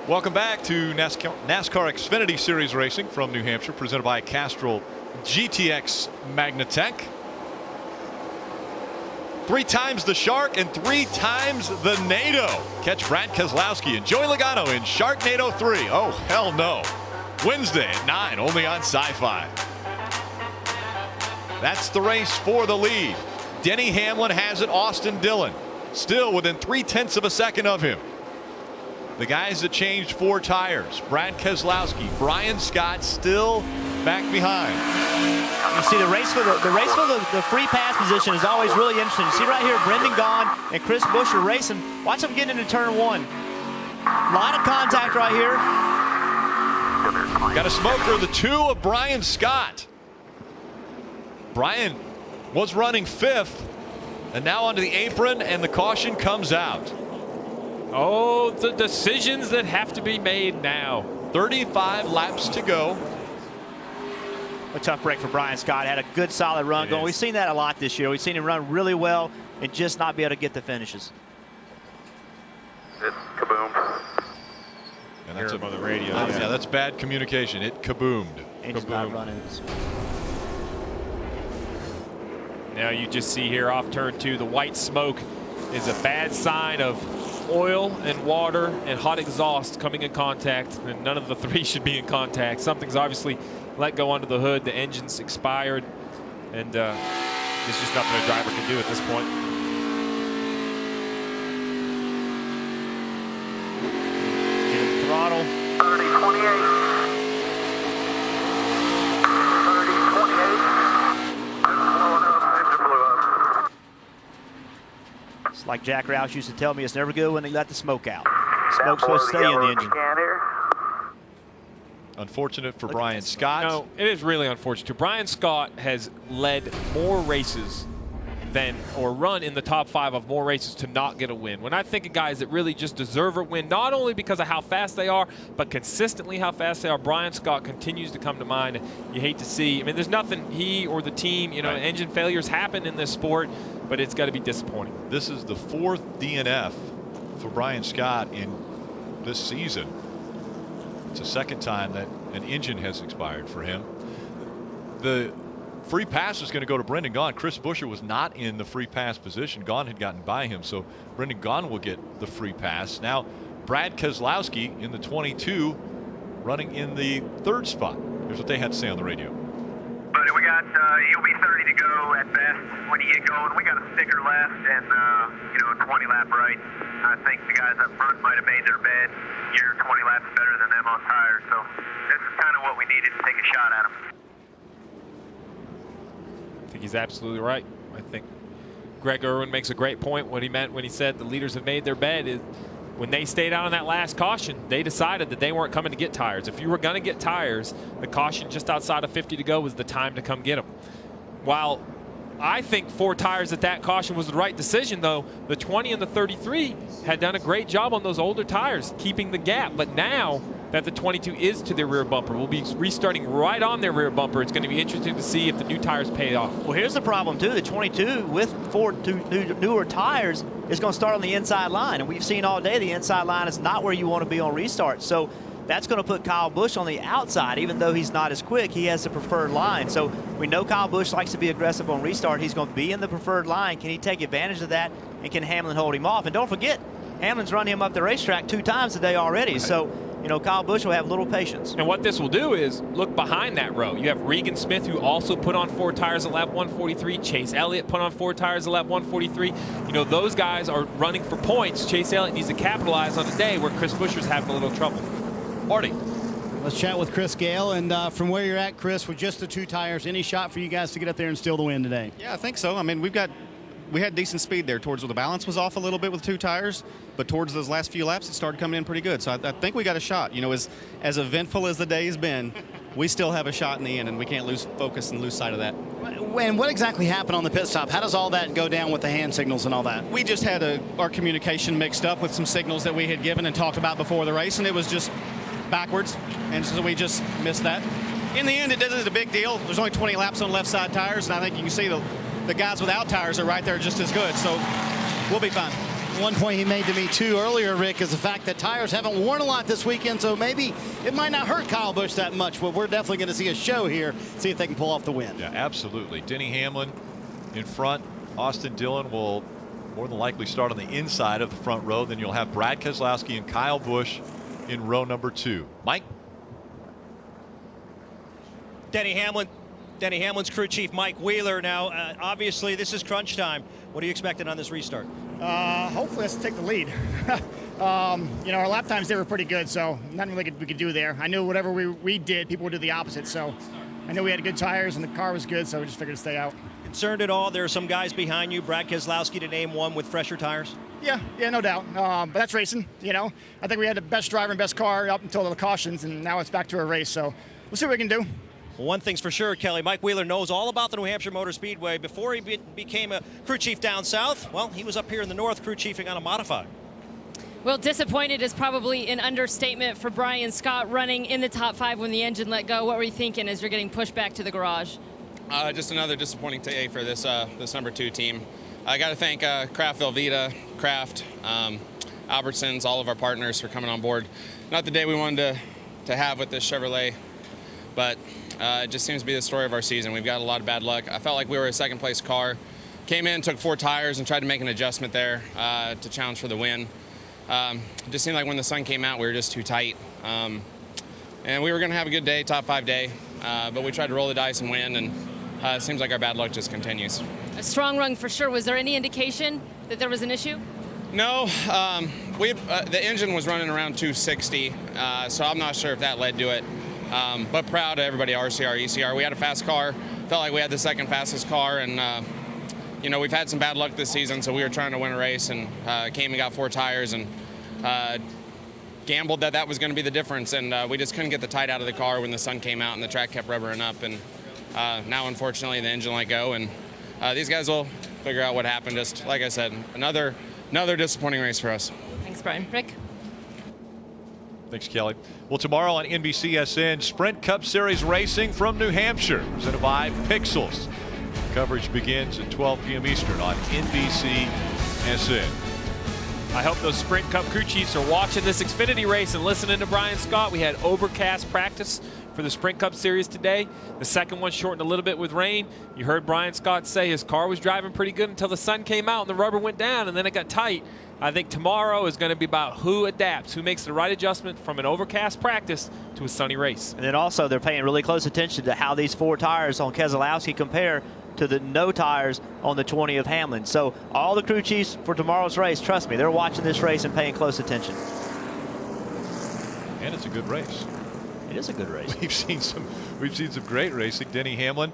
Welcome back to NASCAR Xfinity Series Racing from New Hampshire, presented by Castrol GTX Magnatech. 3 times the Shark and 3 times the NATO. Catch Brad Keselowski and Joey Logano in Sharknado 3. Oh, hell no. Wednesday at 9, only on Sci-Fi. That's the race for the lead. Denny Hamlin has it. Austin Dillon still within 0.3 of a second of him. The guys that changed 4 tires, Brad Keselowski, Brian Scott still back behind. You see the race for the free pass position is always really interesting. You see right here, Brendan Gaughan and Chris Buescher racing. Watch them get into turn 1. A lot of contact right here. Got a smoker, the 2 of Brian Scott. Brian was running 5th, and now onto the apron, and the caution comes out. Oh, the decisions that have to be made now. 35 laps to go. A tough break for Brian Scott. Had a good solid run going. We've seen that a lot this year. We've seen him run really well and just not be able to get the finishes. It's kaboom. And that's on the radio. Yeah, that's bad communication. It kaboomed. Engine's not running. Now you just see here off turn 2, the white smoke is a bad sign of oil and water and hot exhaust coming in contact, and none of the 3 should be in contact. Something's obviously let go under the hood. The engine's expired, and there's just nothing a driver can do at this point. Get throttle. 30-28. 30-28. It's like Jack Roush used to tell me, it's never good when they let the smoke out. Smoke's supposed to stay in the engine. Unfortunate for Brian Scott. No, it is really unfortunate. Brian Scott has led more races than, or run in the top 5 of more races to not get a win. When I think of guys that really just deserve a win, not only because of how fast they are, but consistently how fast they are, Brian Scott continues to come to mind. You hate to see, I mean, there's nothing he or the team, you know, engine failures happen in this sport, but it's got to be disappointing. This is the 4th DNF for Brian Scott in this season. It's the 2nd time that an engine has expired for him. The free pass is going to go to Brendan Gaughan. Chris Buescher was not in the free pass position. Gaughan had gotten by him, so Brendan Gaughan will get the free pass. Now, Brad Keselowski in the 22 running in the 3rd spot. Here's what they had to say on the radio. Buddy, we got, you'll be 30 to go at best when you get going. We got a sticker left and, you know, a 20 lap right. I think the guys up front might have made their bed. You're 20 laps better than them on tires, so this is kind of what we needed to take a shot at them. I think he's absolutely right. I think Greg Irwin makes a great point. What he meant when he said the leaders have made their bed is when they stayed out on that last caution, they decided that they weren't coming to get tires. If you were going to get tires, the caution just outside of 50 to go was the time to come get them. While I think 4 tires at that caution was the right decision, though, the 20 and the 33 had done a great job on those older tires, keeping the gap. But now that the 22 is to their rear bumper, we'll be restarting right on their rear bumper. It's going to be interesting to see if the new tires pay off. Well, here's the problem, too. The 22 with 4 newer tires is going to start on the inside line. And we've seen all day the inside line is not where you want to be on restart. So that's going to put Kyle Busch on the outside. Even though he's not as quick, he has the preferred line. So we know Kyle Busch likes to be aggressive on restart. He's going to be in the preferred line. Can he take advantage of that? And can Hamlin hold him off? And don't forget, Hamlin's run him up the racetrack 2 times today already. Right. So, you know, Kyle Busch will have little patience. And what this will do is look behind that row. You have Regan Smith, who also put on 4 tires at lap 143. Chase Elliott put on 4 tires at lap 143. You know, those guys are running for points. Chase Elliott needs to capitalize on a day where Chris Buescher's having a little trouble. Marty. Let's chat with Chris Gale. And from where you're at, Chris, with just the 2 tires, any shot for you guys to get up there and steal the win today? Yeah, I think so. I mean, we had decent speed there towards where the balance was off a little bit with 2 tires, but towards those last few laps, it started coming in pretty good. So I think we got a shot. You know, as eventful as the day's been, we still have a shot in the end, and we can't lose focus and lose sight of that. And what exactly happened on the pit stop? How does all that go down with the hand signals and all that? We just had our communication mixed up with some signals that we had given and talked about before the race, and it was just backwards, and so we just missed that. In the end, it isn't a big deal. There's only 20 laps on left side tires, and I think you can see the guys without tires are right there just as good, so we'll be fine. One point he made to me too earlier, Rick, is the fact that tires haven't worn a lot this weekend, so maybe it might not hurt Kyle Busch that much, but we're definitely going to see a show here, see if they can pull off the win. Yeah, absolutely. Denny Hamlin in front. Austin Dillon will more than likely start on the inside of the front row. Then you'll have Brad Keselowski and Kyle Busch in row number 2. Mike? Denny Hamlin's crew chief, Mike Wheeler. Now, obviously, this is crunch time. What are you expecting on this restart? Hopefully, let's take the lead. Our lap times, they were pretty good, so nothing really we could do there. I knew whatever we did, people would do the opposite, so I knew we had good tires and the car was good, so we just figured to stay out. Concerned at all? There are some guys behind you, Brad Keselowski to name one, with fresher tires? Yeah, no doubt. But that's racing, I think we had the best driver and best car up until the cautions, and now it's back to a race, so we'll see what we can do. Well, one thing's for sure, Kelly, Mike Wheeler knows all about the New Hampshire Motor Speedway. Before he became a crew chief down south, well, he was up here in the north crew chiefing on a modified. Well, disappointed is probably an understatement for Brian Scott, running in the top 5 when the engine let go. What were you thinking as you're getting pushed back to the garage? Just another disappointing day for this number 2 team. I got to thank Kraft Velveeta, Kraft, Albertsons, all of our partners for coming on board. Not the day we wanted to have with this Chevrolet, but it just seems to be the story of our season. We've got a lot of bad luck. I felt like we were a second place car. Came in, took 4 tires, and tried to make an adjustment there to challenge for the win. It just seemed like when the sun came out, we were just too tight. And we were going to have a good day, top 5 day, but we tried to roll the dice and win, and it seems like our bad luck just continues. A strong run for sure. Was there any indication that there was an issue? No, the engine was running around 260, so I'm not sure if that led to it. But proud of everybody, RCR, ECR. We had a fast car. Felt like we had the second fastest car, and we've had some bad luck this season, so we were trying to win a race, and came and got 4 tires, and gambled that was going to be the difference, and we just couldn't get the tight out of the car when the sun came out and the track kept rubbering up, and now unfortunately the engine let go, and these guys will figure out what happened. Just like I said, another disappointing race for us. Thanks, Brian. Rick? Thanks, Kelly. Well, tomorrow on NBCSN, Sprint Cup Series racing from New Hampshire, presented by Pixels. Coverage begins at 12 p.m. Eastern on NBCSN. I hope those Sprint Cup crew chiefs are watching this Xfinity race and listening to Brian Scott. We had overcast practice for the Sprint Cup Series today. The second one shortened a little bit with rain. You heard Brian Scott say his car was driving pretty good until the sun came out and the rubber went down, and then it got tight. I think tomorrow is going to be about who adapts, who makes the right adjustment from an overcast practice to a sunny race. And then also they're paying really close attention to how these 4 tires on Keselowski compare to the no tires on the 20 of Hamlin. So all the crew chiefs for tomorrow's race, trust me, they're watching this race and paying close attention. And it's a good race. It is a good race. We've seen some great racing. Denny Hamlin,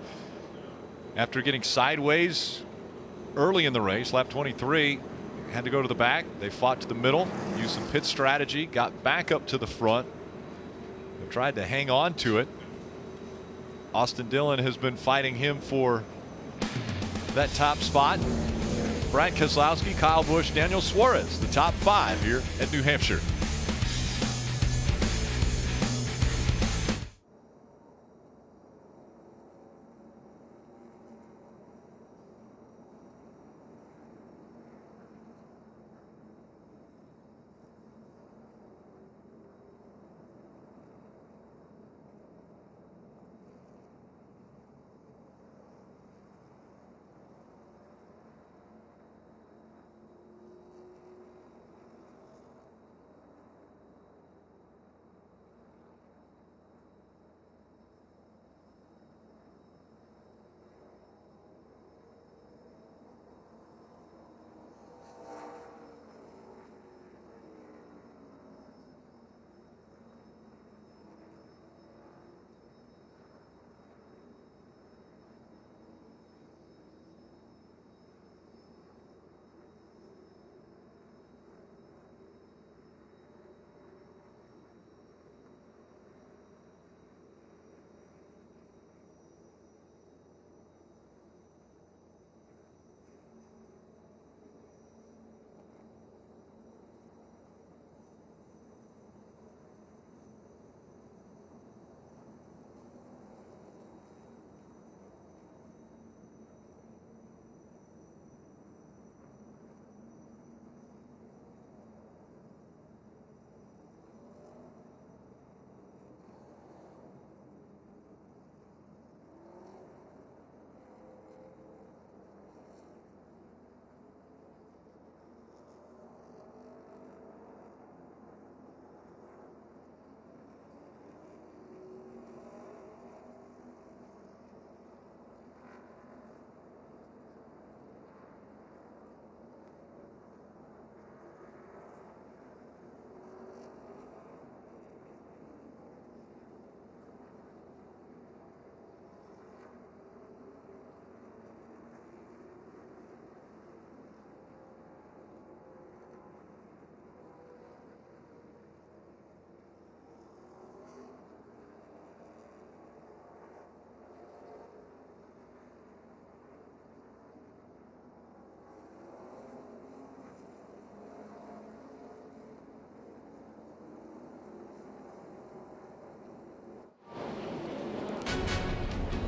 after getting sideways early in the race, lap 23, had to go to the back. They fought to the middle, used some pit strategy, got back up to the front, and tried to hang on to it. Austin Dillon has been fighting him for that top spot. Brad Keselowski, Kyle Busch, Daniel Suarez, the top 5 here at New Hampshire.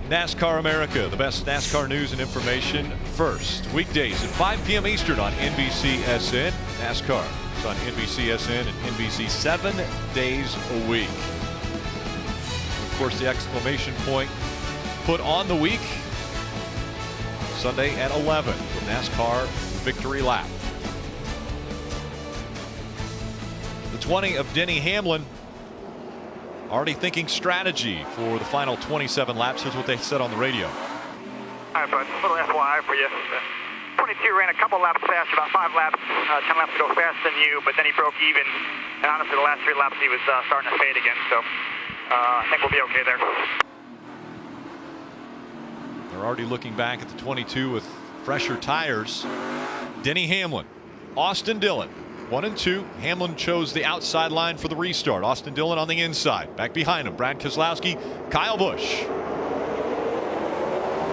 NASCAR America, the best NASCAR news and information first. Weekdays at 5 p.m. Eastern on NBCSN. NASCAR is on NBCSN and NBC 7 days a week. Of course, the exclamation point put on the week Sunday at 11 for NASCAR Victory Lap. The 20 of Denny Hamlin already thinking strategy for the final 27 laps. Here's what they said on the radio. All right, bud, a little FYI for you. 22 ran a couple laps fast, about 5 laps, 10 laps ago faster than you, but then he broke even. And honestly, the last 3 laps he was starting to fade again, so I think we'll be okay there. They're already looking back at the 22 with fresher tires. Denny Hamlin, Austin Dillon, 1 and 2. Hamlin chose the outside line for the restart. Austin Dillon on the inside. Back behind him, Brad Keselowski, Kyle Busch.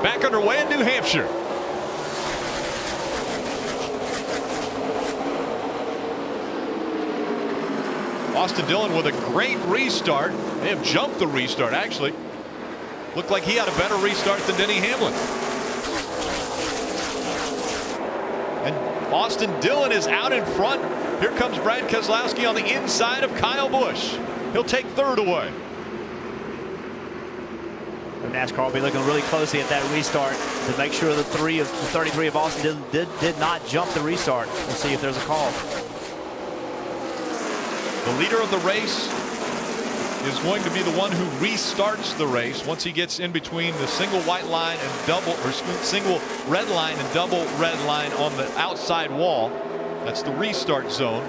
Back underway in New Hampshire. Austin Dillon with a great restart. They have jumped the restart, actually. Looked like he had a better restart than Denny Hamlin. And Austin Dillon is out in front. Here comes Brad Keselowski on the inside of Kyle Busch. He'll take 3rd away. NASCAR will be looking really closely at that restart to make sure the 33 of Austin did not jump the restart. We'll see if there's a call. The leader of the race is going to be the one who restarts the race once he gets in between the single white line and single red line and double red line on the outside wall. That's the restart zone.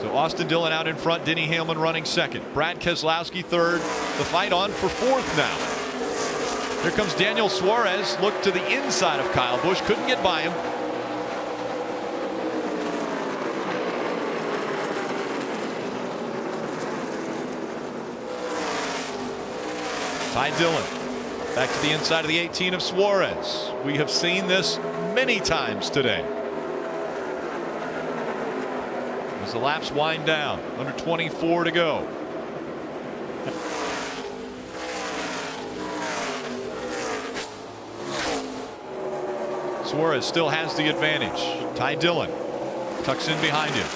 So Austin Dillon out in front, Denny Hamlin running 2nd. Brad Keselowski 3rd. The fight on for 4th now. Here comes Daniel Suarez. Looked to the inside of Kyle Busch. Couldn't get by him. Ty Dillon back to the inside of the 18 of Suarez. We have seen this many times today. As the laps wind down, under 24 to go. Suarez still has the advantage. Ty Dillon tucks in behind him.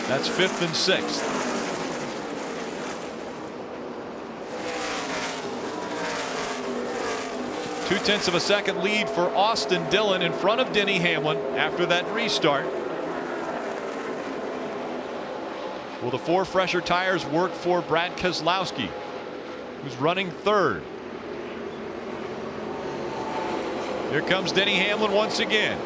That's 5th and 6th. Two-tenths of a second lead for Austin Dillon in front of Denny Hamlin after that restart. Will the 4 fresher tires work for Brad Keselowski, who's running 3rd? Here comes Denny Hamlin once again.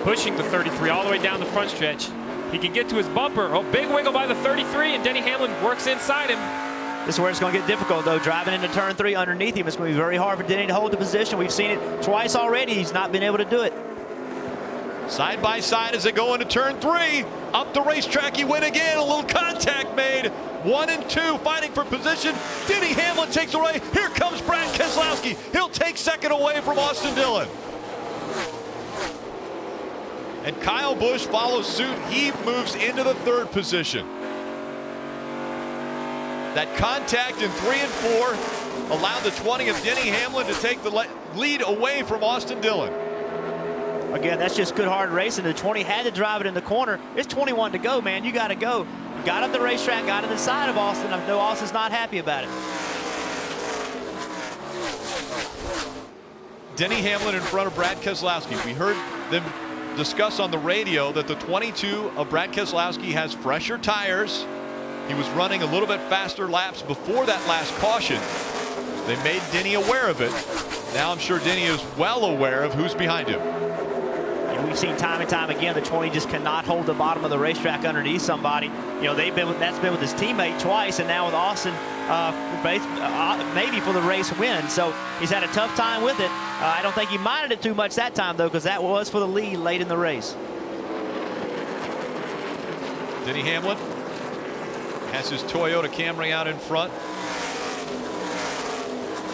Pushing the 33 all the way down the front stretch. He can get to his bumper. Oh, big wiggle by the 33, and Denny Hamlin works inside him. This is where it's going to get difficult, though. Driving into turn 3 underneath him, it's going to be very hard for Denny to hold the position. We've seen it twice already. He's not been able to do it. Side by side as they go into turn 3. Up the racetrack, he went again. A little contact made. 1 and 2 fighting for position. Denny Hamlin takes away. Here comes Brad Keselowski. He'll take 2nd away from Austin Dillon. And Kyle Busch follows suit. He moves into the 3rd position. That contact in 3 and 4 allowed the 20 of Denny Hamlin to take the lead away from Austin Dillon. Again, that's just good hard racing. The 20 had to drive it in the corner. It's 21 to go, man. You got to go. Got up the racetrack, got to the side of Austin. I know Austin's not happy about it. Denny Hamlin in front of Brad Keselowski. We heard them discuss on the radio that the 22 of Brad Keselowski has fresher tires. He was running a little bit faster laps before that last caution. They made Denny aware of it. Now I'm sure Denny is well aware of who's behind him. And we've seen time and time again the 20 just cannot hold the bottom of the racetrack underneath somebody. You know, that's been with his teammate twice, and now with Austin maybe for the race win. So he's had a tough time with it. I don't think he minded it too much that time, though, because that was for the lead late in the race. Denny Hamlin has his Toyota Camry out in front.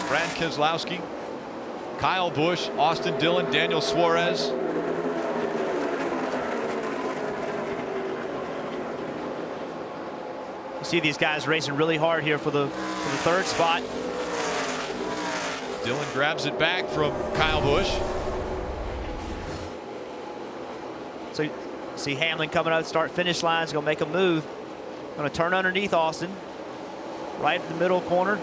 Brad Keselowski, Kyle Busch, Austin Dillon, Daniel Suarez. see these guys racing really hard here for the third spot. Dillon grabs it back from Kyle Busch. So you see Hamlin coming out, start finish line, is going to make a move. Going to turn underneath Austin. Right at the middle corner.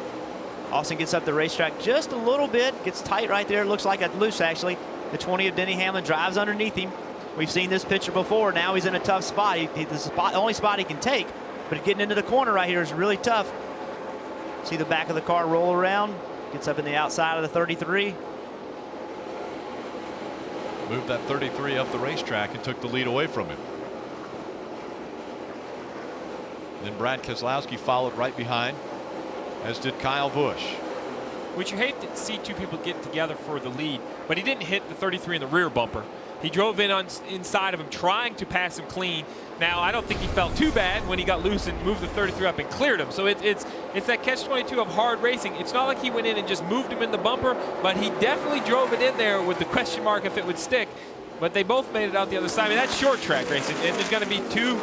Austin gets up the racetrack just a little bit, gets tight right there. Looks like it's loose actually. The 20 of Denny Hamlin drives underneath him. We've seen this picture before. Now he's in a tough spot. This is the only spot he can take, but getting into the corner right here is really tough. See the back of the car roll around. Gets up in the outside of the 33. Moved that 33 up the racetrack and took the lead away from him. Then Brad Keselowski followed right behind, as did Kyle Busch. Which you hate to see two people get together for the lead, but he didn't hit the 33 in the rear bumper. He drove in inside of him, trying to pass him clean. Now, I don't think he felt too bad when he got loose and moved the 33 up and cleared him. So it's that catch-22 of hard racing. It's not like he went in and just moved him in the bumper, but he definitely drove it in there with the question mark if it would stick. But they both made it out the other side. I mean, that's short track racing, and there's going to be two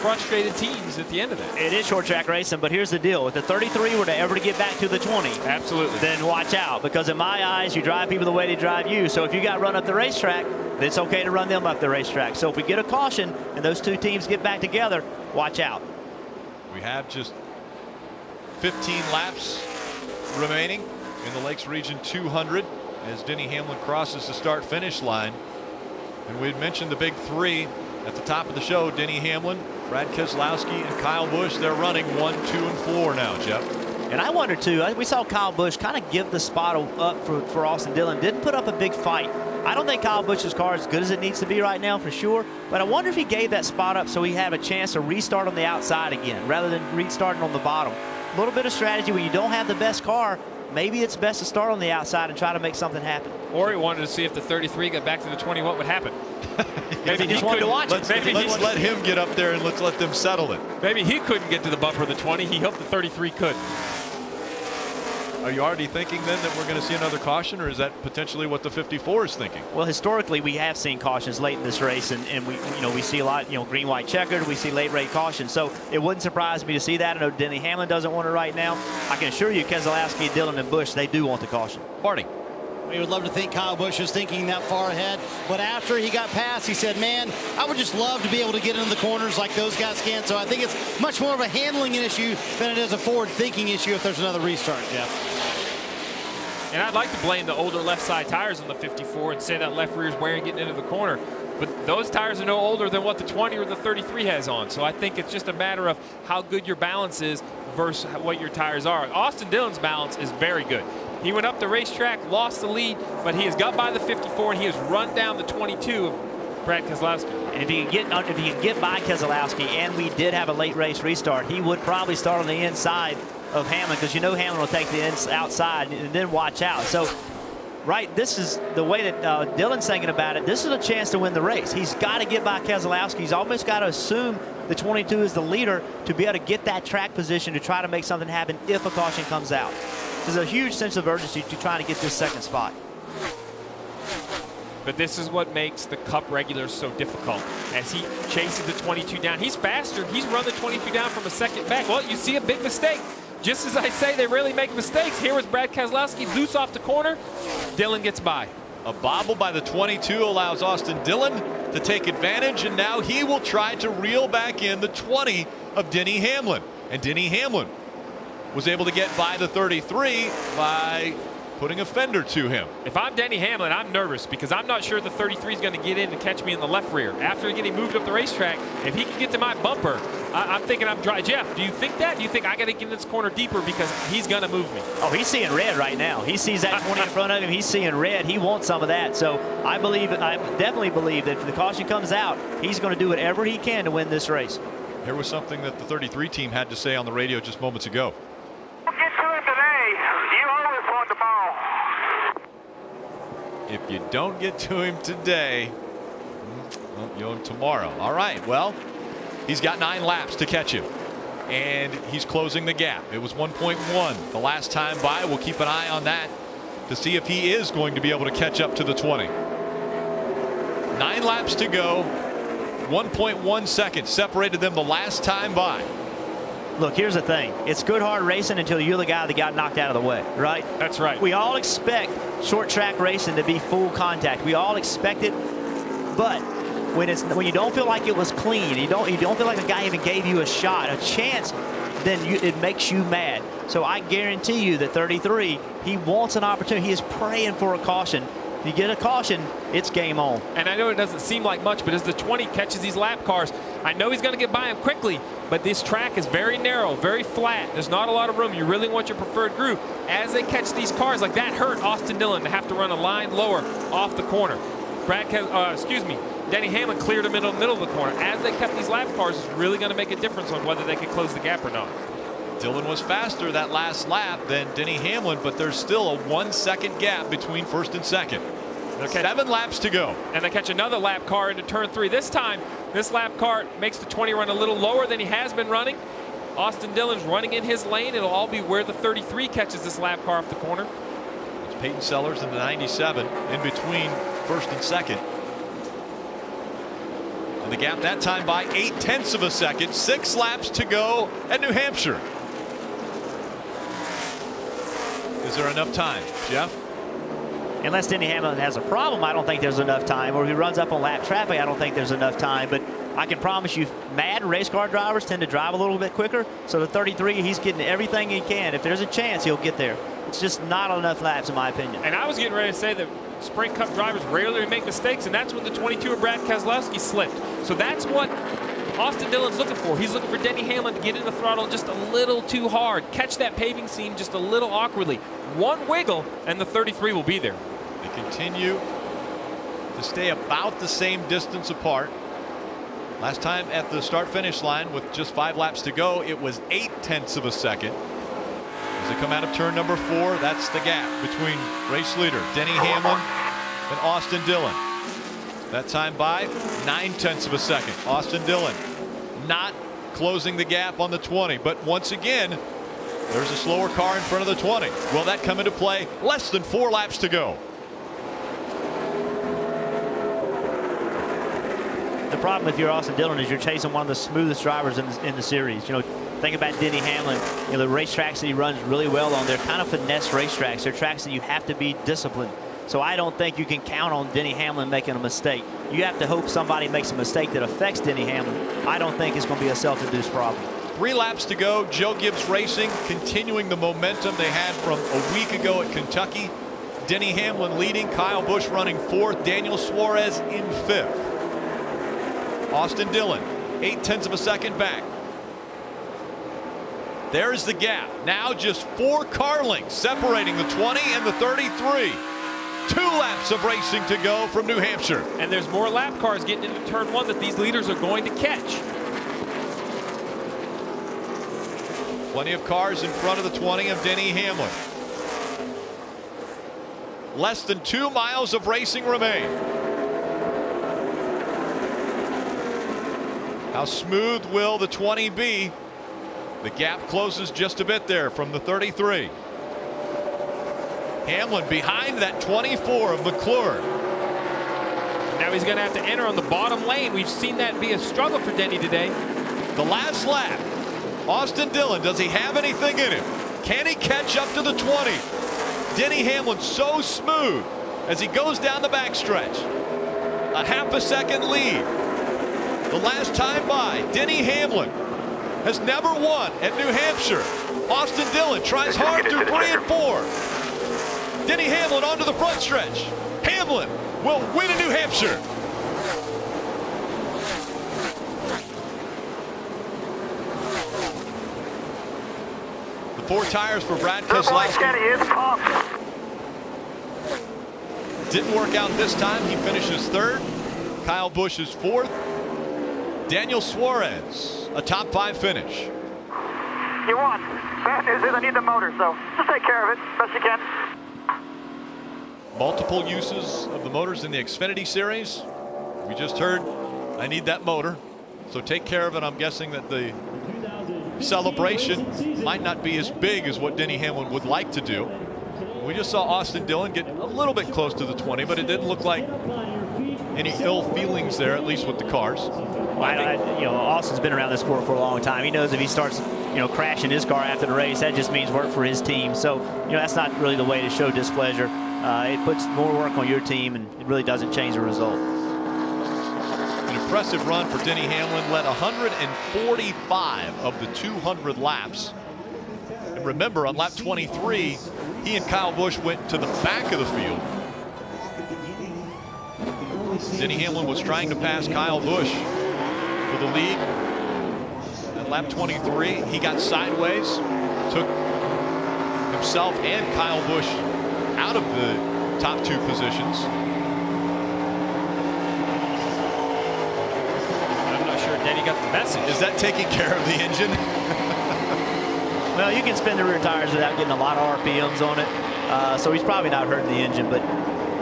frustrated teams at the end of it. It is short track racing, but here's the deal. If the 33 were to ever get back to the 20, absolutely, then watch out, because in my eyes, you drive people the way they drive you. So if you got run up the racetrack, then it's okay to run them up the racetrack. So if we get a caution and those two teams get back together, watch out. We have just 15 laps remaining in the Lakes Region 200 as Denny Hamlin crosses the start-finish line. And we had mentioned the big three at the top of the show: Denny Hamlin, Brad Keselowski, and Kyle Busch. They're running 1, 2, and 4 now, Jeff. And I wonder too, we saw Kyle Busch kind of give the spot up for Austin Dillon. Didn't put up a big fight. I don't think Kyle Busch's car is as good as it needs to be right now for sure, but I wonder if he gave that spot up so he had a chance to restart on the outside again rather than restarting on the bottom. A little bit of strategy when you don't have the best car. Maybe it's best to start on the outside and try to make something happen. Or he wanted to see if the 33 got back to the 20, what would happen. Maybe he just wanted to watch it. Let's let him get up there and let's let them settle it. Maybe he couldn't get to the bumper of the 20. He hoped the 33 could. Are you already thinking then that we're going to see another caution, or is that potentially what the 54 is thinking? Well, historically, we have seen cautions late in this race, and we see a lot, green, white, checkered. We see late rate cautions, so it wouldn't surprise me to see that. I know Denny Hamlin doesn't want it right now. I can assure you, Keselowski, Dillon, and Busch, they do want the caution. Marty. We would love to think Kyle Busch was thinking that far ahead, but after he got past, he said, man, I would just love to be able to get into the corners like those guys can. So I think it's much more of a handling issue than it is a forward-thinking issue if there's another restart, Jeff. And I'd like to blame the older left side tires on the 54 and say that left rear is wearing getting into the corner. But those tires are no older than what the 20 or the 33 has on. So I think it's just a matter of how good your balance is versus what your tires are. Austin Dillon's balance is very good. He went up the racetrack, lost the lead, but he has got by the 54 and he has run down the 22 of Brad Keselowski. And if he can get by Keselowski, and we did have a late race restart, he would probably start on the inside of Hamlin, because Hamlin will take the outside and then watch out. So, right, this is the way that Dillon's thinking about it. This is a chance to win the race. He's got to get by Keselowski. He's almost got to assume the 22 is the leader to be able to get that track position to try to make something happen if a caution comes out. There's a huge sense of urgency to trying to get this second spot. But this is what makes the Cup regulars so difficult. As he chases the 22 down, he's faster. He's run the 22 down from a second back. Well, you see a big mistake. Just as I say, they really make mistakes. Here was Brad Keselowski loose off the corner. Dillon gets by. A bobble by the 22 allows Austin Dillon to take advantage, and now he will try to reel back in the 20 of Denny Hamlin. And Denny Hamlin was able to get by the 33 by putting a fender to him. If I'm Denny Hamlin, I'm nervous because I'm not sure the 33 is going to get in to catch me in the left rear. After getting moved up the racetrack, if he can get to my bumper, I'm thinking I'm dry. Jeff, do you think that? Do you think I got to get in this corner deeper because he's going to move me? Oh, he's seeing red right now. He sees that 20 in front of him. He's seeing red. He wants some of that. So I definitely believe that if the caution comes out, he's going to do whatever he can to win this race. Here was something that the 33 team had to say on the radio just moments ago. Get to it today. You always want the ball. If you don't get to him today, well, you'll him tomorrow. All right, well, he's got 9 laps to catch him, and he's closing the gap. It was 1.1 the last time by. We'll keep an eye on that to see if he is going to be able to catch up to the 20. 9 laps to go. 1.1 seconds separated them the last time by. Look, here's the thing. It's good hard racing until you're the guy that got knocked out of the way, right? That's right. We all expect short track racing to be full contact. We all expect it, but when you don't feel like it was clean, you don't feel like the guy even gave you a shot, a chance, then it makes you mad. So I guarantee you that 33, he wants an opportunity. He is praying for a caution. If you get a caution, it's game on. And I know it doesn't seem like much, but as the 20 catches these lap cars, I know he's going to get by him quickly, but this track is very narrow, very flat. There's not a lot of room. You really want your preferred groove. As they catch these cars, like that hurt Austin Dillon to have to run a line lower off the corner. Denny Hamlin cleared him in the middle of the corner. As they kept these lap cars, it's really going to make a difference on whether they can close the gap or not. Dillon was faster that last lap than Denny Hamlin, but there's still a 1 second gap between first and second. 7 laps to go. And they catch another lap car into turn 3. This time, this lap car makes the 20 run a little lower than he has been running. Austin Dillon's running in his lane. It'll all be where the 33 catches this lap car off the corner. It's Peyton Sellers in the 97 in between first and second. And the gap that time by 0.8 of a second. 6 laps to go at New Hampshire. Is there enough time, Jeff? Unless Denny Hamlin has a problem, I don't think there's enough time. Or if he runs up on lap traffic, I don't think there's enough time. But I can promise you, mad race car drivers tend to drive a little bit quicker. So the 33, he's getting everything he can. If there's a chance, he'll get there. It's just not enough laps, in my opinion. And I was getting ready to say that Sprint Cup drivers rarely make mistakes, and that's when the 22 of Brad Keselowski slipped. So that's what Austin Dillon's looking for. He's looking for Denny Hamlin to get in the throttle just a little too hard, catch that paving seam just a little awkwardly. One wiggle, and the 33 will be there. They continue to stay about the same distance apart. Last time at the start-finish line with just 5 laps to go, it was 0.8 of a second. As they come out of turn number 4, that's the gap between race leader Denny Hamlin and Austin Dillon. That time by 0.9 of a second. Austin Dillon not closing the gap on the 20, but once again, there's a slower car in front of the 20. Will that come into play? Less than 4 laps to go. The problem if you're Austin Dillon is you're chasing one of the smoothest drivers in the series. You know, think about Denny Hamlin. You know, the racetracks that he runs really well on, they're kind of finesse racetracks. They're tracks that you have to be disciplined. So I don't think you can count on Denny Hamlin making a mistake. You have to hope somebody makes a mistake that affects Denny Hamlin. I don't think it's going to be a self-induced problem. 3 laps to go. Joe Gibbs Racing continuing the momentum they had from a week ago at Kentucky. Denny Hamlin leading, Kyle Busch running 4th, Daniel Suarez in 5th. Austin Dillon 0.8 of a second back. There's the gap. Now just 4 car lengths separating the 20 and the 33. 2 laps of racing to go from New Hampshire. And there's more lap cars getting into turn 1 that these leaders are going to catch. Plenty of cars in front of the 20 of Denny Hamlin. Less than 2 miles of racing remain. How smooth will the 20 be? The gap closes just a bit there from the 33. Hamlin behind that 24 of McClure. Now he's going to have to enter on the bottom lane. We've seen that be a struggle for Denny today. The last lap. Austin Dillon, does he have anything in him? Can he catch up to the 20? Denny Hamlin so smooth as he goes down the backstretch. A half a second lead. The last time by, Denny Hamlin has never won at New Hampshire. Austin Dillon tries hard through 3 and 4. Denny Hamlin onto the front stretch. Hamlin will win in New Hampshire. The 4 tires for Brad Keselowski. Didn't work out this time. He finishes 3rd. Kyle Busch is 4th. Daniel Suarez, a top 5 finish. You won. Bad news is I need the motor, so just take care of it best you can. Multiple uses of the motors in the Xfinity series. We just heard, I need that motor, so take care of it. I'm guessing that the celebration might not be as big as what Denny Hamlin would like to do. We just saw Austin Dillon get a little bit close to the 20, but it didn't look like any ill feelings there, at least with the cars. You know, Austin's been around this sport for a long time. He knows if he starts crashing his car after the race. That just means work for his team. So, that's not really the way to show displeasure. It puts more work on your team, and it really doesn't change the result. An impressive run for Denny Hamlin. Led 145 of the 200 laps. And remember, on lap 23, he and Kyle Busch went to the back of the field. Denny Hamlin was trying to pass Kyle Busch for the lead. At lap 23, he got sideways, took himself and Kyle Busch out of the top 2 positions. I'm not sure Denny got the message. Is that taking care of the engine? Well, you can spin the rear tires without getting a lot of RPMs on it. So he's probably not hurting the engine, but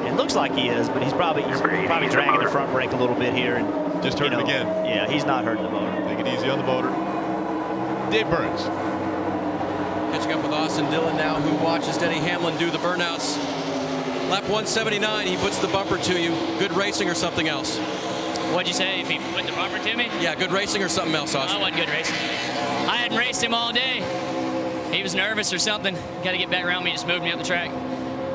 it looks like he is, but he's probably dragging the front brake a little bit here. And just hurt it again. Yeah, he's not hurting the motor. Take it easy on the motor. Dave Burns. Catching up with Austin Dillon now, who watches Denny Hamlin do the burnouts. Lap 179, he puts the bumper to you. Good racing or something else? What'd you say? If he put the bumper to me? Yeah, good racing or something else, Austin? I wasn't good racing. I hadn't raced him all day. He was nervous or something. Got to get back around me, just moved me up the track.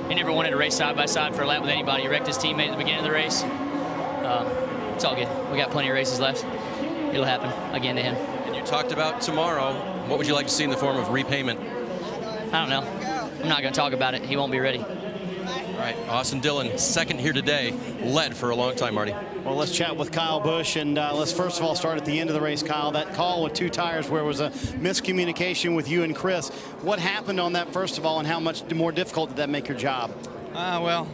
He never wanted to race side by side for a lap with anybody. He wrecked his teammate at the beginning of the race. It's all good. We got plenty of races left. It'll happen again to him. And you talked about tomorrow. What would you like to see in the form of repayment? I don't know. I'm not going to talk about it. He won't be ready. All right, Austin Dillon, second here today, led for a long time, Marty. Well, let's chat with Kyle Busch, and let's first of all start at the end of the race, Kyle. That call with 2 tires where it was a miscommunication with you and Chris. What happened on that, first of all, and how much more difficult did that make your job? Well,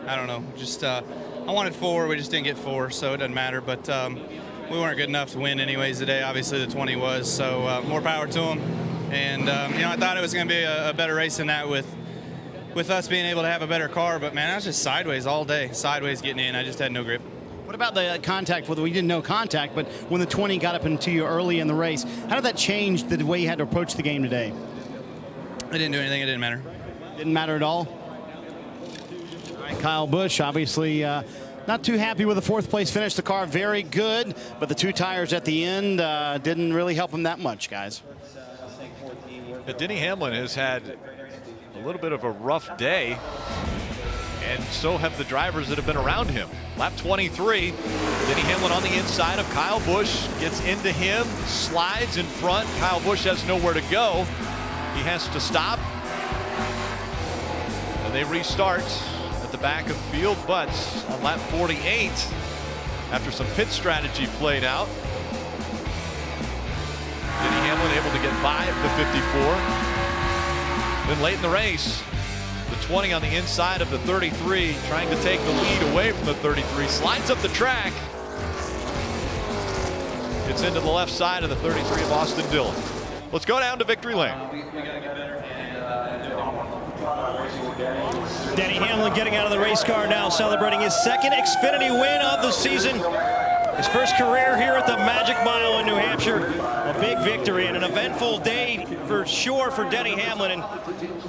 I don't know. Just I wanted 4. We just didn't get 4, so it doesn't matter. But we weren't good enough to win anyways today. Obviously, the 20 was, so more power to them. And, I thought it was going to be a better race than that with us being able to have a better car. But, man, I was just sideways all day, sideways getting in. I just had no grip. What about the contact? We didn't know contact, but when the 20 got up into you early in the race, how did that change the way you had to approach the game today? It didn't do anything. It didn't matter. Didn't matter at all? All right, Kyle Busch, obviously not too happy with the 4th place finish. The car very good, but the 2 tires at the end didn't really help him that much, guys. Denny Hamlin has had a little bit of a rough day, and so have the drivers that have been around him. Lap 23, Denny Hamlin on the inside of Kyle Busch, gets into him, slides in front. Kyle Busch has nowhere to go. He has to stop, and they restart at the back of the field. But on lap 48, after some pit strategy played out, Denny Hamlin able to get by the 54. Then late in the race, the 20 on the inside of the 33, trying to take the lead away from the 33, slides up the track. Gets into the left side of the 33 of Austin Dillon. Let's go down to victory lane. Denny Hamlin getting out of the race car now, celebrating his 2nd Xfinity win of the season. His first career here at the Magic Mile in New Hampshire. A big victory and an eventful day for sure for Denny Hamlin. And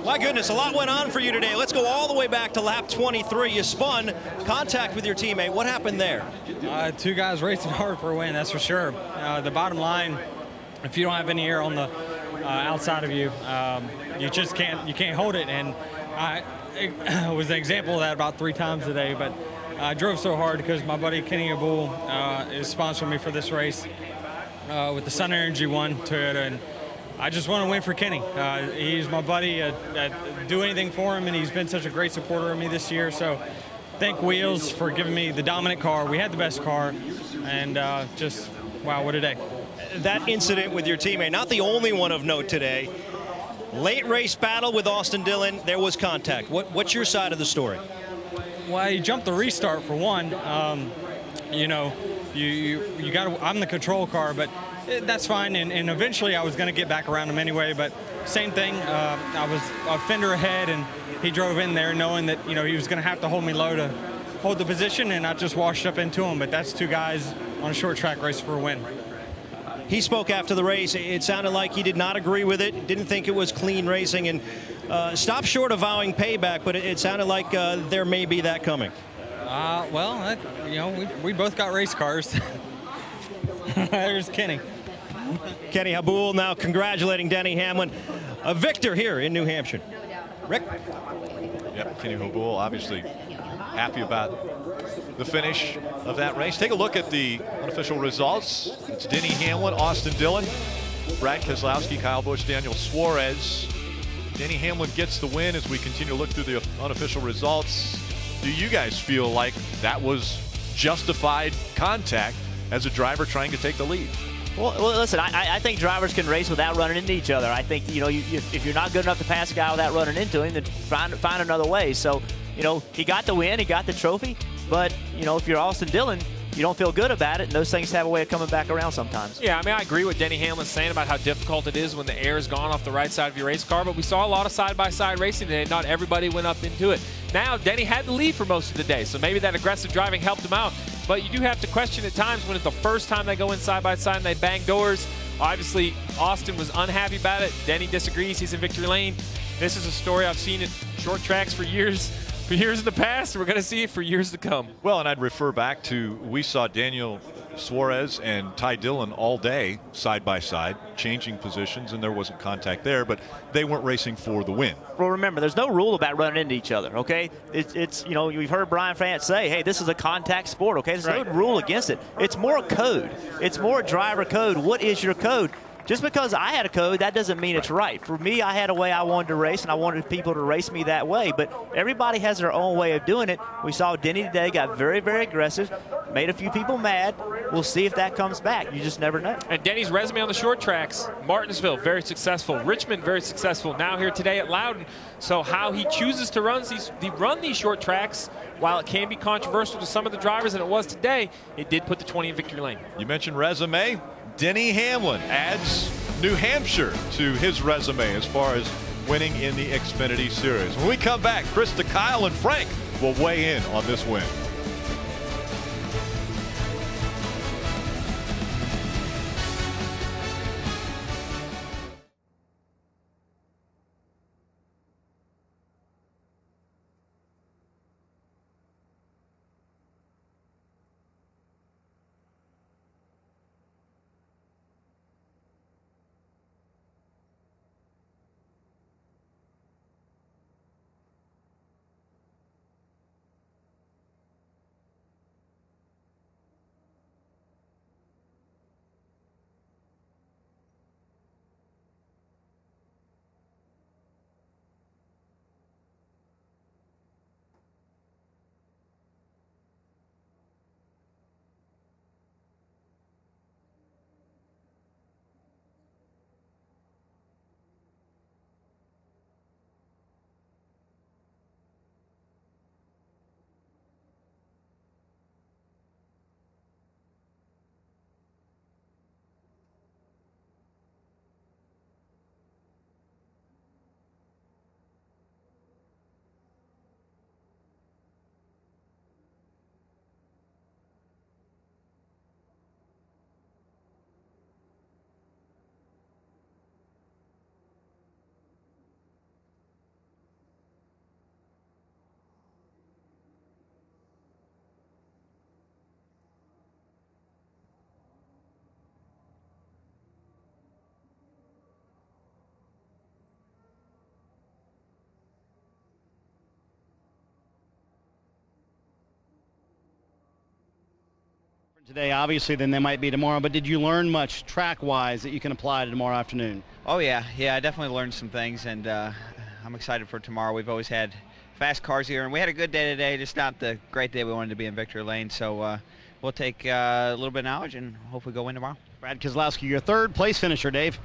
my goodness, a lot went on for you today. Let's go all the way back to lap 23. You spun, contact with your teammate. What happened there? 2 guys racing hard for a win, that's for sure. The bottom line, if you don't have any air on the outside of you, you just can't hold it. And it was an example of that about 3 times today. But I drove so hard because my buddy Kenny Abul is sponsoring me for this race with the Sun Energy one Toyota, and I just want to win for Kenny. He's my buddy. I'd do anything for him, and he's been such a great supporter of me this year. So thank Wheels for giving me the dominant car. We had the best car, and just, wow, what a day. That incident with your teammate, not the only one of note today. Late race battle with Austin Dillon, there was contact. What's your side of the story? Well, he jumped the restart for one. You got to. I'm the control car, but that's fine. And eventually, I was going to get back around him anyway. But same thing. I was a fender ahead, and he drove in there knowing that he was going to have to hold me low to hold the position, and I just washed up into him. But that's 2 guys on a short track race for a win. He spoke after the race. It sounded like he did not agree with it, didn't think it was clean racing, and stopped short of vowing payback, but it sounded like there may be that coming. Well, we both got race cars. There's Kenny. Kenny Habul now congratulating Denny Hamlin, a victor here in New Hampshire. Rick? Yep, Kenny Habul obviously happy about the finish of that race. Take a look at the unofficial results. It's Denny Hamlin, Austin Dillon, Brad Keselowski, Kyle Busch, Daniel Suarez. Denny Hamlin gets the win. As we continue to look through the unofficial results, do you guys feel like that was justified contact as a driver trying to take the lead? Well, listen, I think drivers can race without running into each other. I think, you know, if you're not good enough to pass a guy without running into him, then find another way. So, you know, he got the win, he got the trophy, but, you know, if you're Austin Dillon, you don't feel good about it, and those things have a way of coming back around sometimes. Yeah, I mean, I agree with Denny Hamlin saying about how difficult it is when the air is gone off the right side of your race car, but we saw a lot of side-by-side racing today. Not everybody went up into it. Now, Denny had the lead for most of the day, so maybe that aggressive driving helped him out, but you do have to question at times when it's the first time they go in side-by-side and they bang doors. Obviously, Austin was unhappy about it. Denny disagrees. He's in victory lane. This is a story I've seen in short tracks for years in the past. We're going to see it for years to come. Well, and I'd refer back to, we saw Daniel Suarez and Ty Dillon all day side by side, changing positions, and there wasn't contact there, but they weren't racing for the win. Well, remember, there's no rule about running into each other, okay? It's you know, we've heard Brian France say, hey, this is a contact sport, okay? There's no rule against it. It's more a code. It's more a driver code. What is your code? Just because I had a code, that doesn't mean it's right. For me, I had a way I wanted to race, and I wanted people to race me that way. But everybody has their own way of doing it. We saw Denny today got very, very aggressive, made a few people mad. We'll see if that comes back. You just never know. And Denny's resume on the short tracks, Martinsville, very successful. Richmond, very successful. Now here today at Loudon. So how he chooses to run these short tracks, while it can be controversial to some of the drivers, and it was today, it did put the 20 in victory lane. You mentioned resume. Denny Hamlin adds New Hampshire to his resume as far as winning in the Xfinity Series. When we come back, Krista, Kyle, and Frank will weigh in on this win. Today, obviously, than they might be tomorrow, but did you learn much track-wise that you can apply to tomorrow afternoon? Oh, yeah, I definitely learned some things, and I'm excited for tomorrow. We've always had fast cars here, and we had a good day today, just not the great day we wanted to be in victory lane, so we'll take a little bit of knowledge and hopefully go win tomorrow. Brad Keselowski, your third place finisher, Dave.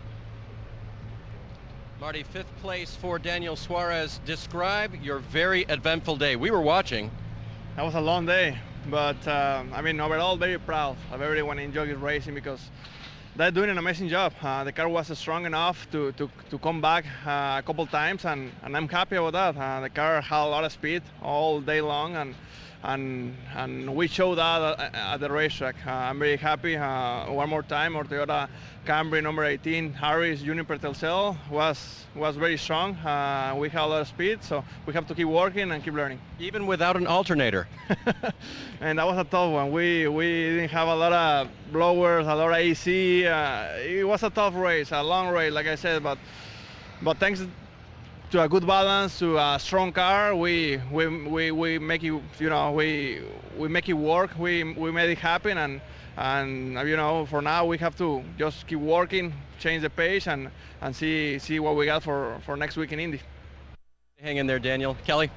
Marty, fifth place for Daniel Suarez. Describe your very eventful day. We were watching. That was a long day, but I mean, overall, very proud of everyone in Jockey Racing because they're doing an amazing job. The car was strong enough to come back a couple times, and I'm happy about that. The car had a lot of speed all day long, and we showed that at the racetrack. I'm very happy. One more time, our Toyota Camry number 18, Harris Juniper Telcel, was very strong. We have a lot of speed, so we have to keep working and keep learning. Even without an alternator. And that was a tough one. We didn't have a lot of blowers, a lot of AC. It was a tough race, a long race, like I said, but thanks to a good balance, to a strong car, we make it, we make it work. We made it happen, and for now we have to just keep working, change the pace, and see what we got for next week in Indy. Hang in there, Daniel. Kelly?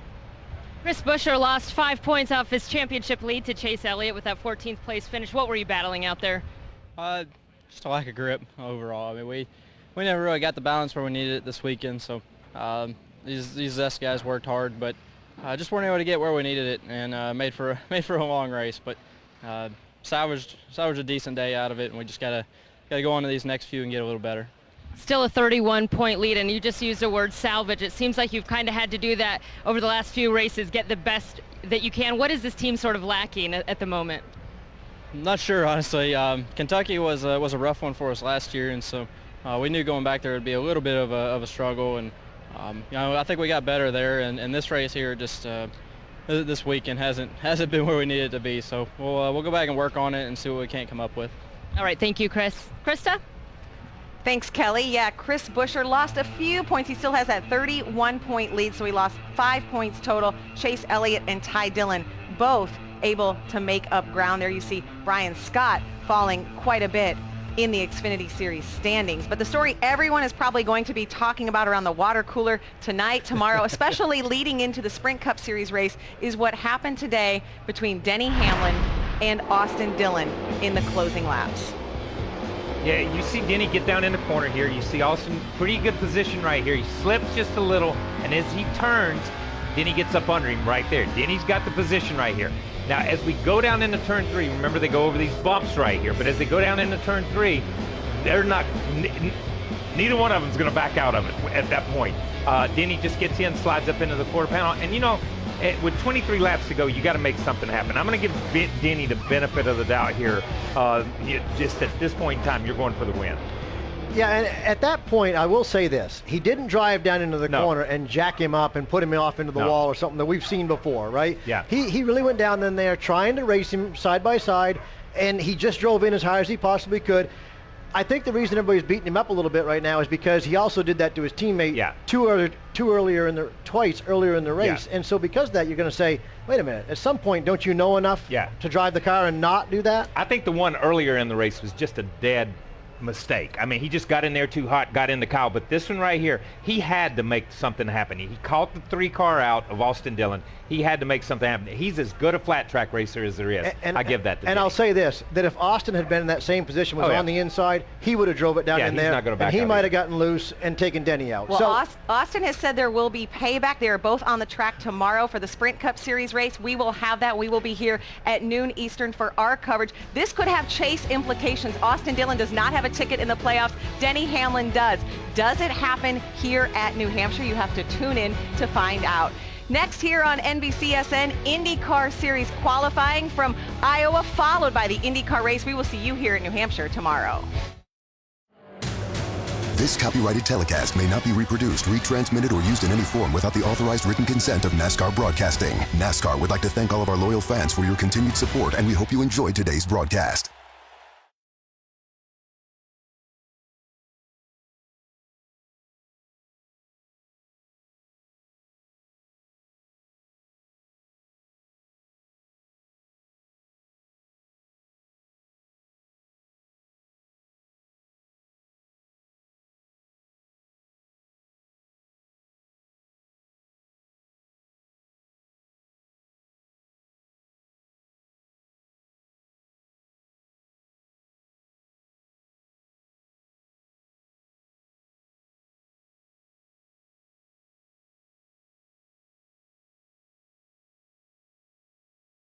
Chris Buescher lost 5 points off his championship lead to Chase Elliott with that 14th place finish. What were you battling out there? Just a lack of grip overall. I mean, we never really got the balance where we needed it this weekend, so these S guys worked hard, but just weren't able to get where we needed it, and made for a long race. But salvaged a decent day out of it, and we just gotta go on to these next few and get a little better. Still a 31-point lead, and you just used the word salvage. It seems like you've kind of had to do that over the last few races, get the best that you can. What is this team sort of lacking at the moment? I'm not sure, honestly. Kentucky was a rough one for us last year, and so we knew going back there would be a little bit of a struggle. And I think we got better there, and this race here just this weekend hasn't been where we needed it to be. So we'll go back and work on it and see what we can't come up with. All right, thank you, Chris. Krista? Thanks, Kelly. Yeah, Chris Buescher lost a few points. He still has that 31-point lead, so he lost 5 points total. Chase Elliott and Ty Dillon both able to make up ground there. You see Brian Scott falling quite a bit in the Xfinity Series standings. But the story everyone is probably going to be talking about around the water cooler tonight, tomorrow, especially leading into the Sprint Cup Series race, is what happened today between Denny Hamlin and Austin Dillon in the closing laps. Yeah, you see Denny get down in the corner here. You see Austin, pretty good position right here. He slips just a little, and as he turns, Denny gets up under him right there. Denny's got the position right here. Now, as we go down into turn 3, remember they go over these bumps right here, but as they go down into turn 3, they're not, neither one of them is going to back out of it at that point. Denny just gets in, slides up into the quarter panel, and with 23 laps to go, you got to make something happen. I'm going to give Denny the benefit of the doubt here. Just at this point in time, you're going for the win. Yeah, and at that point, I will say this. He didn't drive down into the corner and jack him up and put him off into the wall or something that we've seen before, right? Yeah. He really went down in there trying to race him side by side, and he just drove in as high as he possibly could. I think the reason everybody's beating him up a little bit right now is because he also did that to his teammate twice earlier in the race. And so because of that, you're going to say, wait a minute, at some point, don't you know enough to drive the car and not do that? I think the one earlier in the race was just a dead mistake. I mean, he just got in there too hot, got in the cow. But this one right here, he had to make something happen. He caught the 3 car out of Austin Dillon. He had to make something happen. He's as good a flat track racer as there is. I give that to him. And I'll say this, that if Austin had been in that same position, was on the inside, he would have drove it down in there, and he might have gotten loose and taken Denny out. Well, Austin has said there will be payback. They are both on the track tomorrow for the Sprint Cup Series race. We will have that. We will be here at noon Eastern for our coverage. This could have chase implications. Austin Dillon does not have a ticket in the playoffs. Denny Hamlin does. Does it happen here at New Hampshire? You have to tune in to find out. Next here on NBCSN, IndyCar Series qualifying from Iowa, followed by the IndyCar race. We will see you here at New Hampshire tomorrow. This copyrighted telecast may not be reproduced, retransmitted, or used in any form without the authorized written consent of NASCAR Broadcasting. NASCAR would like to thank all of our loyal fans for your continued support, and we hope you enjoyed today's broadcast.